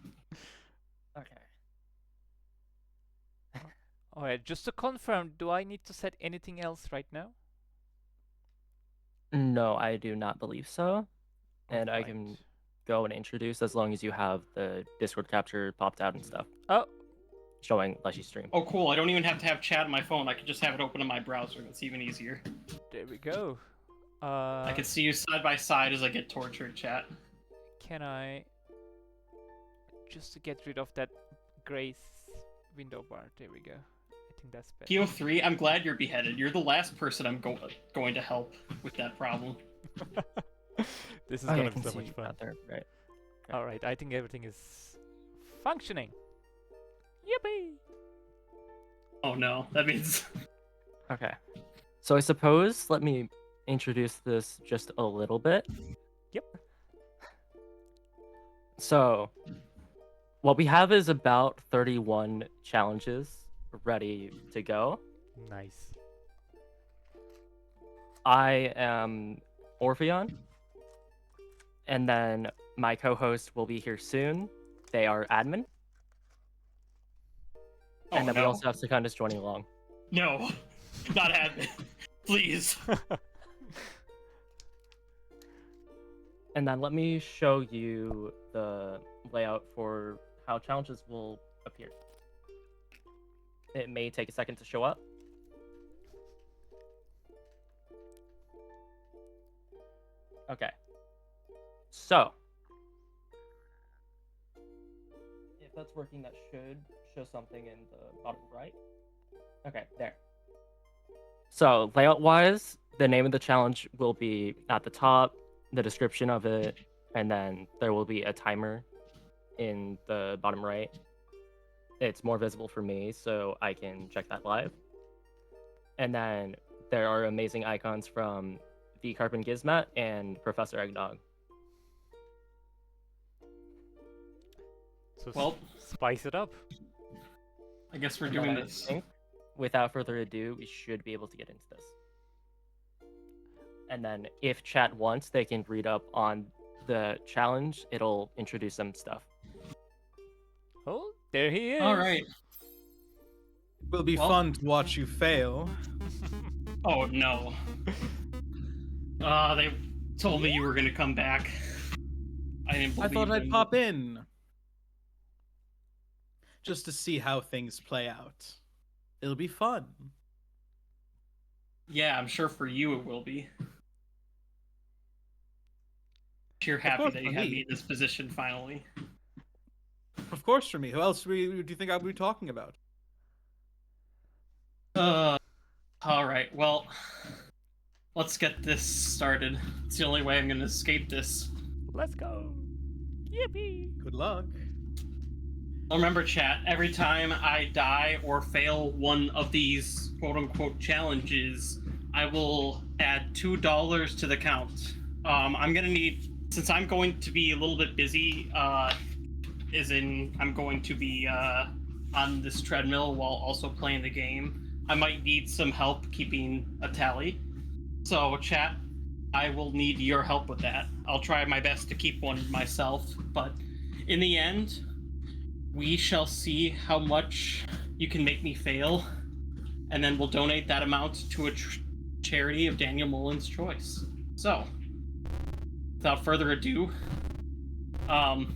S: Okay.
A: All right, just to confirm, do I need to set anything else right now?
S: No, I do not believe so. And I can go and introduce as long as you have the Discord capture popped out and stuff.
A: Oh.
S: Showing Leshy's stream.
Q: Oh, cool. I don't even have to have chat on my phone. I can just have it open in my browser. That's even easier.
A: There we go.
Q: I can see you side by side as I get tortured, chat.
A: Can I just to get rid of that gray window bar? There we go. I think that's better.
Q: PO3, I'm glad you're beheaded. You're the last person I'm going to help with that problem.
A: This is
S: Okay,
A: gonna
S: I
A: be
S: can
A: so
S: see
A: much
S: you
A: fun.
S: out there, right?
A: All right, I think everything is functioning. Yippee!
Q: Oh no, that means.
S: Okay. So I suppose let me introduce this just a little bit.
A: Yep.
S: So what we have is about 31 challenges ready to go.
A: Nice.
S: I am Orpheon. And then my co-host will be here soon. They are admin.
Q: Oh,
S: and then we
Q: no.
S: also have Secundus joining along.
Q: No, not admin. Please.
S: And then let me show you the layout for how challenges will appear. It may take a second to show up. Okay. So, if that's working, that should show something in the bottom right. Okay, there. So, layout-wise, the name of the challenge will be at the top, the description of it, and then there will be a timer in the bottom right. It's more visible for me, so I can check that live. And then there are amazing icons from the Carpin Gizmat and Professor Eggnog.
A: So
Q: Well,
A: spice it up.
Q: I guess we're
S: And
Q: doing
S: then I
Q: this.
S: think, without further ado, we should be able to get into this. And then if chat wants, they can read up on the challenge. It'll introduce some stuff.
A: Oh, there he is.
Q: All right.
O: It will be fun to watch you fail.
Q: Oh no. They told me you were gonna come back. I didn't
O: I
Q: believe
O: thought I'd
Q: them.
O: pop in. Just to see how things play out. It'll be fun.
Q: Yeah, I'm sure for you it will be. You're happy
O: course
Q: that you
O: for
Q: have
O: me.
Q: me in this position finally.
O: Of course, for me. Who else do you think I would be talking about?
Q: All right. Well, let's get this started. It's the only way I'm gonna escape this.
A: Let's go. Yippee!
O: Good luck.
Q: Remember, chat, every time I die or fail one of these quote-unquote challenges, I will add $2 to the count. I'm gonna need, since I'm going to be a little bit busy, I'm going to be on this treadmill while also playing the game. I might need some help keeping a tally. So, chat, I will need your help with that. I'll try my best to keep one myself, but in the end, we shall see how much you can make me fail, and then we'll donate that amount to a charity of Daniel Mullins' choice. So, without further ado, oh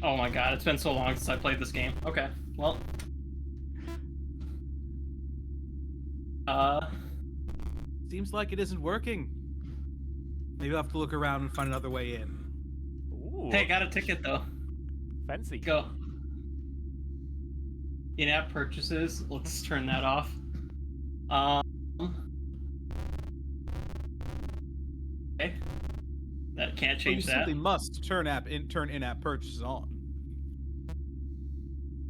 Q: my god, it's been so long since I played this game. Okay, well.
O: Seems like it isn't working. Maybe I'll have to look around and find another way in.
A: Ooh.
Q: Hey, got a ticket though.
A: Fancy.
Q: Go. In-app purchases. Let's turn that off. Okay. That can't change
O: You
Q: that.
O: simply must turn in-app purchases on.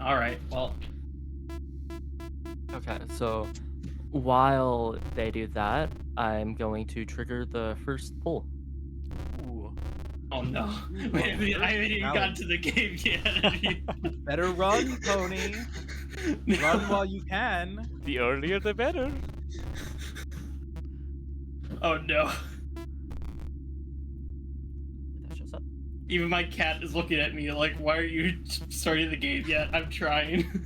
Q: All right. Well.
S: Okay, so while they do that, I'm going to trigger the first pull.
A: Ooh.
Q: Oh no! I haven't even gotten to the game yet.
O: Better run, Pony. Run while you can.
A: The earlier the better.
Q: Oh no!
S: That shows up.
Q: Even my cat is looking at me like, "Why are you starting the game yet?" I'm trying.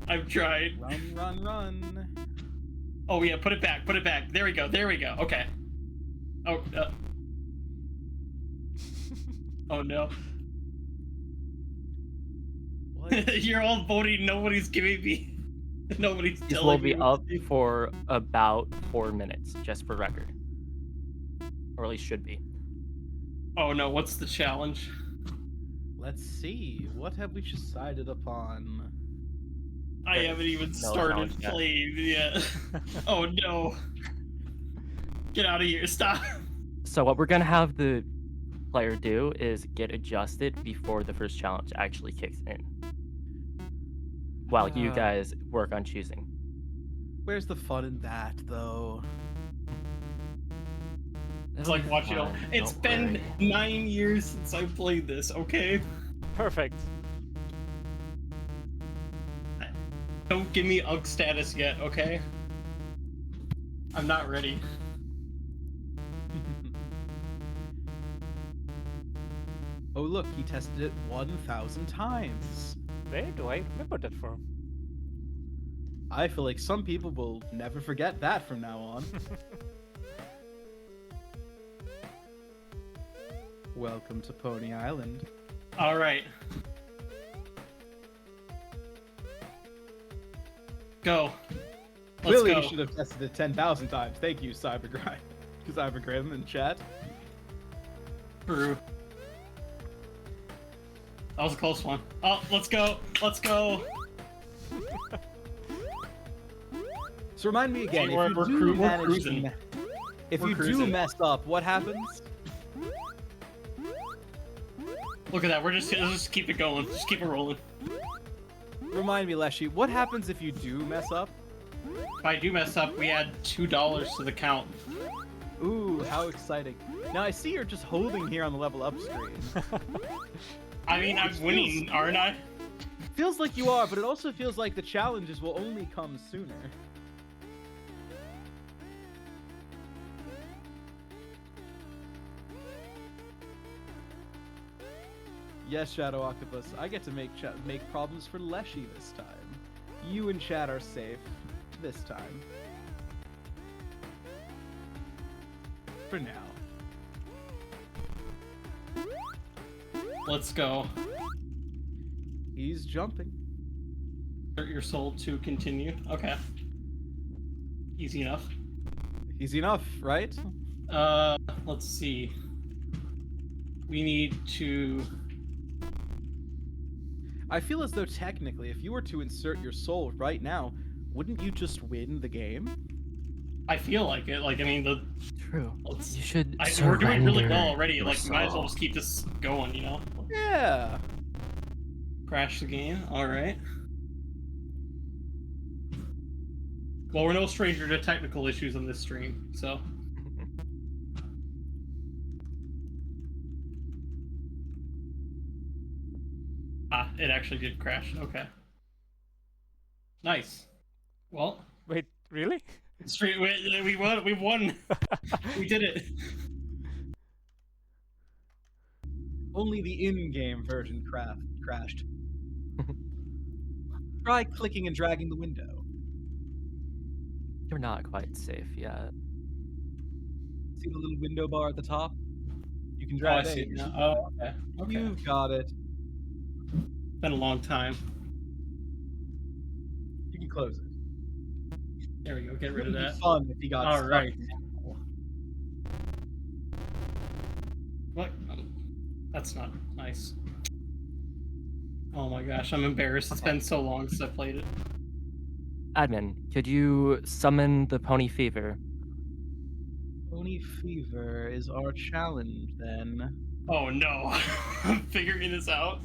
Q: I'm trying.
O: Run.
Q: Oh yeah, put it back. Put it back. There we go. There we go. Okay. Oh. Oh no.
O: What?
Q: You're all voting. Nobody's giving me. Nobody's
S: This
Q: telling
S: will
Q: me.
S: be up for about 4 minutes, just for record. Or at least should be.
Q: Oh no, what's the challenge?
O: Let's see. What have we decided upon?
Q: I haven't even
S: No
Q: started
S: challenge yet.
Q: playing yet. Oh no. Get out of here. Stop.
S: So what we're gonna have the player do is get adjusted before the first challenge actually kicks in. While you guys work on choosing.
O: Where's the fun in that, though?
Q: It's like watching. It's been 9 years since I played this. Okay.
A: Perfect.
Q: Don't give me UG status yet. Okay. I'm not ready.
O: Oh look, he tested it 1,000 times.
A: Where do I remember that from?
O: I feel like some people will never forget that from now on. Welcome to Pony Island.
Q: All right. Go. Let's
O: Clearly,
Q: go.
O: you should have tested it 10,000 times. Thank you, Cybergrim. Cybergrim in chat.
Q: True. That was a close one. Oh, let's go. Let's go.
O: So remind me again,
Q: See,
O: if
Q: we're
O: you do
Q: we're
O: manage
Q: cruising.
O: to, if
Q: We're
O: you do
Q: cruising.
O: mess up, what happens?
Q: Look at that. Let's just keep it going. Just keep it rolling.
O: Remind me, Leshy, what happens if you do mess up?
Q: If I do mess up, we add $2 to the count.
O: Ooh, how exciting. Now I see you're just holding here on the level up screen.
Q: I mean, I'm winning, aren't I?
O: Feels like you are, but it also feels like the challenges will only come sooner. Yes, Shadow Octopus, I get to make problems for Leshy this time. You and Chad are safe this time. For now.
Q: Let's go.
O: He's jumping.
Q: Hurt your soul to continue. Okay. Easy enough.
O: Easy enough, right?
Q: Let's see. We need to...
O: I feel as though technically, if you were to insert your soul right now, wouldn't you just win the game?
Q: I feel like it. Like, I mean, the...
S: True. You should
Q: we're doing really
S: surrender
Q: well already.
S: your
Q: Like, might as well
S: soul.
Q: just keep this going, you know?
O: Yeah.
Q: Crash the game. Alright. Well, we're no stranger to technical issues on this stream, so... it actually did crash. Okay. Nice. Well.
A: Wait, really?
Q: We won. We won. We did it.
O: Only the in-game version crashed. Try clicking and dragging the window.
S: You're not quite safe yet.
O: See the little window bar at the top? You can
Q: Oh,
O: drag
Q: I see
O: it.
Q: it now. Oh, okay. Okay.
O: You've got it.
Q: Been a long time.
O: You can close it.
Q: There we go. Get rid of
O: It'd
Q: that.
O: be fun if he got
Q: All
O: stuck.
Q: right. What? That's not nice. Oh my gosh, I'm embarrassed. It's been so long since I played it.
S: Admin, could you summon the Pony Fever?
O: Pony Fever is our challenge, then.
Q: Oh no. I'm figuring this out.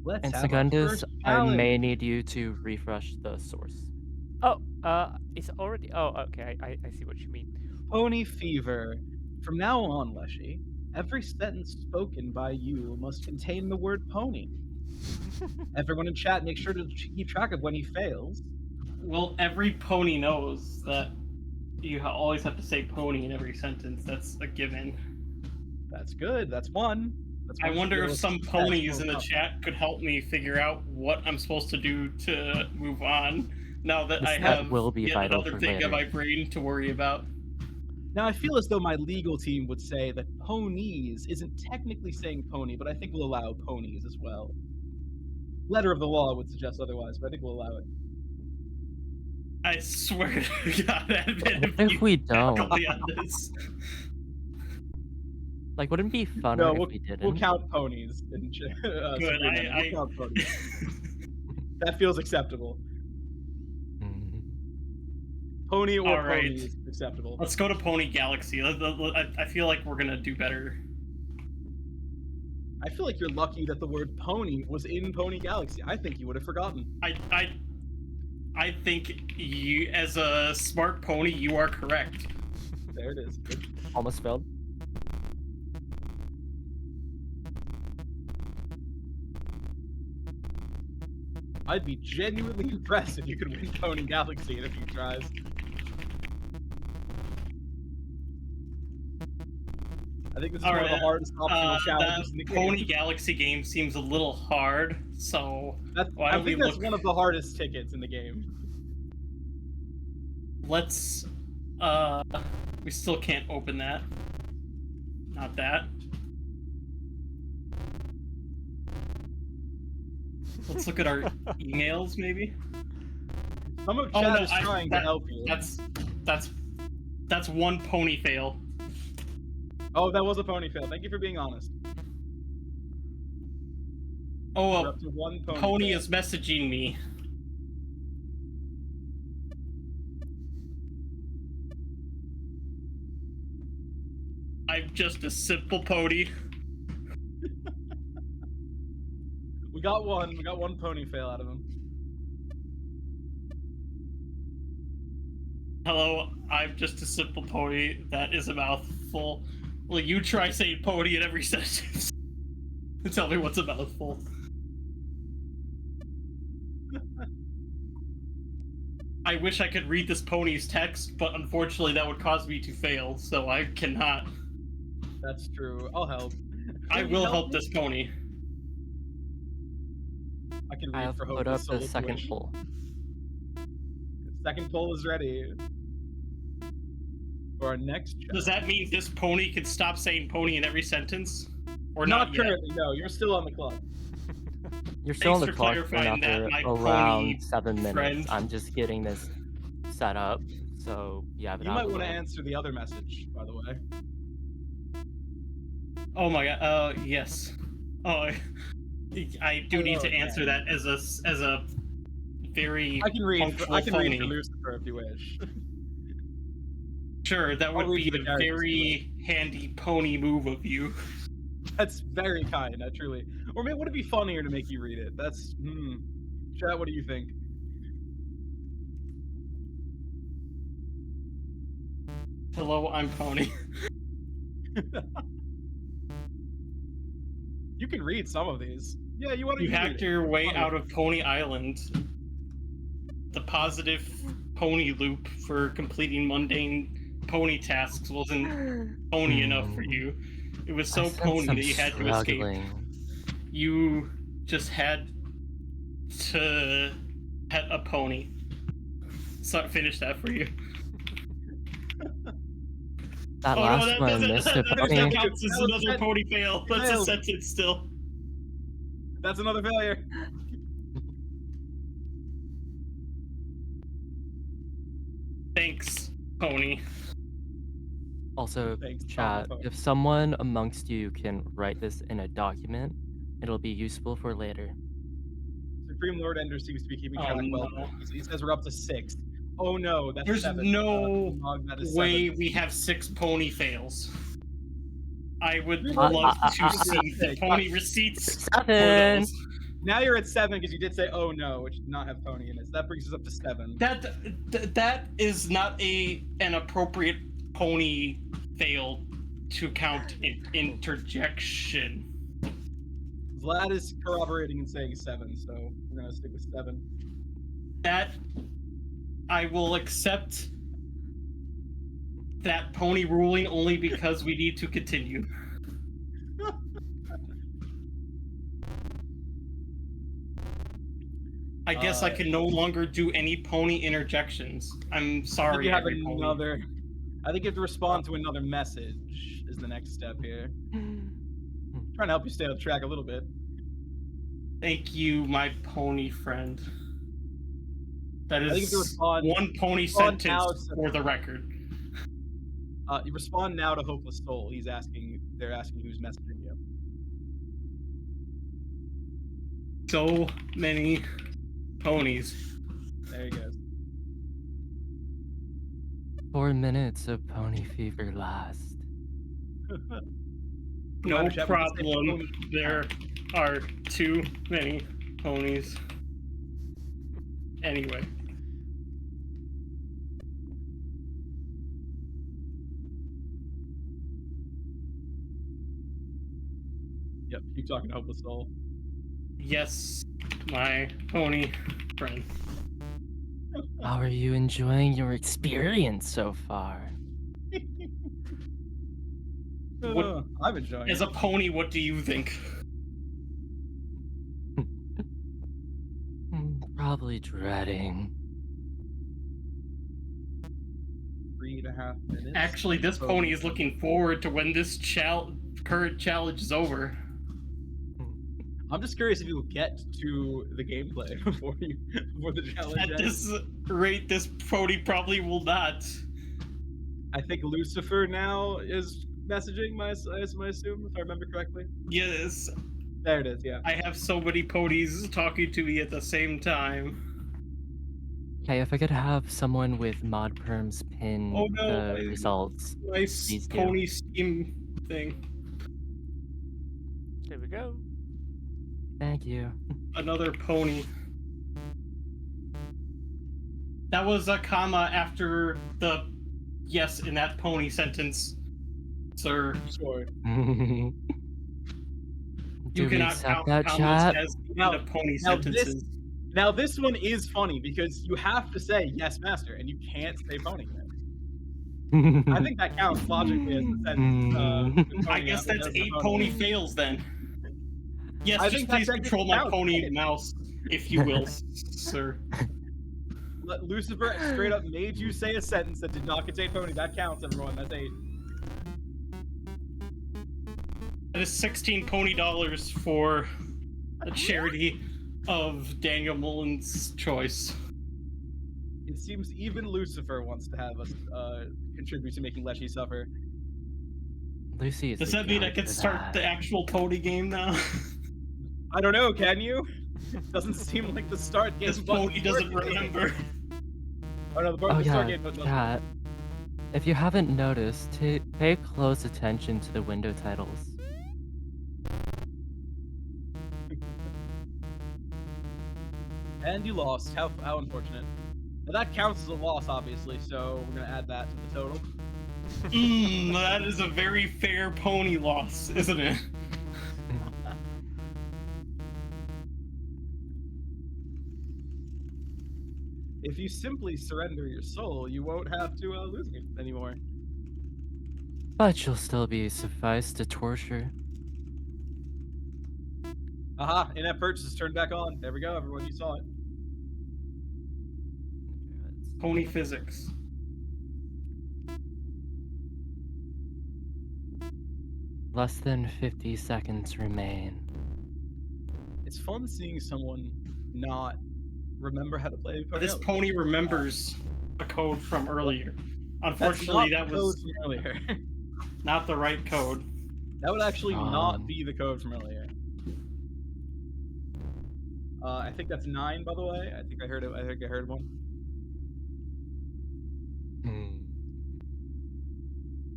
O: Let's
S: And
O: have our
S: Secundus,
O: first
S: I
O: challenge.
S: may need you to refresh the source.
A: Oh, it's already. Oh, okay. I see what you mean.
O: Pony Fever. From now on, Leshy, every sentence spoken by you must contain the word pony. Everyone in chat, make sure to keep track of when he fails.
Q: Well, every pony knows that you always have to say pony in every sentence. That's a given.
O: That's good. That's one. That's
Q: I
O: one
Q: wonder
O: skill
Q: if
O: of
Q: some
O: success.
Q: ponies in the
O: Well
Q: chat could help me figure out what I'm supposed to do to move on. Now that I
S: That
Q: have
S: will be
Q: yet
S: vital
Q: another
S: for
Q: thing
S: later.
Q: in my brain to worry about.
O: Now, I feel as though my legal team would say that ponies isn't technically saying pony, but I think we'll allow ponies as well. Letter of the law would suggest otherwise, but I think we'll allow it.
Q: I swear to God, Admin,
S: What if we don't?
Q: faculty on this.
S: Like, wouldn't it be funner
O: No,
S: if we didn't?
O: we'll count ponies.
Q: Good.
O: Sabrina, we'll count ponies. That feels acceptable. Pony or
Q: All right.
O: pony is acceptable.
Q: Let's go to Pony Galaxy. I feel like we're gonna do better.
O: I feel like you're lucky that the word pony was in Pony Galaxy. I think you would have forgotten.
Q: I think you, as a smart pony, you are correct.
O: There it is. Good.
S: Almost failed.
O: I'd be genuinely impressed if you could win Pony Galaxy in a few tries. I think this is one of the hardest optional challenges in the game.
Q: Pony Galaxy game seems a little hard, so why
O: I
Q: don't we
O: think that's
Q: look?
O: one of the hardest tickets in the game.
Q: Let's. We still can't open that. Not that. Let's look at our emails, maybe.
O: Some of chat is trying to help you.
Q: That's one pony fail.
O: Oh, that was a pony fail. Thank you for being honest.
Q: Oh,
O: We're
Q: well,
O: up to one
Q: pony
O: fail.
Q: is messaging me. I'm just a simple pony.
O: We got one. We got one pony fail out of him.
Q: Hello, I'm just a simple pony. That is a mouthful. Well, you try saying pony in every sentence. Tell me what's a mouthful. I wish I could read this pony's text, but unfortunately that would cause me to fail, so I cannot.
O: That's true. I'll help.
Q: I
O: Can you
Q: will help
O: me?
Q: this pony.
O: I can
S: I
O: read
S: have
O: for hope.
S: put
O: with
S: up the
O: Soul
S: second
O: Wish.
S: poll.
O: Second poll is ready. For our next challenge.
Q: Does that mean this pony can stop saying pony in every sentence? Or
O: Not
Q: not, yet?
O: currently, no. You're still on the clock.
S: You're still on
Q: Thanks
S: the
Q: for
S: clock for
Q: clarifying that,
S: another
Q: my
S: around
Q: pony
S: 7 minutes.
Q: friend.
S: I'm just getting this set up, so you have it
O: You
S: out
O: might
S: of the
O: want to
S: way.
O: answer the other message, by the way.
Q: Oh my god, yes. Oh, I do need to
O: Okay.
Q: answer that as a very
O: I can read.
Q: punctual
O: I can read for
Q: pony.
O: Lucifer if you wish.
Q: Sure, that would
O: I'll read
Q: be
O: you the
Q: a
O: characters
Q: very handy pony move of you.
O: That's very kind, truly. Or maybe would it be funnier to make you read it? That's Chat, what do you think?
Q: Hello, I'm Pony.
O: You can read some of these.
T: Yeah, you want to.
Q: You hacked your way out of Pony Island. The positive pony loop for completing mundane pony tasks wasn't pony enough for you. It was so pony that you had to escape. You just had to pet a pony. So finish that for you.
S: That
Q: oh
S: last
Q: no, that
S: one,
Q: doesn't.
S: Mr.
Q: That
S: Pony.
Q: counts as another pony fail. That's a sentence still.
T: That's another failure.
Q: Thanks, pony.
S: Also,
T: Thanks,
S: chat,
T: Pony.
S: if someone amongst you can write this in a document, it'll be useful for later.
T: Supreme Lord Ender seems to be keeping
Q: Oh,
T: track well.
Q: no.
T: He says we're up to 6. Oh no, that's
Q: There's
T: 7.
Q: no
T: that is
Q: way
T: 7.
Q: we have 6 pony fails. I would
T: Uh,
Q: love
T: uh,
Q: to see the pony receipts for
S: 7.
Q: those.
T: Now you're at 7 because you did say oh no, which did not have pony in it. So that brings us up to 7.
Q: That is not an appropriate pony fail to count interjection.
T: Vlad is corroborating and saying 7, so we're gonna stick with 7.
Q: That I will accept that pony ruling only because we need to continue. I guess I can no longer do any pony interjections. I'm sorry,
T: you have
Q: every pony.
T: another. I think you have to respond to another message. Is the next step here. Trying to help you stay on track a little bit.
Q: Thank you, my pony friend. That
T: I think you have to
Q: is
T: respond,
Q: one pony sentence for the record.
T: You respond now to Hopeless Soul. They're asking who's messaging you.
Q: So many ponies.
T: There he goes.
S: 4 minutes of pony fever last.
Q: No problem. There are too many ponies. Anyway.
T: Yep, keep talking to Hopeless Soul.
Q: Yes, my pony friend.
S: How are you enjoying your experience so far?
T: I'm enjoying
Q: As
T: it.
Q: a pony, what do you think?
S: Probably dreading.
T: 3.5 minutes.
Q: Actually, this pony is looking forward to when this current challenge is over.
T: I'm just curious if you'll get to the gameplay before the challenge
Q: At
T: ends.
Q: this rate, this pony probably will not.
T: I think Lucifer now is messaging, I assume, if I remember correctly.
Q: Yes.
T: There it is, yeah.
Q: I have so many ponies talking to me at the same time.
S: Okay, if I could have someone with ModPerms pin
Q: Oh no,
S: the results.
Q: Nice
S: please do.
Q: pony scheme thing.
A: There we go.
S: Thank you.
Q: Another pony. That was a comma after the yes in that pony sentence, sir.
T: Sure.
S: Do
Q: You
S: we
Q: cannot
S: accept
Q: count
S: that,
Q: commas
S: chat?
Q: as in the pony sentences.
T: Now this one is funny because you have to say yes, master, and you can't say pony. I think that counts logically as the sentence.
Q: I guess that's 8 pony fails then. Yes,
T: I
Q: just
T: think that
Q: please
T: technically
Q: control my
T: counts.
Q: pony mouse, if you will, sir.
T: Lucifer straight up made you say a sentence that did not contain pony. That counts, everyone. That's 8.
Q: That is 16 pony dollars for a charity of Daniel Mullins' choice.
T: It seems even Lucifer wants to have us contribute to making Leshy suffer.
S: Lucy is
Q: Does
S: the
Q: that mean I
S: guy
Q: can
S: for
Q: start
S: that.
Q: the actual pony game now?
T: I don't know, can you? Doesn't seem like the start game.
Q: This pony doesn't remember.
T: Oh no, the
S: Oh
T: start
S: yeah,
T: game doesn't.
S: chat. If you haven't noticed, pay close attention to the window titles.
T: And you lost. How unfortunate. Now that counts as a loss, obviously, so we're gonna add that to the total.
Q: That is a very fair pony loss, isn't it?
T: if you simply surrender your soul, you won't have to lose it anymore.
S: But you'll still be sufficed to torture.
T: Aha, in-app purchase turned back on. There we go, everyone, you saw it.
Q: Pony physics.
S: Less than 50 seconds remain.
T: It's fun seeing someone not remember how to play Pony
Q: This
T: Island.
Q: pony remembers a code from earlier. Unfortunately, that was
T: from earlier.
Q: not the right code.
T: That would actually not be the code from earlier. I think that's 9, by the way. I think I heard it. I think I heard one.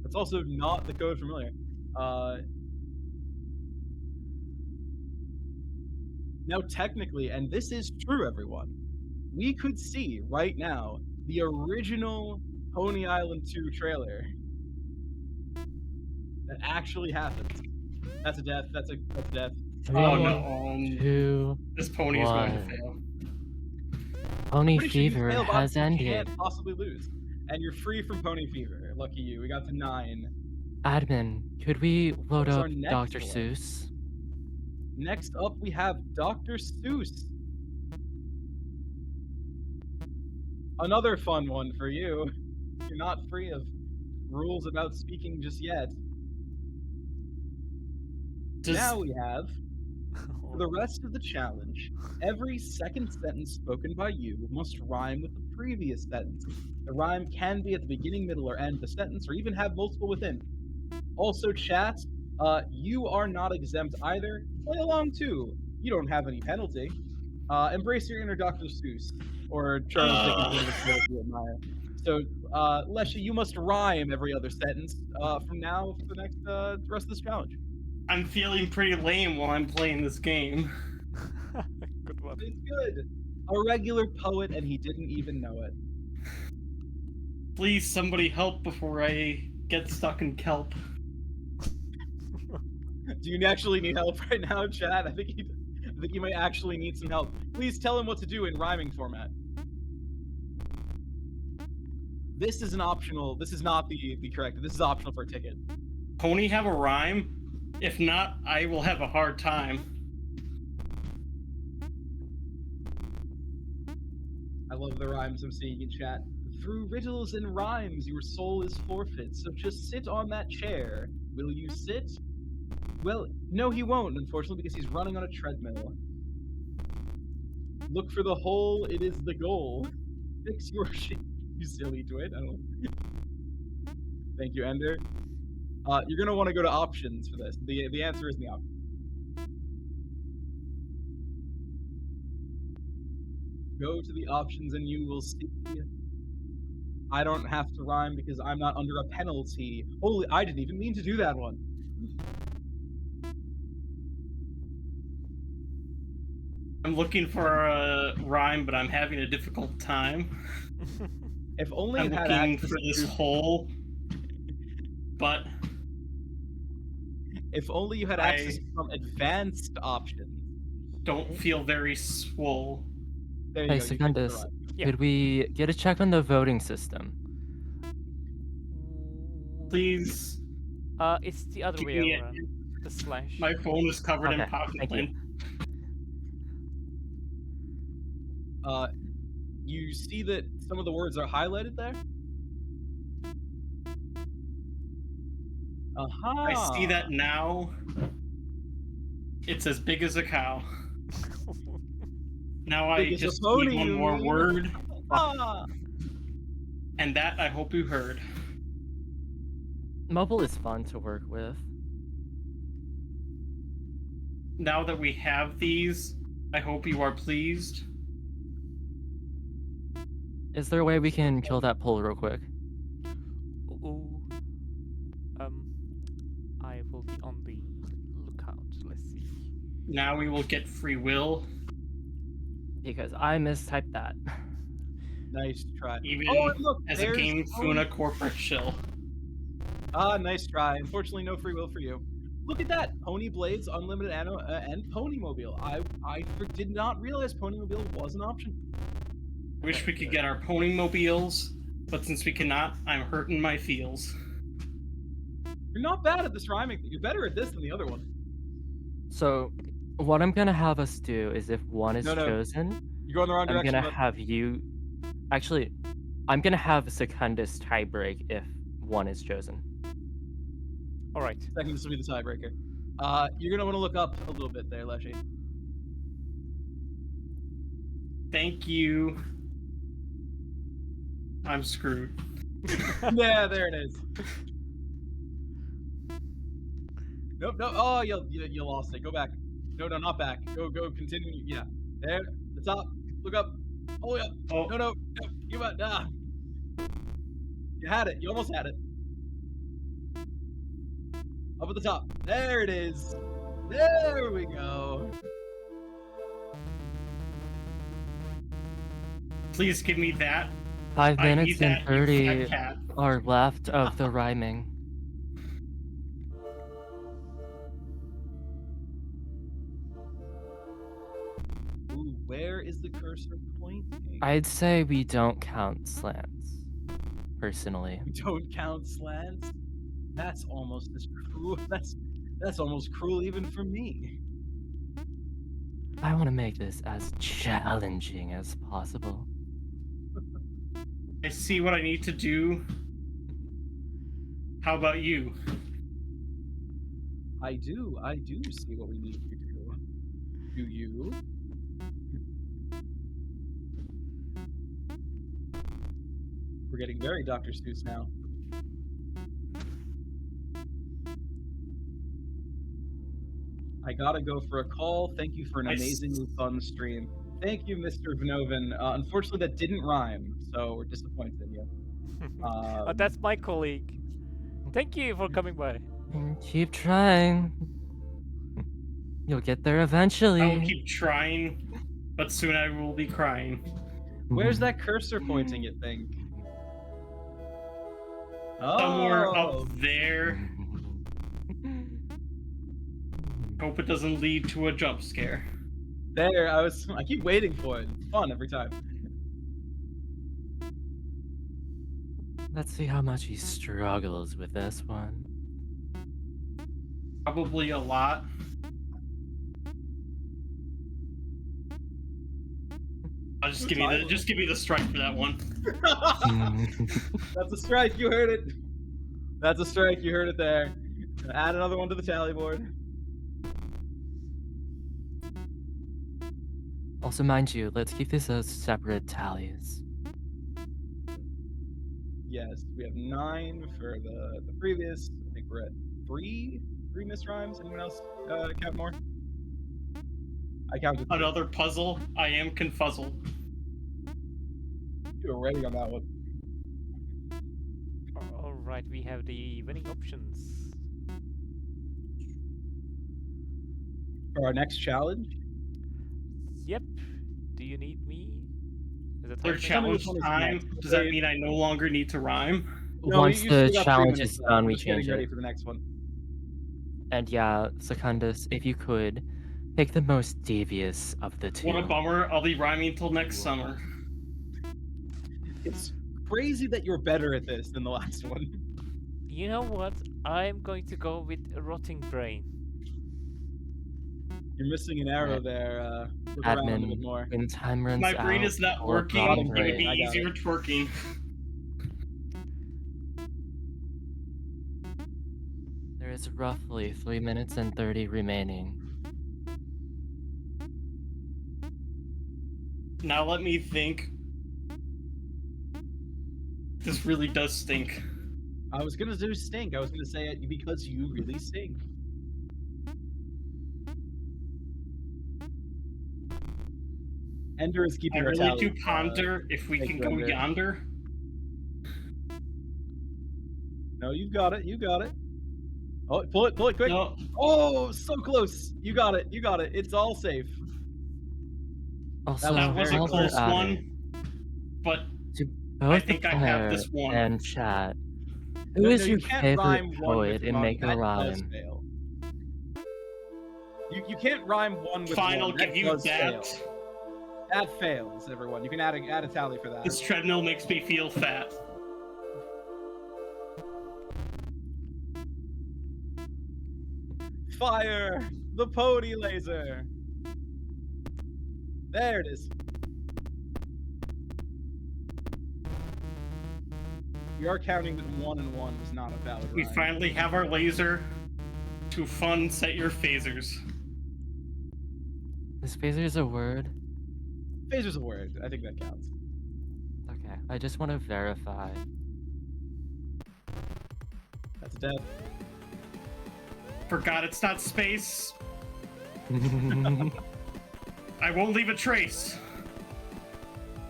T: That's also not the code from earlier. Now, technically, and this is true, everyone, we could see right now the original Pony Island 2 trailer that actually happened. That's a death. That's a death.
Q: Oh no!
S: 2,
Q: This pony is going to fail.
S: Pony
T: Pretty sure you
S: fever
T: failed,
S: has
T: you
S: ended.
T: can't possibly lose, and you're free from Pony Fever. Lucky you. We got to 9.
S: Admin, could we load
T: What's our
S: up
T: next
S: Dr.
T: one?
S: Seuss?
T: Next up, we have Dr. Seuss. Another fun one for you. You're not free of rules about speaking just yet. Now we have, for the rest of the challenge, every second sentence spoken by you must rhyme with the previous sentence. The rhyme can be at the beginning, middle, or end of the sentence, or even have multiple within. Also, chat, you are not exempt either. Play along too. You don't have any penalty. Embrace your inner Dr. Seuss, or Charles Dickens, if you admire. So, Leshy, you must rhyme every other sentence from now for the next rest of this challenge.
Q: I'm feeling pretty lame while I'm playing this game.
A: Good one.
T: It's good. A regular poet, and he didn't even know it.
Q: Please, somebody help before I get stuck in kelp.
T: Do you actually need help right now, Chad? I think you might actually need some help. Please tell him what to do in rhyming format. This is an optional. This is not the correct. This is optional for a ticket.
Q: Pony have a rhyme? If not, I will have a hard time.
T: I love the rhymes I'm seeing in chat. Through riddles and rhymes, your soul is forfeit. So just sit on that chair. Will you sit? Well, no, he won't, unfortunately, because he's running on a treadmill. Look for the hole, it is the goal. Fix your shit, you silly twit. I don't know. Thank you, Ender. You're gonna want to go to options for this. The answer is in the options. Go to the options and you will see. I don't have to rhyme because I'm not under a penalty. Holy, I didn't even mean to do that one.
Q: I'm looking for a rhyme, but I'm having a difficult time.
T: If only
Q: I'm
T: you had
Q: looking
T: access
Q: for this
T: to...
Q: hole, but
T: if only you had access to some advanced options.
Q: Don't feel very swole.
T: There you
S: Hey,
T: go.
S: Secundus, could we get a check on the voting system?
Q: Please.
A: It's the other
Q: Give
A: way
Q: me
A: around. The slash.
Q: My phone is covered in
S: Okay,
Q: pocket
S: thank you.
Q: lint.
T: You see that some of the words are highlighted there? Aha!
Q: I see that now. It's as big as a cow. Now I
T: Big as a
Q: just
T: pony,
Q: need one
T: you
Q: more
T: mean?
Q: word.
T: Ah!
Q: And that I hope you heard.
S: Mobile is fun to work with.
Q: Now that we have these, I hope you are pleased.
S: Is there a way we can kill that poll real quick?
A: Ooh. I will be on the lookout. Let's see.
Q: Now we will get free will.
S: Because I mistyped that.
T: Nice try.
Q: Even
T: Oh, and look,
Q: as a
T: there's
Q: Game
T: Pony.
Q: Funa corporate shill.
T: Ah, nice try. Unfortunately, no free will for you. Look at that! Pony Blades, Unlimited and Ponymobile. I did not realize Ponymobile was an option.
Q: Wish we could get our pony mobiles, but since we cannot, I'm hurting my feels.
T: You're not bad at this rhyming. You're better at this than the other one.
S: So, what I'm gonna have us do is if one is
T: No.
S: chosen,
T: You're going the wrong
S: I'm
T: direction.
S: gonna
T: bud.
S: have you. Actually, I'm gonna have Secundus tiebreak if one is chosen.
A: All right.
T: Second, this will be the tiebreaker. You're gonna want to look up a little bit there, Leshy.
Q: Thank you. I'm screwed.
T: Yeah, there it is. Nope. Oh, you lost it. Go back. No, not back. Go. Continue. Yeah. There. The top. Look up. Oh yeah.
Q: Oh.
T: No. You got. You had it. You almost had it. Up at the top. There it is. There we go.
Q: Please give me that.
S: 5
Q: I
S: minutes
Q: need
S: and
Q: that, you
S: 30
Q: fat cat.
S: are left of the rhyming.
T: Ooh, where is the cursor pointing?
S: I'd say we don't count slants, personally.
T: We don't count slants. That's almost as cruel. That's almost cruel even for me.
S: I want to make this as challenging as possible.
Q: I see what I need to do. How about you?
T: I do see what we need to do. Do you? We're getting very Dr. Seuss now. I gotta go for a call. Thank you for an amazingly fun stream. Thank you, Mr. Vnoven. Unfortunately, that didn't rhyme, so we're disappointed in you.
A: Oh, that's my colleague. Thank you for coming by.
S: Keep trying. You'll get there eventually.
Q: I will keep trying, but soon I will be crying.
T: Where's that cursor pointing, you think?
Q: Somewhere
T: Oh.
Q: up there. Hope it doesn't lead to a jump scare.
T: There, I keep waiting for it. It's fun every time.
S: Let's see how much he struggles with this one.
Q: Probably a lot. I'll just give me the strike for that one.
T: That's a strike, you heard it. That's a strike, you heard it there. Add another one to the tally board.
S: Also, mind you, let's keep this as separate tallies.
T: Yes, we have 9 for the previous. I think we're at 3 missed rhymes. Anyone else count more? I counted 3.
Q: Another puzzle. I am confuzzled.
T: You were ready on that one.
A: All right, we have the winning options.
T: For our next challenge?
A: Yep. Do you need me? Is it
Q: Their challenge time. Does that mean I no longer need to rhyme?
T: No,
S: Once
T: you
S: the
T: still got 3
S: challenge
T: minutes
S: is
T: left.
S: done,
T: I'm
S: we
T: just getting
S: change
T: ready
S: it.
T: for the next one.
S: And yeah, Secundus, if you could, pick the most devious of the two.
Q: What a bummer. I'll be rhyming till next summer.
T: It's crazy that you're better at this than the last one.
A: You know what? I'm going to go with a rotting brain.
T: You're missing an arrow there. Look around a bit
S: Admin,
T: more.
S: when time runs
Q: My
S: out,
Q: brain is not
S: or
Q: working.
S: rotting
Q: It would
S: brain.
Q: be
T: I got
Q: easier twerking.
S: There is roughly 3 minutes and 30 remaining.
Q: Now let me think. This really does stink.
T: I was gonna do stink. I was gonna say it because you really stink. Ender is
Q: I
T: keeping our
Q: really
T: tally.
Q: do ponder if we
T: thank
Q: can
T: you,
Q: go
T: Ender.
Q: yonder.
T: No, you got it. You got it. Oh, pull it quick.
Q: No.
T: Oh, so close. You got it. You got it. It's all safe.
S: Also,
Q: That was a
S: while
Q: close
S: we're at
Q: one,
S: it,
Q: but
S: to
Q: I
S: both
Q: think
S: the
Q: I have
S: player
Q: this one.
S: and chat, who
T: No,
S: is
T: no,
S: your
T: you can't
S: favorite
T: rhyme one
S: poet
T: with
S: in
T: one.
S: Make a
T: That does
S: Rhyme?
T: fail. You can't rhyme one with
Q: Fine,
T: one.
Q: I'll give
T: That
Q: you
T: does
Q: that.
T: fail. That fails, everyone. You can add a tally for that.
Q: This treadmill makes me feel fat.
T: Fire the pony laser. There it is. We are counting that 1 and 1 was not a valid
Q: We
T: rhyme.
Q: finally have our laser to fun set your phasers.
S: Is phasers a word?
T: Phaser's a word. I think that counts.
S: Okay, I just want to verify.
T: That's a death.
Q: Forgot it's not space. I won't leave a trace.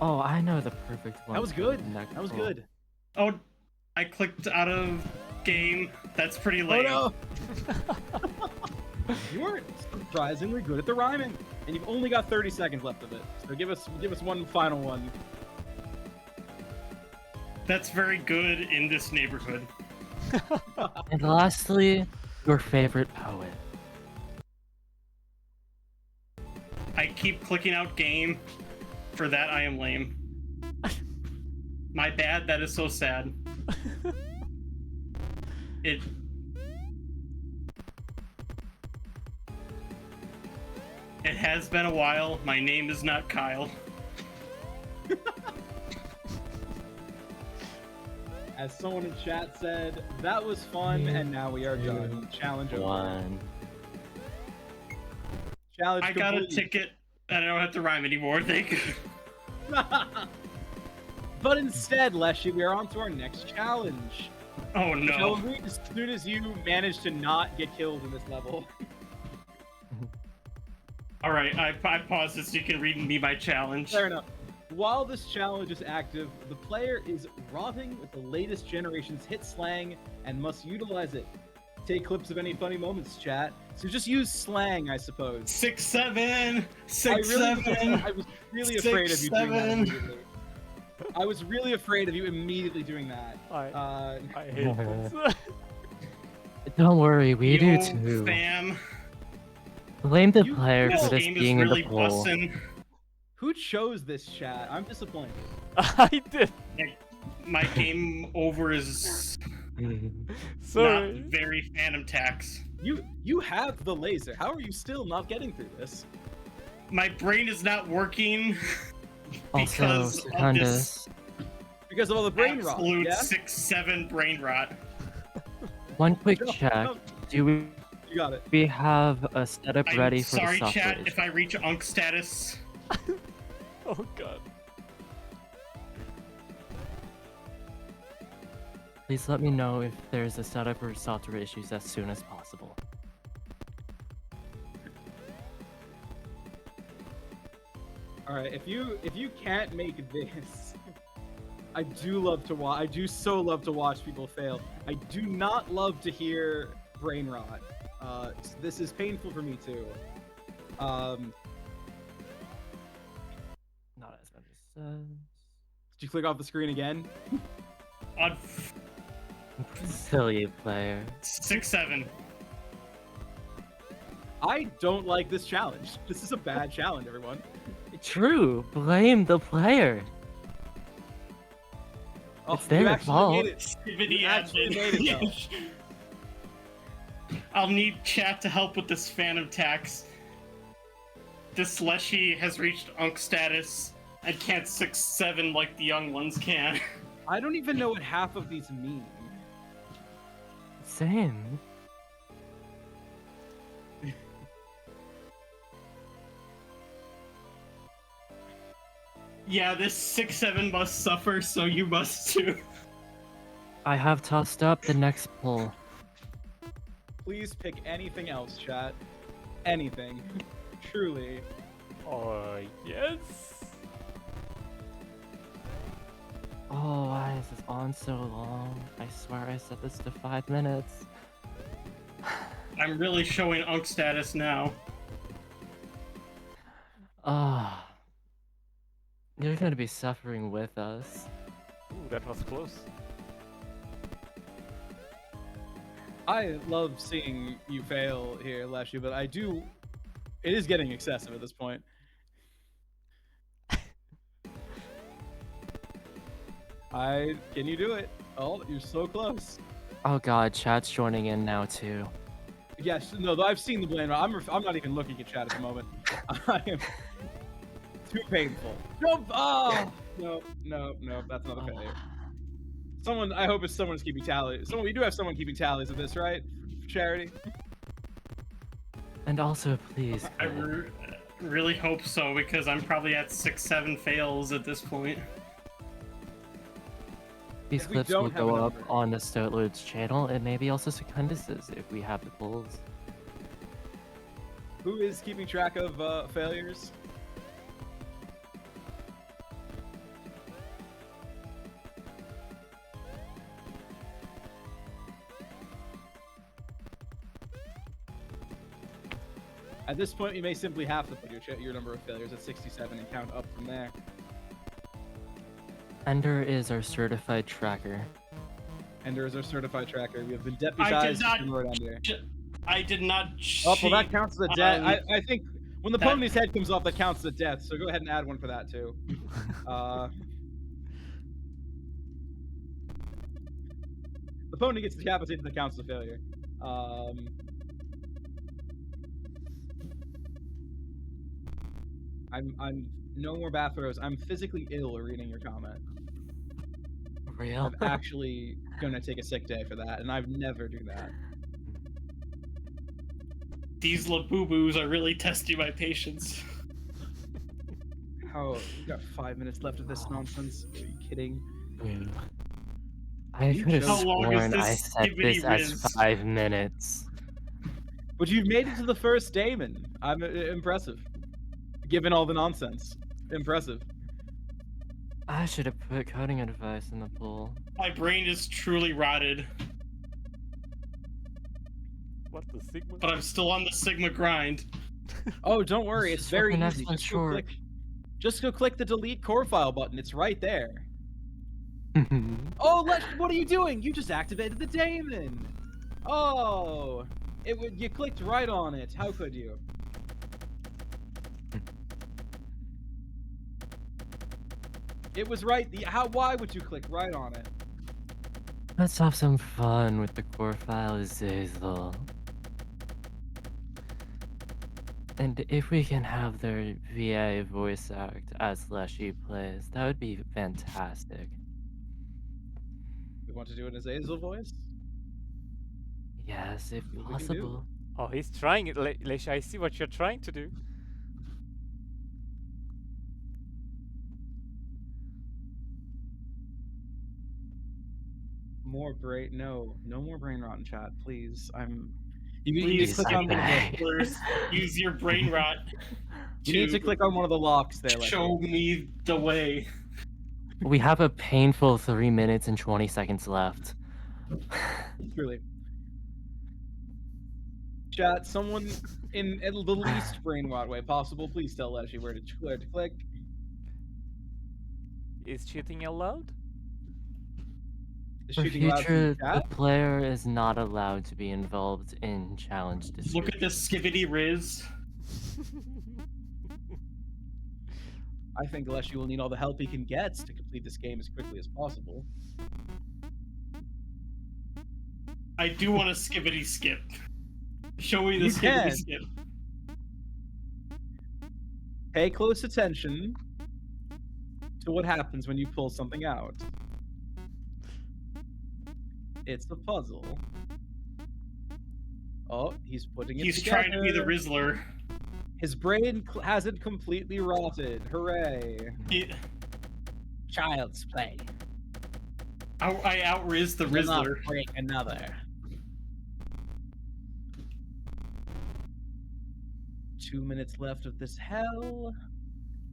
S: Oh, I know the perfect one.
T: That was
S: for
T: good.
S: the next
T: That was
S: pull.
T: good.
Q: Oh, I clicked out of game. That's pretty lame.
T: Oh no! You were surprisingly good at the rhyming, and you've only got 30 seconds left of it. So give us one final one.
Q: That's very good in this neighborhood.
S: And lastly, your favorite poet.
Q: I keep clicking out game. For that, I am lame. My bad, that is so sad. It... It has been a while. My name is not Kyle.
T: As someone in chat said, that was fun, and now we are done. Challenge over.
S: One.
T: Challenge
Q: I got a
T: complete.
Q: ticket, and I don't have to rhyme anymore, thank you.
T: But instead, Leshy, we are on to our next challenge.
Q: Oh
T: Which
Q: no.
T: I'll read as soon as you manage to not get killed in this level.
Q: Alright, I paused this so you can read me my challenge.
T: Fair enough. While this challenge is active, the player is rotting with the latest generation's hit slang and must utilize it. Take clips of any funny moments, chat. So just use slang, I suppose.
Q: 6-7!
T: 6-7! I was really afraid of you doing that
Q: 6-7.
T: immediately. I was really afraid of you immediately doing that.
A: I hate this.
S: Don't worry, we do
Q: Yo,
S: too.
Q: Fam.
S: Blame the
T: You-
S: player
Q: This
S: for this
Q: game is
S: being
Q: really
S: in the poll.
Q: bussin'.
T: Who chose this chat? I'm disappointed.
A: I did.
Q: My game over is
A: Sorry.
Q: not very Phantom Tax.
T: You have the laser. How are you still not getting through this?
Q: My brain is not working
S: Also,
Q: because of this
S: Secundus,
T: Because of all the brain rot.
Q: absolute
T: Yeah?
Q: 6-7 brain rot.
S: one quick
T: No,
S: check.
T: no.
S: Do we
T: You got it.
S: have a setup
Q: I'm
S: ready for
Q: sorry,
S: the software
Q: chat,
S: issue?
Q: if I reach Unk status.
A: Oh god.
S: Please let me know if there's a setup or software issues as soon as possible.
T: All right, if you can't make this, I do love to watch. I do so love to watch people fail. I do not love to hear brain rot. This is painful for me too.
S: Not as much as
T: Did you click off the screen again?
Q: On
S: silly player.
Q: 6-7.
T: I don't like this challenge. This is a bad challenge, everyone.
S: True. Blame the player.
T: Oh,
S: It's their
T: you actually
S: fault.
T: made it. You actually made it, though.
Q: I'll need chat to help with this Phantom Tax. This Leshy has reached Unk status and can't 6-7 like the young ones can.
T: I don't even know what half of these mean.
S: Same.
Q: Yeah, this 6-7 must suffer, so you must too.
S: I have tossed up the next poll.
T: Please pick anything else, chat. Anything. Truly.
A: Oh yes.
S: Oh, why is this on so long? I swear I set this to 5 minutes.
Q: I'm really showing Unk status now.
S: Ah. You're gonna be suffering with us.
A: Ooh, that was close.
T: I love seeing you fail here, Leshy, but I do. It is getting excessive at this point. Can you do it? Oh, you're so close.
S: Oh god, chat's joining in now too.
T: Yes, no, I've seen the blame. I'm not even looking at chat at the moment. I am too painful. Jump! Oh, no, that's not a failure. I hope it's someone's keeping tally. We do have someone keeping tallies of this, right? For charity.
S: And also, please.
Q: I really hope so, because I'm probably at 6-7 fails at this point.
S: These clips will go up on the Stoatlord's channel, and maybe also Secundus's if we have the polls.
T: Who is keeping track of failures? At this point, you may simply have to put your number of failures at 67 and count up from there.
S: Ender is our certified tracker.
T: Ender is our certified tracker. We have been deputized to Lord Ender.
Q: I did not.
T: Oh, well, that counts as a death. I think when the pony's head comes off, that counts as a death. So go ahead and add one for that too. The pony gets decapitated. That counts as a failure. I'm no more bath throws. I'm physically ill reading your comment.
S: Real?
T: I'm actually gonna take a sick day for that, and I've never do that.
Q: These laboobos are really testing my patience.
T: Oh, we got 5 minutes left of this nonsense. Are you kidding?
S: I could have sworn I set this as 5 minutes.
T: But you've made it to the first Damon. I'm impressive. Given all the nonsense. Impressive.
S: I should have put coding advice in the pool.
Q: My brain is truly rotted.
A: What the Sigma?
Q: But I'm still on the Sigma grind.
T: Oh, don't worry. It's very easy.
S: Short.
T: Just go click the delete core file button. It's right there. Oh, what are you doing? You just activated the daemon. Oh, you clicked right on it. How could you? It was right. Why would you click right on it?
S: Let's have some fun with the core file, Azazel. And if we can have their VA voice act as Leshy plays, that would be fantastic.
T: We want to do an Azazel voice?
S: Yes, if possible.
A: Oh, he's trying it, Leshy. I see what you're trying to do.
T: No more brain rot in chat, please.
Q: You need to click on use your brain rot.
T: You need to click on one of the locks there.
Q: Show me the way.
S: We have a painful 3 minutes and 20 seconds left.
T: Truly. Chat, someone in the least brain rot way possible, please tell Leshy where to click.
A: Is cheating allowed?
S: For future, the player is not allowed to be involved in challenge disputes.
Q: Look at this skivity Riz.
T: I think Leshy will need all the help he can get to complete this game as quickly as possible.
Q: I do want a skivity skip. Show me the skivity skip.
T: Pay close attention to what happens when you pull something out. It's a puzzle. Oh, he's putting it together.
Q: He's trying to be the Rizzler.
T: His brain hasn't completely rotted. Hooray. Child's play.
Q: I out-riz the Rizzler.
T: Break another. 2 minutes left of this hell.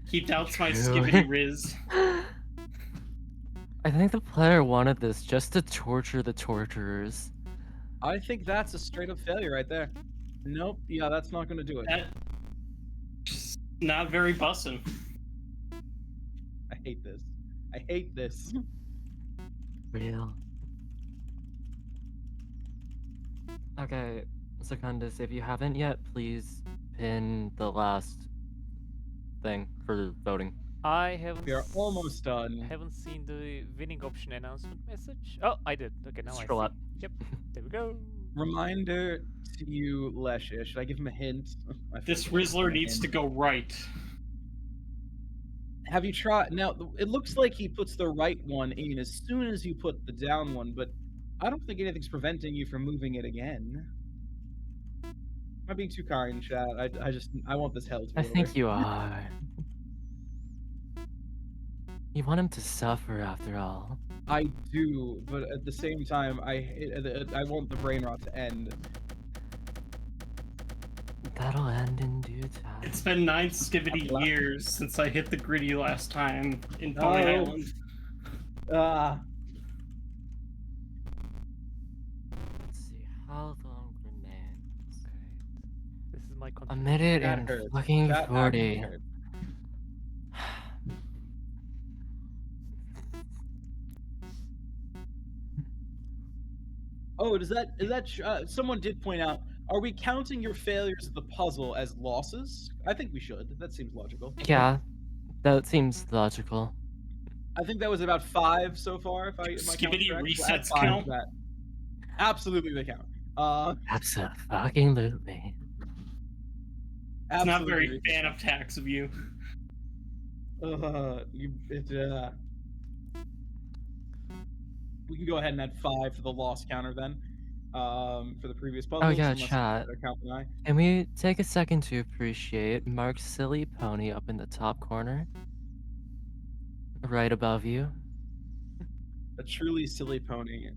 Q: He doubts my skivity Riz.
S: I think the player wanted this just to torture the torturers.
T: I think that's a straight up failure right there. Nope. Yeah, that's not going to do it.
Q: That's not very bussin'.
T: I hate this. I hate this.
S: Real. Okay, Secundus, if you haven't yet, please pin the last thing for voting.
A: I haven't.
T: We are almost done.
A: Haven't seen the winning option announcement message. Oh, I did. Okay, now
S: Scroll
A: I see.
S: up.
A: Yep. There we go.
T: Reminder to you, Lesha. Should I give him a hint?
Q: This Rizzler needs to go right.
T: Have you tried? Now, it looks like he puts the right one in as soon as you put the down one, but I don't think anything's preventing you from moving it again. Am I being too kind, chat? I want this hell to be
S: I
T: over.
S: think you are. You want him to suffer after all.
T: I do, but at the same time, I want the brain rot to end.
S: That'll end in due time.
Q: It's been 9 skivity years since I hit the gritty last time in Pony Island.
S: Let's see, how long remains?
A: This is my
S: A minute
T: That
S: and
T: hurts.
S: fucking
T: That
S: 40.
T: actually hurts. Oh, someone did point out, are we counting your failures of the puzzle as losses? I think we should. That seems logical.
S: Yeah, that seems logical.
T: I think that was about 5 so far, if I
Q: Skibidi
T: count correct.
Q: resets
T: We'll add 5
Q: count?
T: to that. Absolutely they count.
S: Absolutely.
Q: It's not very
T: Absolutely.
Q: fan of tax of you.
T: We can go ahead and add 5 to the loss counter then. For the previous puzzles.
S: Oh yeah,
T: unless
S: chat.
T: they're counting I.
S: Can we take a second to appreciate Mark's silly pony up in the top corner? Right above you.
T: A truly silly pony.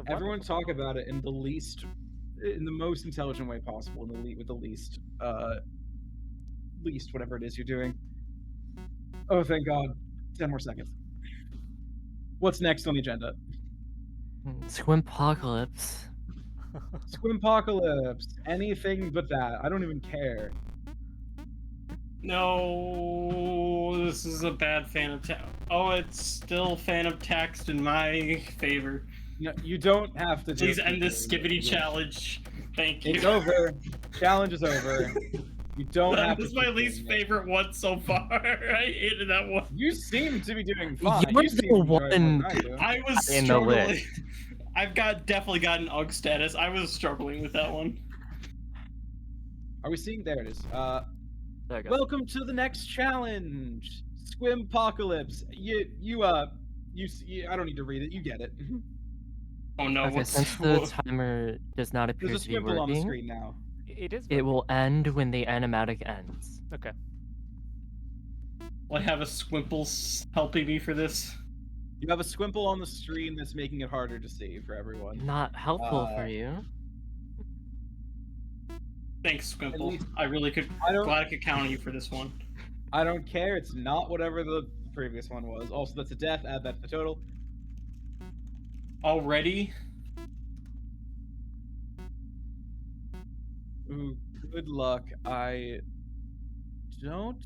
T: Everyone talk about it in the most intelligent way possible, with the least whatever it is you're doing. Oh, thank God. 10 more seconds. What's next on the agenda?
S: Squimpocalypse.
T: Squimpocalypse. Anything but that. I don't even care.
Q: No, this is a bad fan of tax. Oh, it's still fan of taxed in my favor.
T: No, you don't have to.
Q: Please end this skivity challenge. Thank you.
T: It's over. Challenge is over. You don't have to.
Q: This is my least favorite one so far. I hated that one.
T: You seem to be doing fine.
S: You were the one
Q: I was
S: in the
Q: struggling.
S: list.
Q: I've definitely got an UG status. I was struggling with that one.
T: Are we seeing? There it is.
S: There you go.
T: Welcome to the next challenge, Squimpocalypse. I don't need to read it. You get it.
Q: Oh no!
S: Okay, since the timer does not appear
T: There's a
S: to be
T: squimple on the
S: working,
T: screen now.
A: It is.
S: it will end when the animatic ends.
A: Okay.
Q: Will I have a Squimple helping me for this?
T: You have a squimple on the screen that's making it harder to see for everyone.
S: Not helpful for you.
Q: Thanks, Squimple. I really could. Glad I could count on you for this one.
T: I don't care. It's not whatever the previous one was. Also, that's a death. Add that to the total.
Q: Already?
T: Ooh, good luck. I don't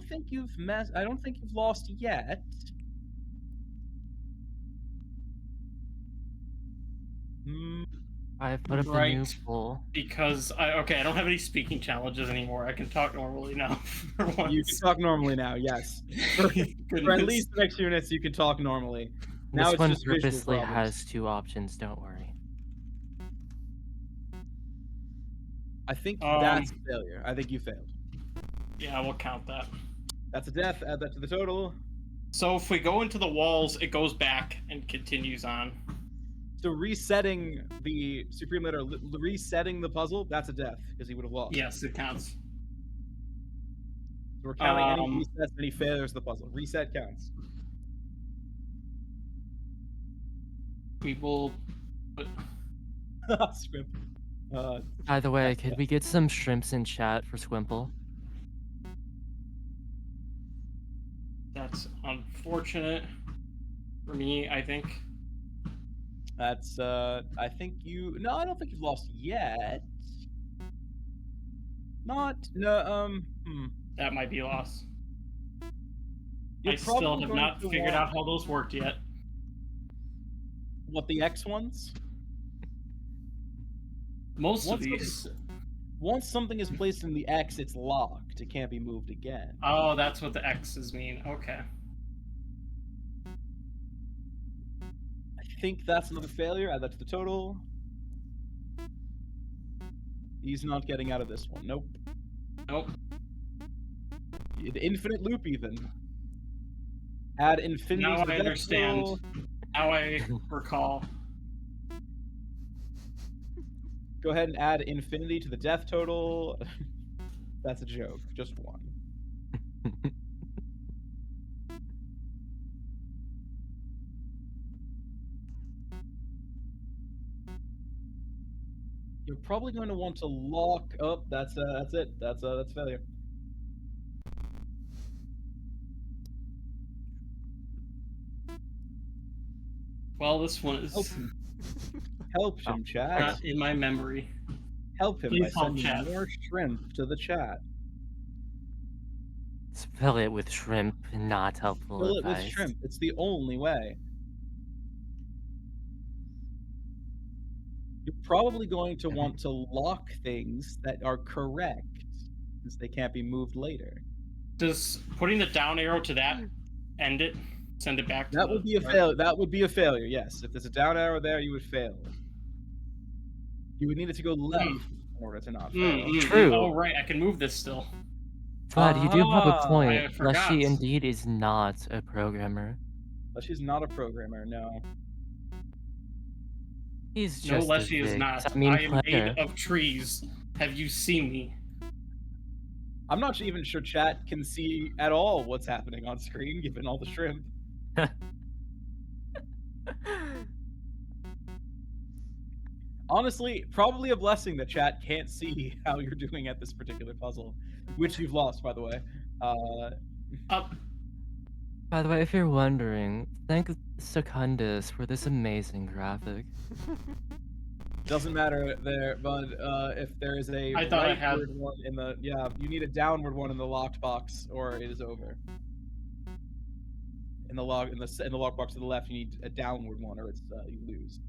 T: think you've lost yet.
S: I put up a new poll.
Q: Because I don't have any speaking challenges anymore. I can talk normally now for once.
T: You can talk normally now, yes. For at least the next few minutes, you can talk normally. Now
S: This
T: it's
S: one
T: just visual
S: purposely
T: problems.
S: has 2 options, don't worry.
T: I think that's a failure. I think you failed.
Q: Yeah, we'll count that.
T: That's a death. Add that to the total.
Q: So if we go into the walls, it goes back and continues on.
T: So resetting the Supreme Leader, resetting the puzzle, that's a death, because he would have lost.
Q: Yes, it counts.
T: So we're counting any resets, any failures of the puzzle. Reset counts.
Q: We will...
T: Squimp.
S: By the way, could we get some shrimps in chat for Squimple?
Q: That's unfortunate for me, I think.
T: That's, I think you... No, I don't think you've lost yet.
Q: That might be lost.
T: You're
Q: I still
T: probably
Q: have
T: going
Q: not
T: to
Q: figured
T: want-
Q: out how those worked yet.
T: What, the X ones?
Q: Most of these.
T: Once something is placed in the X, it's locked. locked. It can't be moved again.
Q: Oh, that's what the X's mean. Okay.
T: I think that's another failure. Add that to the total. He's not getting out of this one. Nope.
Q: Nope.
T: An infinite loop even. Add infinity
Q: Now
T: to the
Q: I
T: death
Q: understand.
T: total.
Q: Now I recall.
T: Go ahead and add infinity to the death total. That's a joke. Just one. You're probably going to want to lock up. That's it. That's failure.
Q: Well, this one is
T: Help him, chat.
Q: not in my memory.
T: Help him
Q: Please
T: by
Q: help
T: sending
Q: chat.
T: more shrimp to the chat.
S: Spell it with shrimp, not helpful
T: Fill it with
S: advice.
T: shrimp. It's the only way. You're probably going to want to lock things that are correct, since they can't be moved later.
Q: Does putting the down arrow to that end it? Send it back to
T: That
Q: the
T: would be a
Q: right?
T: failure. That would be a failure. Yes, if there's a down arrow there, you would fail. You would need it to go left in order to not fail.
S: True.
Q: Oh, right. I can move this still.
S: But you do have a
Q: I
S: point.
Q: forgot.
S: Leshy indeed is not a programmer.
T: But she's not a programmer, no.
S: He's
Q: No,
S: just
Q: Leshy
S: a
Q: is
S: big,
Q: not.
S: I mean,
Q: I am
S: player.
Q: made of trees. Have you seen me?
T: I'm not even sure chat can see at all what's happening on screen, given all the shrimp. Honestly, probably a blessing that chat can't see how you're doing at this particular puzzle, which you've lost, by the way.
S: By the way, if you're wondering, thank Secundus for this amazing graphic.
T: Doesn't matter there, but if there is a
Q: I thought I had-
T: rightward one in the you need a downward one in the locked box, or it is over. In the lock box to the left, you need a downward one, or it's you lose.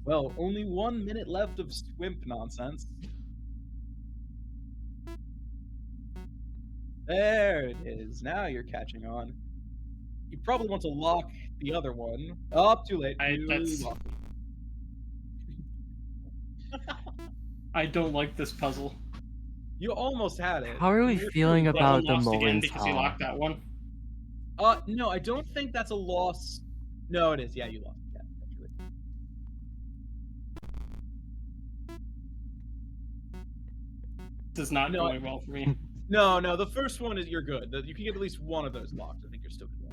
T: Well, only 1 minute left of swimp nonsense. There it is. Now you're catching on. You probably want to lock the other one. Oh, too late. You locked it.
Q: I don't like this puzzle.
T: You almost had it.
S: How are we
T: You're
S: feeling
T: pretty
S: about
T: close.
S: the
Q: Lost again
S: Mullins
Q: because you
S: Hall?
Q: locked that one.
T: No, I don't think that's a loss. No, it is. Yeah, you lost. Yeah, actually.
Q: This is not
T: No,
Q: going well for me.
T: No, the first one is you're good. You can get at least one of those locked. I think you're still good.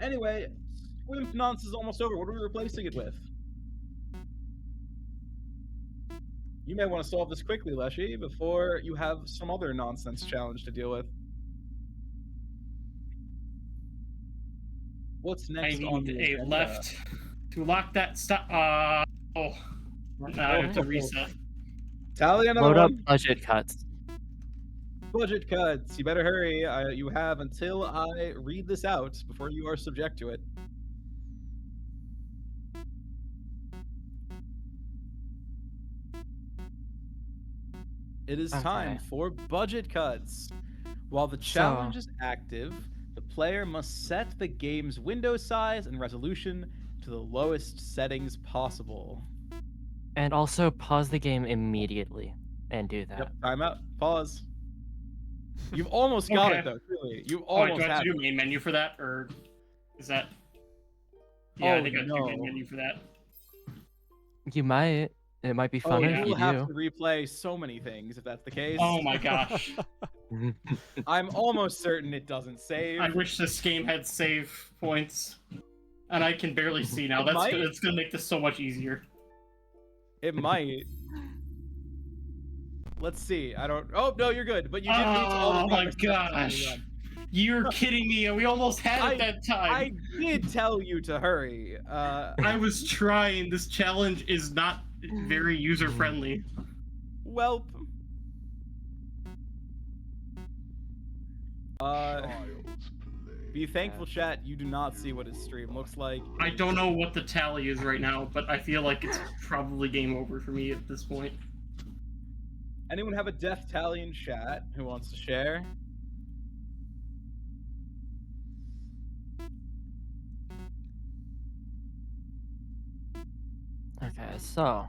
T: Anyway, Swimp nonsense is almost over. What are we replacing it with? You may want to solve this quickly, Leshy, before you have some other nonsense challenge to deal with. What's
Q: I
T: next on
Q: need
T: the
Q: a
T: agenda?
Q: left to lock that stop. Oh. Now I have to reset.
T: Tally another
S: Load up
T: one.
S: budget cuts.
T: Budget cuts. You better hurry. You have until I read this out before you are subject to it. It is time
S: Okay.
T: for budget cuts. While the challenge is active, the player must set the game's window size and resolution to the lowest settings possible.
S: And also pause the game immediately and do that.
T: Yep, timeout. Pause. You've almost got
Q: Okay.
T: it, though, really. You
Q: Oh, wait,
T: almost
Q: do I have
T: have
Q: to
T: it.
Q: do main menu for that, or is that? Yeah, I
T: Oh,
Q: think I have to do main
T: no.
Q: menu for that.
S: You might. It might be funner
T: you
S: if
T: will
S: you
T: have
S: do.
T: to replay so many things if that's the case.
Q: Oh my gosh.
T: I'm almost certain it doesn't save.
Q: I wish this game had save points, and I can barely see now.
T: It
Q: That's
T: might.
Q: good. It's gonna make this so much easier.
T: It might. Let's see. I don't. Oh no, you're good. But you didn't need to all the
Q: Oh my
T: progress steps to
Q: gosh.
T: run.
Q: You're kidding me. We almost had it that time.
T: I did tell you to hurry.
Q: I was trying. This challenge is not very user friendly.
T: Welp. Be thankful, chat. You do not see what his stream looks like.
Q: I don't know what the tally is right now, but I feel like it's probably game over for me at this point.
T: Anyone have a death tally in chat who wants to share?
S: Okay, so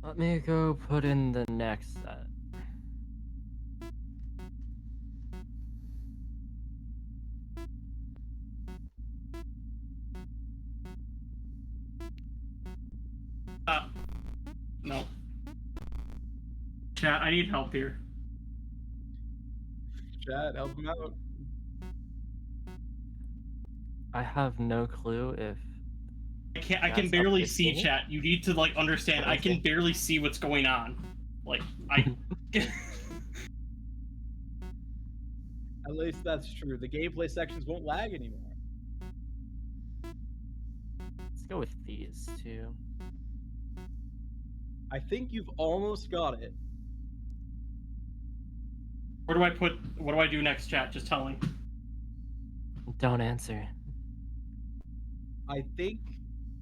S: let me go put in the next set.
Q: No. Chat, I need help here.
T: Chat, help him out.
S: I have no clue if
Q: I can
S: Chat's
Q: barely
S: up to
Q: see
S: date.
Q: chat. You need to like understand. I can barely see what's going on. Like I.
T: At least that's true. The gameplay sections won't lag anymore.
S: Let's go with these two.
T: I think you've almost got it.
Q: Where do I put? What do I do next, chat? Just tell me.
S: Don't answer.
T: I think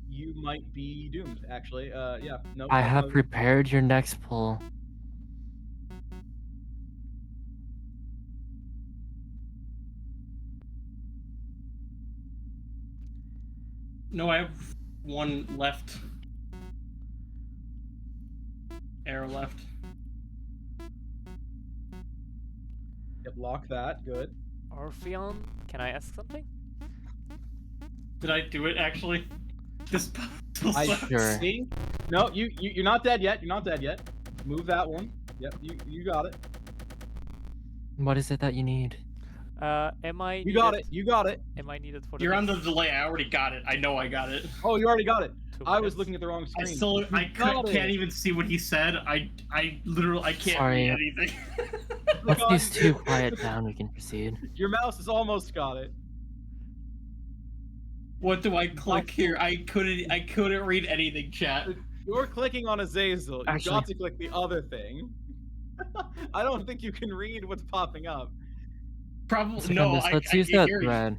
T: you might be doomed, actually. Yeah, no.
S: I have prepared your next pull.
Q: No, I have one left. Arrow left.
T: Yep, lock that. Good.
A: Orpheon, can I ask something?
Q: Did I do it actually? This puzzle
T: I
Q: sucks.
T: think. No, you're not dead yet. You're not dead yet. Move that one. Yep, you got it.
S: What is it that you need?
A: Am I?
T: You got it. You got it.
A: Am I needed for the?
Q: You're on the delay. I already got it. I know I got it.
T: Oh, you already got it.
A: 2
T: I was
A: minutes?
T: looking at the wrong
Q: I
T: screen.
Q: still,
T: You
Q: I
T: got
Q: can't
T: it.
Q: even see what he said. I literally, I can't
S: Sorry.
Q: read anything.
S: Once these two quiet down, we can proceed.
T: Your mouse has almost got it.
Q: What do I click here? I couldn't read anything, chat.
T: You're clicking on Azazel. You
S: Actually-
T: got to click the other thing. I don't think you can read what's popping up.
Q: Probably no.
S: Let's
Q: I
S: use
Q: can't
S: that
Q: hear you.
S: thread.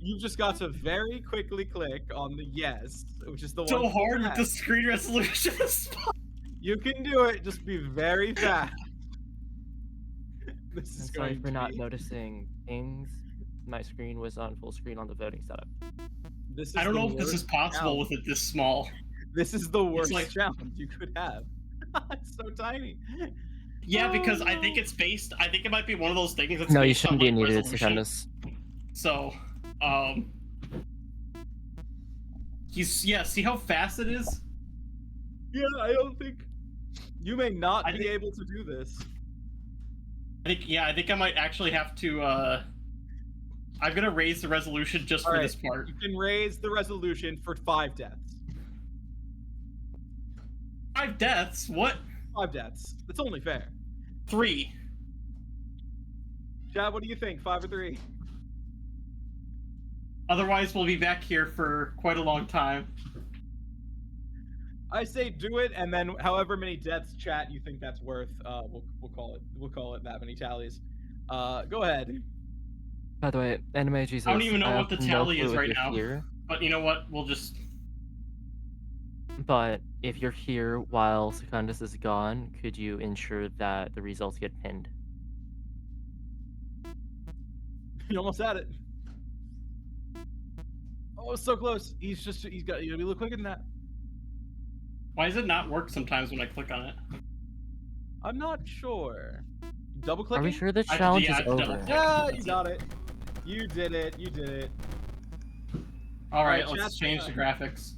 T: You've just got to very quickly click on the yes, which is the one.
Q: So hard with
T: fast.
Q: the screen resolution.
T: You can do it. Just be very fast. This is
S: I'm sorry
T: going
S: for
T: to
S: not
T: be-
S: noticing things. My screen was on full screen on the voting setup.
T: This is
Q: I don't
T: the
Q: know if this is
T: worst
Q: possible
T: challenge.
Q: with it this small.
T: This is the worst
Q: like-
T: challenge you could have. It's so tiny.
Q: Yeah, because I think it's based. I think it might be one of those things that's
S: No, you
Q: based on,
S: shouldn't be
Q: like,
S: needed,
Q: resolution.
S: Secundus.
Q: So, yeah. See how fast it is?
T: Yeah, I don't think you may not be able to do this.
Q: I think I might actually have to. I'm gonna raise the resolution just for
T: Alright,
Q: this part.
T: You can raise the resolution for 5 deaths.
Q: 5 deaths? What?
T: 5 deaths. That's only fair.
Q: 3.
T: Chad, what do you think? 5 or 3?
Q: Otherwise, we'll be back here for quite a long time.
T: I say do it, and then however many deaths, chat, you think that's worth, we'll call it that many tallies. Go ahead.
S: By the way, Anime Jesus.
Q: I don't even know what the
S: have no
Q: tally
S: clue
Q: is
S: if
Q: right
S: you're
Q: now.
S: here,
Q: But you know what? We'll just.
S: but if you're here while Secundus is gone, could you ensure that the results get pinned?
T: You almost had it. Oh, so close. He's got to be a little quicker than that.
Q: Why does it not work sometimes when I click on it?
T: I'm not sure. Double clicking?
S: Are we sure the challenge is over?
T: Yeah, you got it. You did it. You did it.
Q: Alright,
T: Alright,
Q: let's
T: chat,
Q: change the graphics.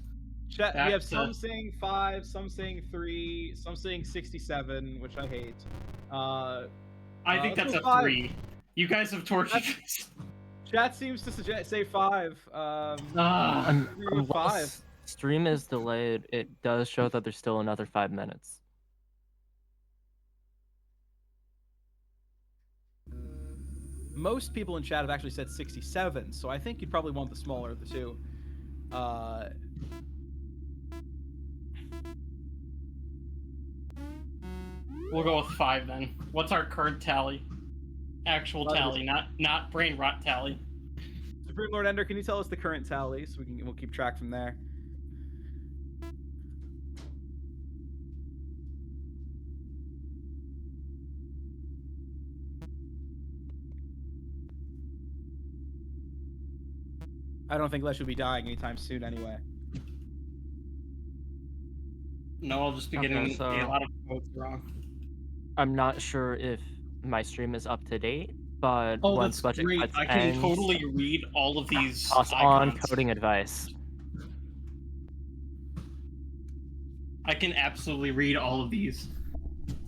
T: Chat,
Q: Back
T: we have
Q: to-
T: some saying 5, some saying 3, some saying 67, which I hate.
Q: I think
T: let's
Q: that's
T: go
Q: a
T: 5.
Q: 3. You guys have tortured me.
T: Chat seems to say 5. 3 or 5.
S: Unless stream is delayed, it does show that there's still another 5 minutes.
T: Most people in chat have actually said 67, so I think you'd probably want the smaller of the two.
Q: We'll go with 5 then. What's our current tally? Actual tally, not brain rot tally.
T: Supreme Lord Ender, can you tell us the current tally so we'll keep track from there? I don't think Lesh will be dying anytime soon anyway.
Q: No, I'll just be
S: Okay,
Q: getting
S: so-
Q: a lot of votes wrong.
S: I'm not sure if my stream is up to date, but
Q: Oh,
S: once
Q: that's
S: budget
Q: great.
S: cuts
Q: I can
S: ends,
Q: totally read all of these
S: toss on
Q: icons.
S: coding advice.
Q: I can absolutely read all of these.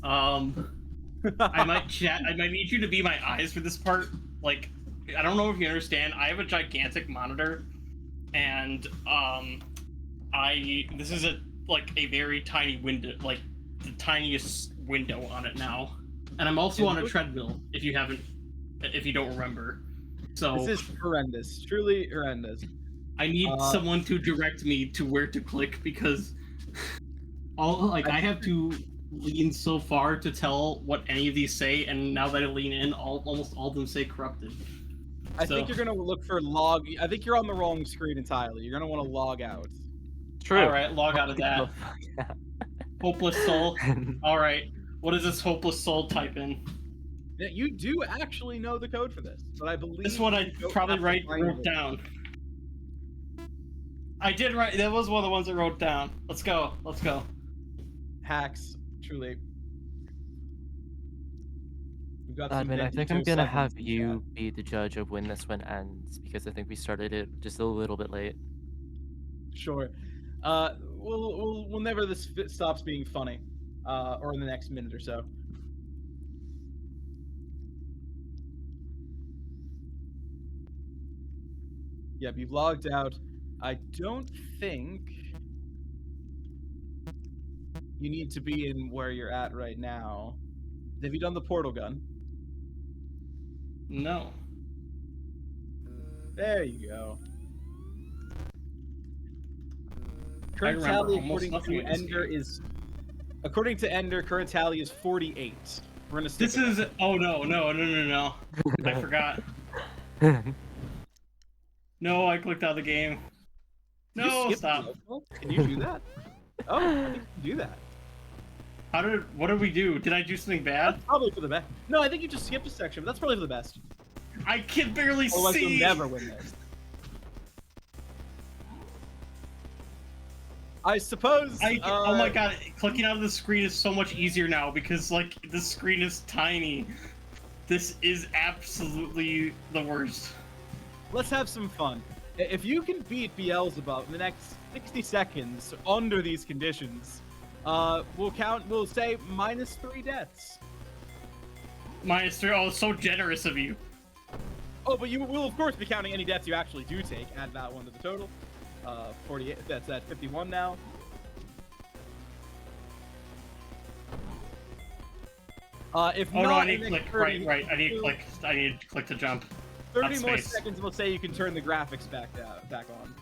Q: I might need you to be my eyes for this part. Like, I don't know if you understand. I have a gigantic monitor, and this is a very tiny window, like the tiniest window on it now. And I'm also on a treadmill. If you don't remember. So
T: This is horrendous. Truly horrendous.
Q: I need someone to direct me to where to click because I have to lean so far to tell what any of these say, and now that I lean in, almost all of them say corrupted.
T: I think you're gonna look for log. I think you're on the wrong screen entirely. You're gonna want to log out.
S: True.
Q: All right, log out of that. Hopeless soul. All right, what does this hopeless soul type in?
T: Yeah, you do actually know the code for this, but I believe
Q: This one I
T: you don't
Q: probably
T: have to find
Q: wrote
T: it.
Q: down. I did write. That was one of the ones I wrote down. Let's go. Let's go.
T: Hacks, truly. We've got
S: I mean, I
T: vintage
S: think I'm gonna
T: 07s
S: have
T: in chat.
S: you be the judge of when this one ends because I think we started it just a little bit late.
T: Sure. Whenever this stops being funny, or in the next minute or so. Yep, you've logged out. I don't think you need to be in where you're at right now. Have you done the portal gun?
Q: No.
T: There you go.
Q: I
T: Current
Q: remember
T: tally
Q: almost
T: according
Q: nothing
T: to
Q: in this
T: Ender is current tally is 48. We're gonna stick
Q: This
T: with
Q: is.
T: that.
Q: Oh no! I forgot. No, I clicked out of the game.
T: Did you
Q: No,
T: skip
Q: stop.
T: the level? Can you do that? Oh, I think you can do that.
Q: What did we do? Did I do something bad?
T: That's probably for the best. No, I think you just skipped a section, but that's probably for the best.
Q: I can barely
T: Otherwise,
Q: see.
T: you'll never win this. I suppose.
Q: Oh my god! Clicking out of the screen is so much easier now because the screen is tiny. This is absolutely the worst.
T: Let's have some fun. If you can beat Beelzebub in the next 60 seconds under these conditions, we'll say -3 deaths.
Q: -3. Oh, so generous of you.
T: Oh, but you will of course be counting any deaths you actually do take. Add that one to the total. 48. That's at 51 now. If
Q: Oh
T: not,
Q: no! I
T: in
Q: need
T: the
Q: to
T: next
Q: click.
T: 30
Q: Right. I need to click. I need to click to jump.
T: 30
Q: Not
T: more
Q: space.
T: seconds, we'll say you can turn the graphics back on,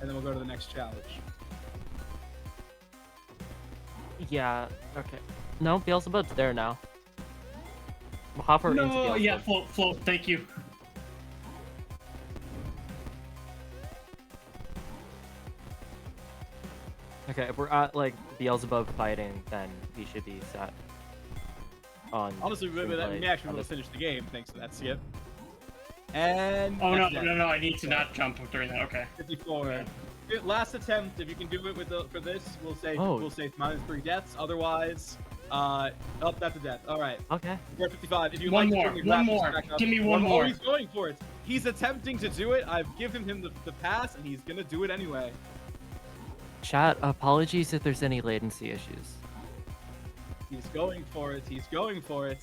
T: and then we'll go to the next challenge.
S: Yeah. Okay. No, Beelzebub's there now. We'll hop her into
Q: No,
S: Beelzebub.
Q: yeah, float. Thank you.
S: Okay, if we're at Beelzebub fighting, then we should be set.
T: Honestly, we
S: gameplay
T: may actually
S: on
T: be able
S: this.
T: to finish the game thanks to that skip. And
Q: Oh no!
T: that's that.
Q: No! I need to not jump during that. Okay.
T: 54. Last attempt. If you can do it for this, we'll say
S: Oh.
T: -3 deaths. Otherwise, that's a death. All right.
S: Okay.
T: We're at 55. If you
Q: One
T: like
Q: more,
T: to turn the
Q: one
T: graphics
Q: more.
T: back up-
Q: Give me one more.
T: Oh, he's going for it. He's attempting to do it. I've given him the pass, and he's gonna do it anyway.
S: Chat, apologies if there's any latency issues.
T: He's going for it. He's going for it.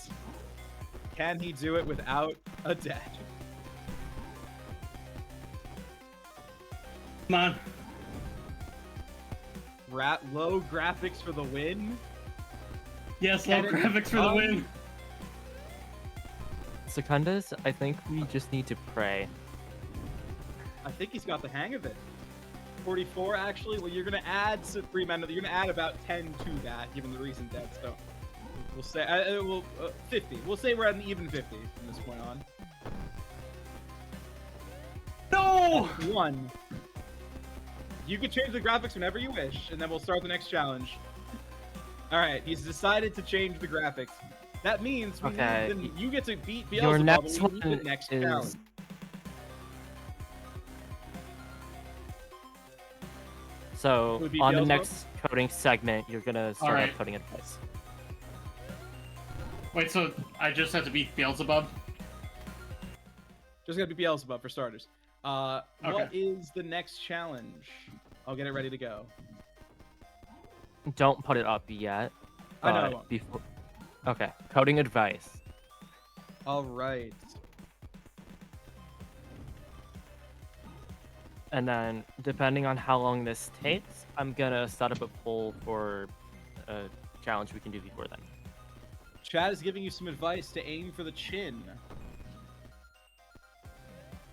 T: Can he do it without a death?
Q: Come on.
T: Low graphics for the win.
Q: Yes, low
T: Can it
Q: graphics for the
T: come?
Q: win.
S: Secundus, I think we just need to pray.
T: I think he's got the hang of it. 44 actually. Well, you're gonna add you're gonna add about 10 to that, given the recent deaths. So we'll say 50. We'll say we're at an even 50 from this point on.
Q: No!
T: 1. You can change the graphics whenever you wish, and then we'll start the next challenge. All right, he's decided to change the graphics. That means then you get to beat Beelzebub
S: Your next
T: and we need
S: one
T: the next
S: is
T: challenge.
S: So
T: Would it be
S: on the
T: Beelzebub?
S: next coding segment, you're gonna start
Q: Alright.
S: out coding advice.
Q: Wait, so I just have to beat Beelzebub?
T: Just gotta be Beelzebub for starters. What
Q: Okay.
T: is the next challenge? I'll get it ready to go.
S: Don't put it up yet.
T: I know I
S: but
T: won't.
S: Before... Okay, coding advice.
T: All right.
S: And then, depending on how long this takes, I'm gonna set up a poll for a challenge we can do before then.
T: Chad is giving you some advice to aim for the chin.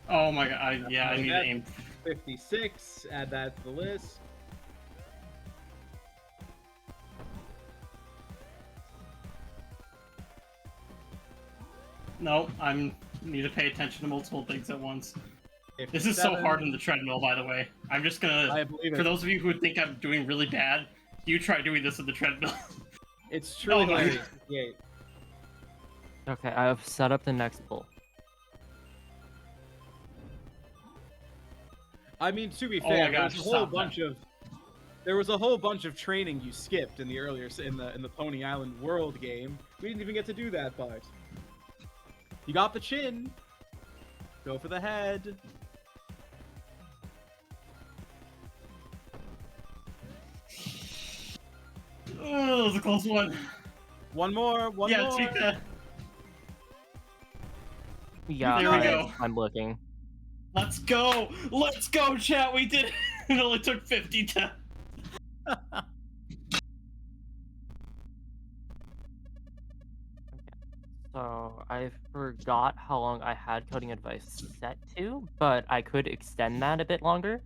Q: Oh my god, I need to
T: That's
Q: aim.
T: 56. Add that to the list.
Q: No, need to pay attention to multiple things at once. This is so
T: 57.
Q: hard in the treadmill, by the way. I'm just gonna.
T: I believe
Q: For
T: it.
Q: those of you who think I'm doing really bad, you try doing this in the treadmill.
T: It's truly
Q: Oh my
T: hilarious. 58.
S: Okay, I've set up the next poll.
T: I mean, to be
Q: Oh my
T: fair,
Q: gosh,
T: there was a whole bunch of training you skipped in the earlier in the Pony Island World game. We didn't even get to do that part. You got the chin. Go for the head.
Q: Oh, that was a close one.
T: One more. One more.
Q: Take that.
S: Yeah,
Q: There we go.
S: I'm looking.
Q: Let's go! Let's go, chat! We did it! It only took 50 to...
S: So I forgot how long I had coding advice set to, but I could extend that a bit longer.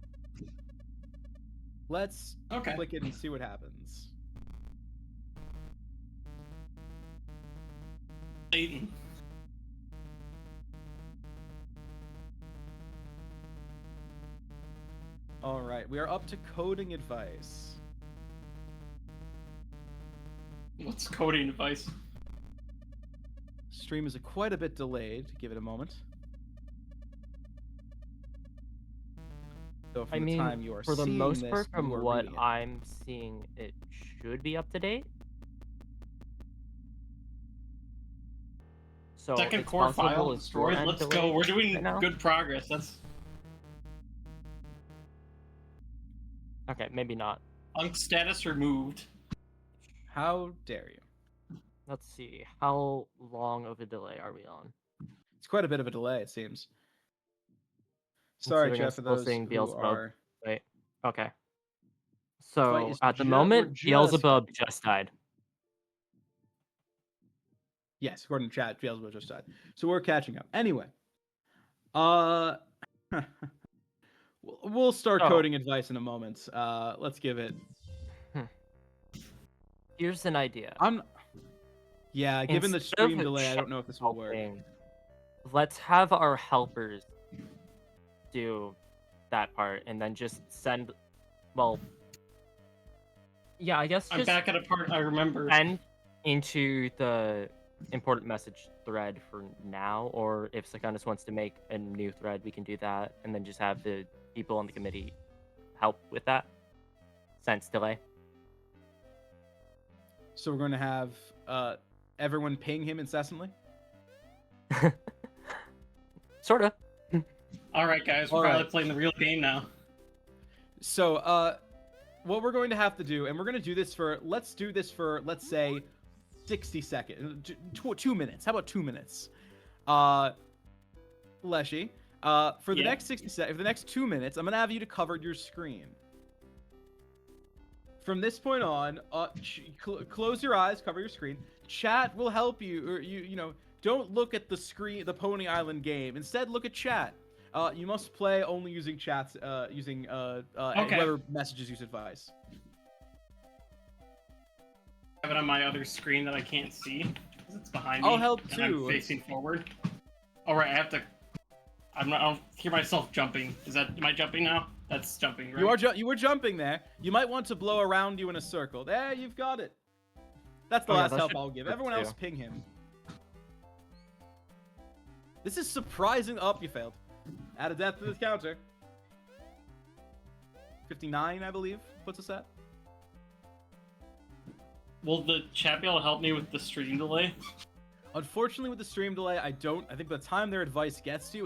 T: Let's click it and see what happens.
Q: Satan.
T: All right, we are up to coding advice.
Q: What's coding advice?
T: Stream is quite a bit delayed. Give it a moment. So from
S: I
T: the
S: mean,
T: time you are
S: for the
T: seeing
S: most
T: this,
S: part, from
T: you are
S: what
T: reading it.
S: I'm seeing, it should be up to date. So
Q: Second
S: it's
Q: core
S: possible
Q: file
S: it's your
Q: destroyed.
S: end
Q: Let's go.
S: delayed
Q: We're doing
S: right now.
Q: good progress. That's
S: Okay, maybe not.
Q: Unk status removed.
T: How dare you?
S: Let's see. How long of a delay are we on?
T: It's quite a bit of a delay, it seems. Sorry,
S: Considering I'm
T: Jeff, for
S: still
T: those
S: seeing
T: who
S: Beelzebub.
T: are...
S: Wait. Okay.
T: Fight
S: So
T: is
S: at the
T: we're
S: moment,
T: just-
S: Beelzebub just died.
T: Yes, according to chat, Beelzebub just died. So we're catching up. Anyway. We'll start
S: Oh.
T: coding advice in a moment. Let's give it...
S: Here's an idea.
T: Yeah, given the
S: Instead of
T: stream
S: a
T: delay, I
S: chat
T: don't know if this will work.
S: helping, let's have our helpers do that part and then just send, well, yeah, I guess
Q: I'm
S: just
Q: back at a part I remember.
S: send into the important message thread for now, or if Secundus wants to make a new thread, we can do that, and then just have the people on the committee help with that, since delay.
T: So we're going to have everyone ping him incessantly?
S: Sorta.
Q: Alright, guys, we're
T: All
Q: probably
T: right.
Q: playing the real game now.
T: So, what we're going to have to do, and we're going to do this for, let's say, 60 seconds. 2 minutes. How about 2 minutes? Leshy, for the
Q: Yeah.
T: next 60 seconds, for the next 2 minutes, I'm going to have you to cover your screen. From this point on, close your eyes, cover your screen. Chat will help you, or you know, don't look at the screen, the Pony Island game. Instead, look at chat. You must play only using chats, whoever messages use advice.
Q: I have it on my other screen that I can't see because it's behind me.
T: I'll help
Q: and I'm
T: too.
Q: facing forward. All right, I have to. I don't hear myself jumping. Am I jumping now? That's jumping, right?
T: You were jumping there. You might want to blow around you in a circle. There, you've got it. That's the
S: Oh, yeah,
T: last
S: that
T: help
S: should
T: I'll give.
S: work
T: Everyone
S: too.
T: else ping him. This is surprising. Oh, you failed. Add a death to this counter. 59, I believe. puts us at?
Q: Will the chat be able to help me with the stream delay?
T: Unfortunately, with the stream delay, I don't. I think by the time their advice gets to you,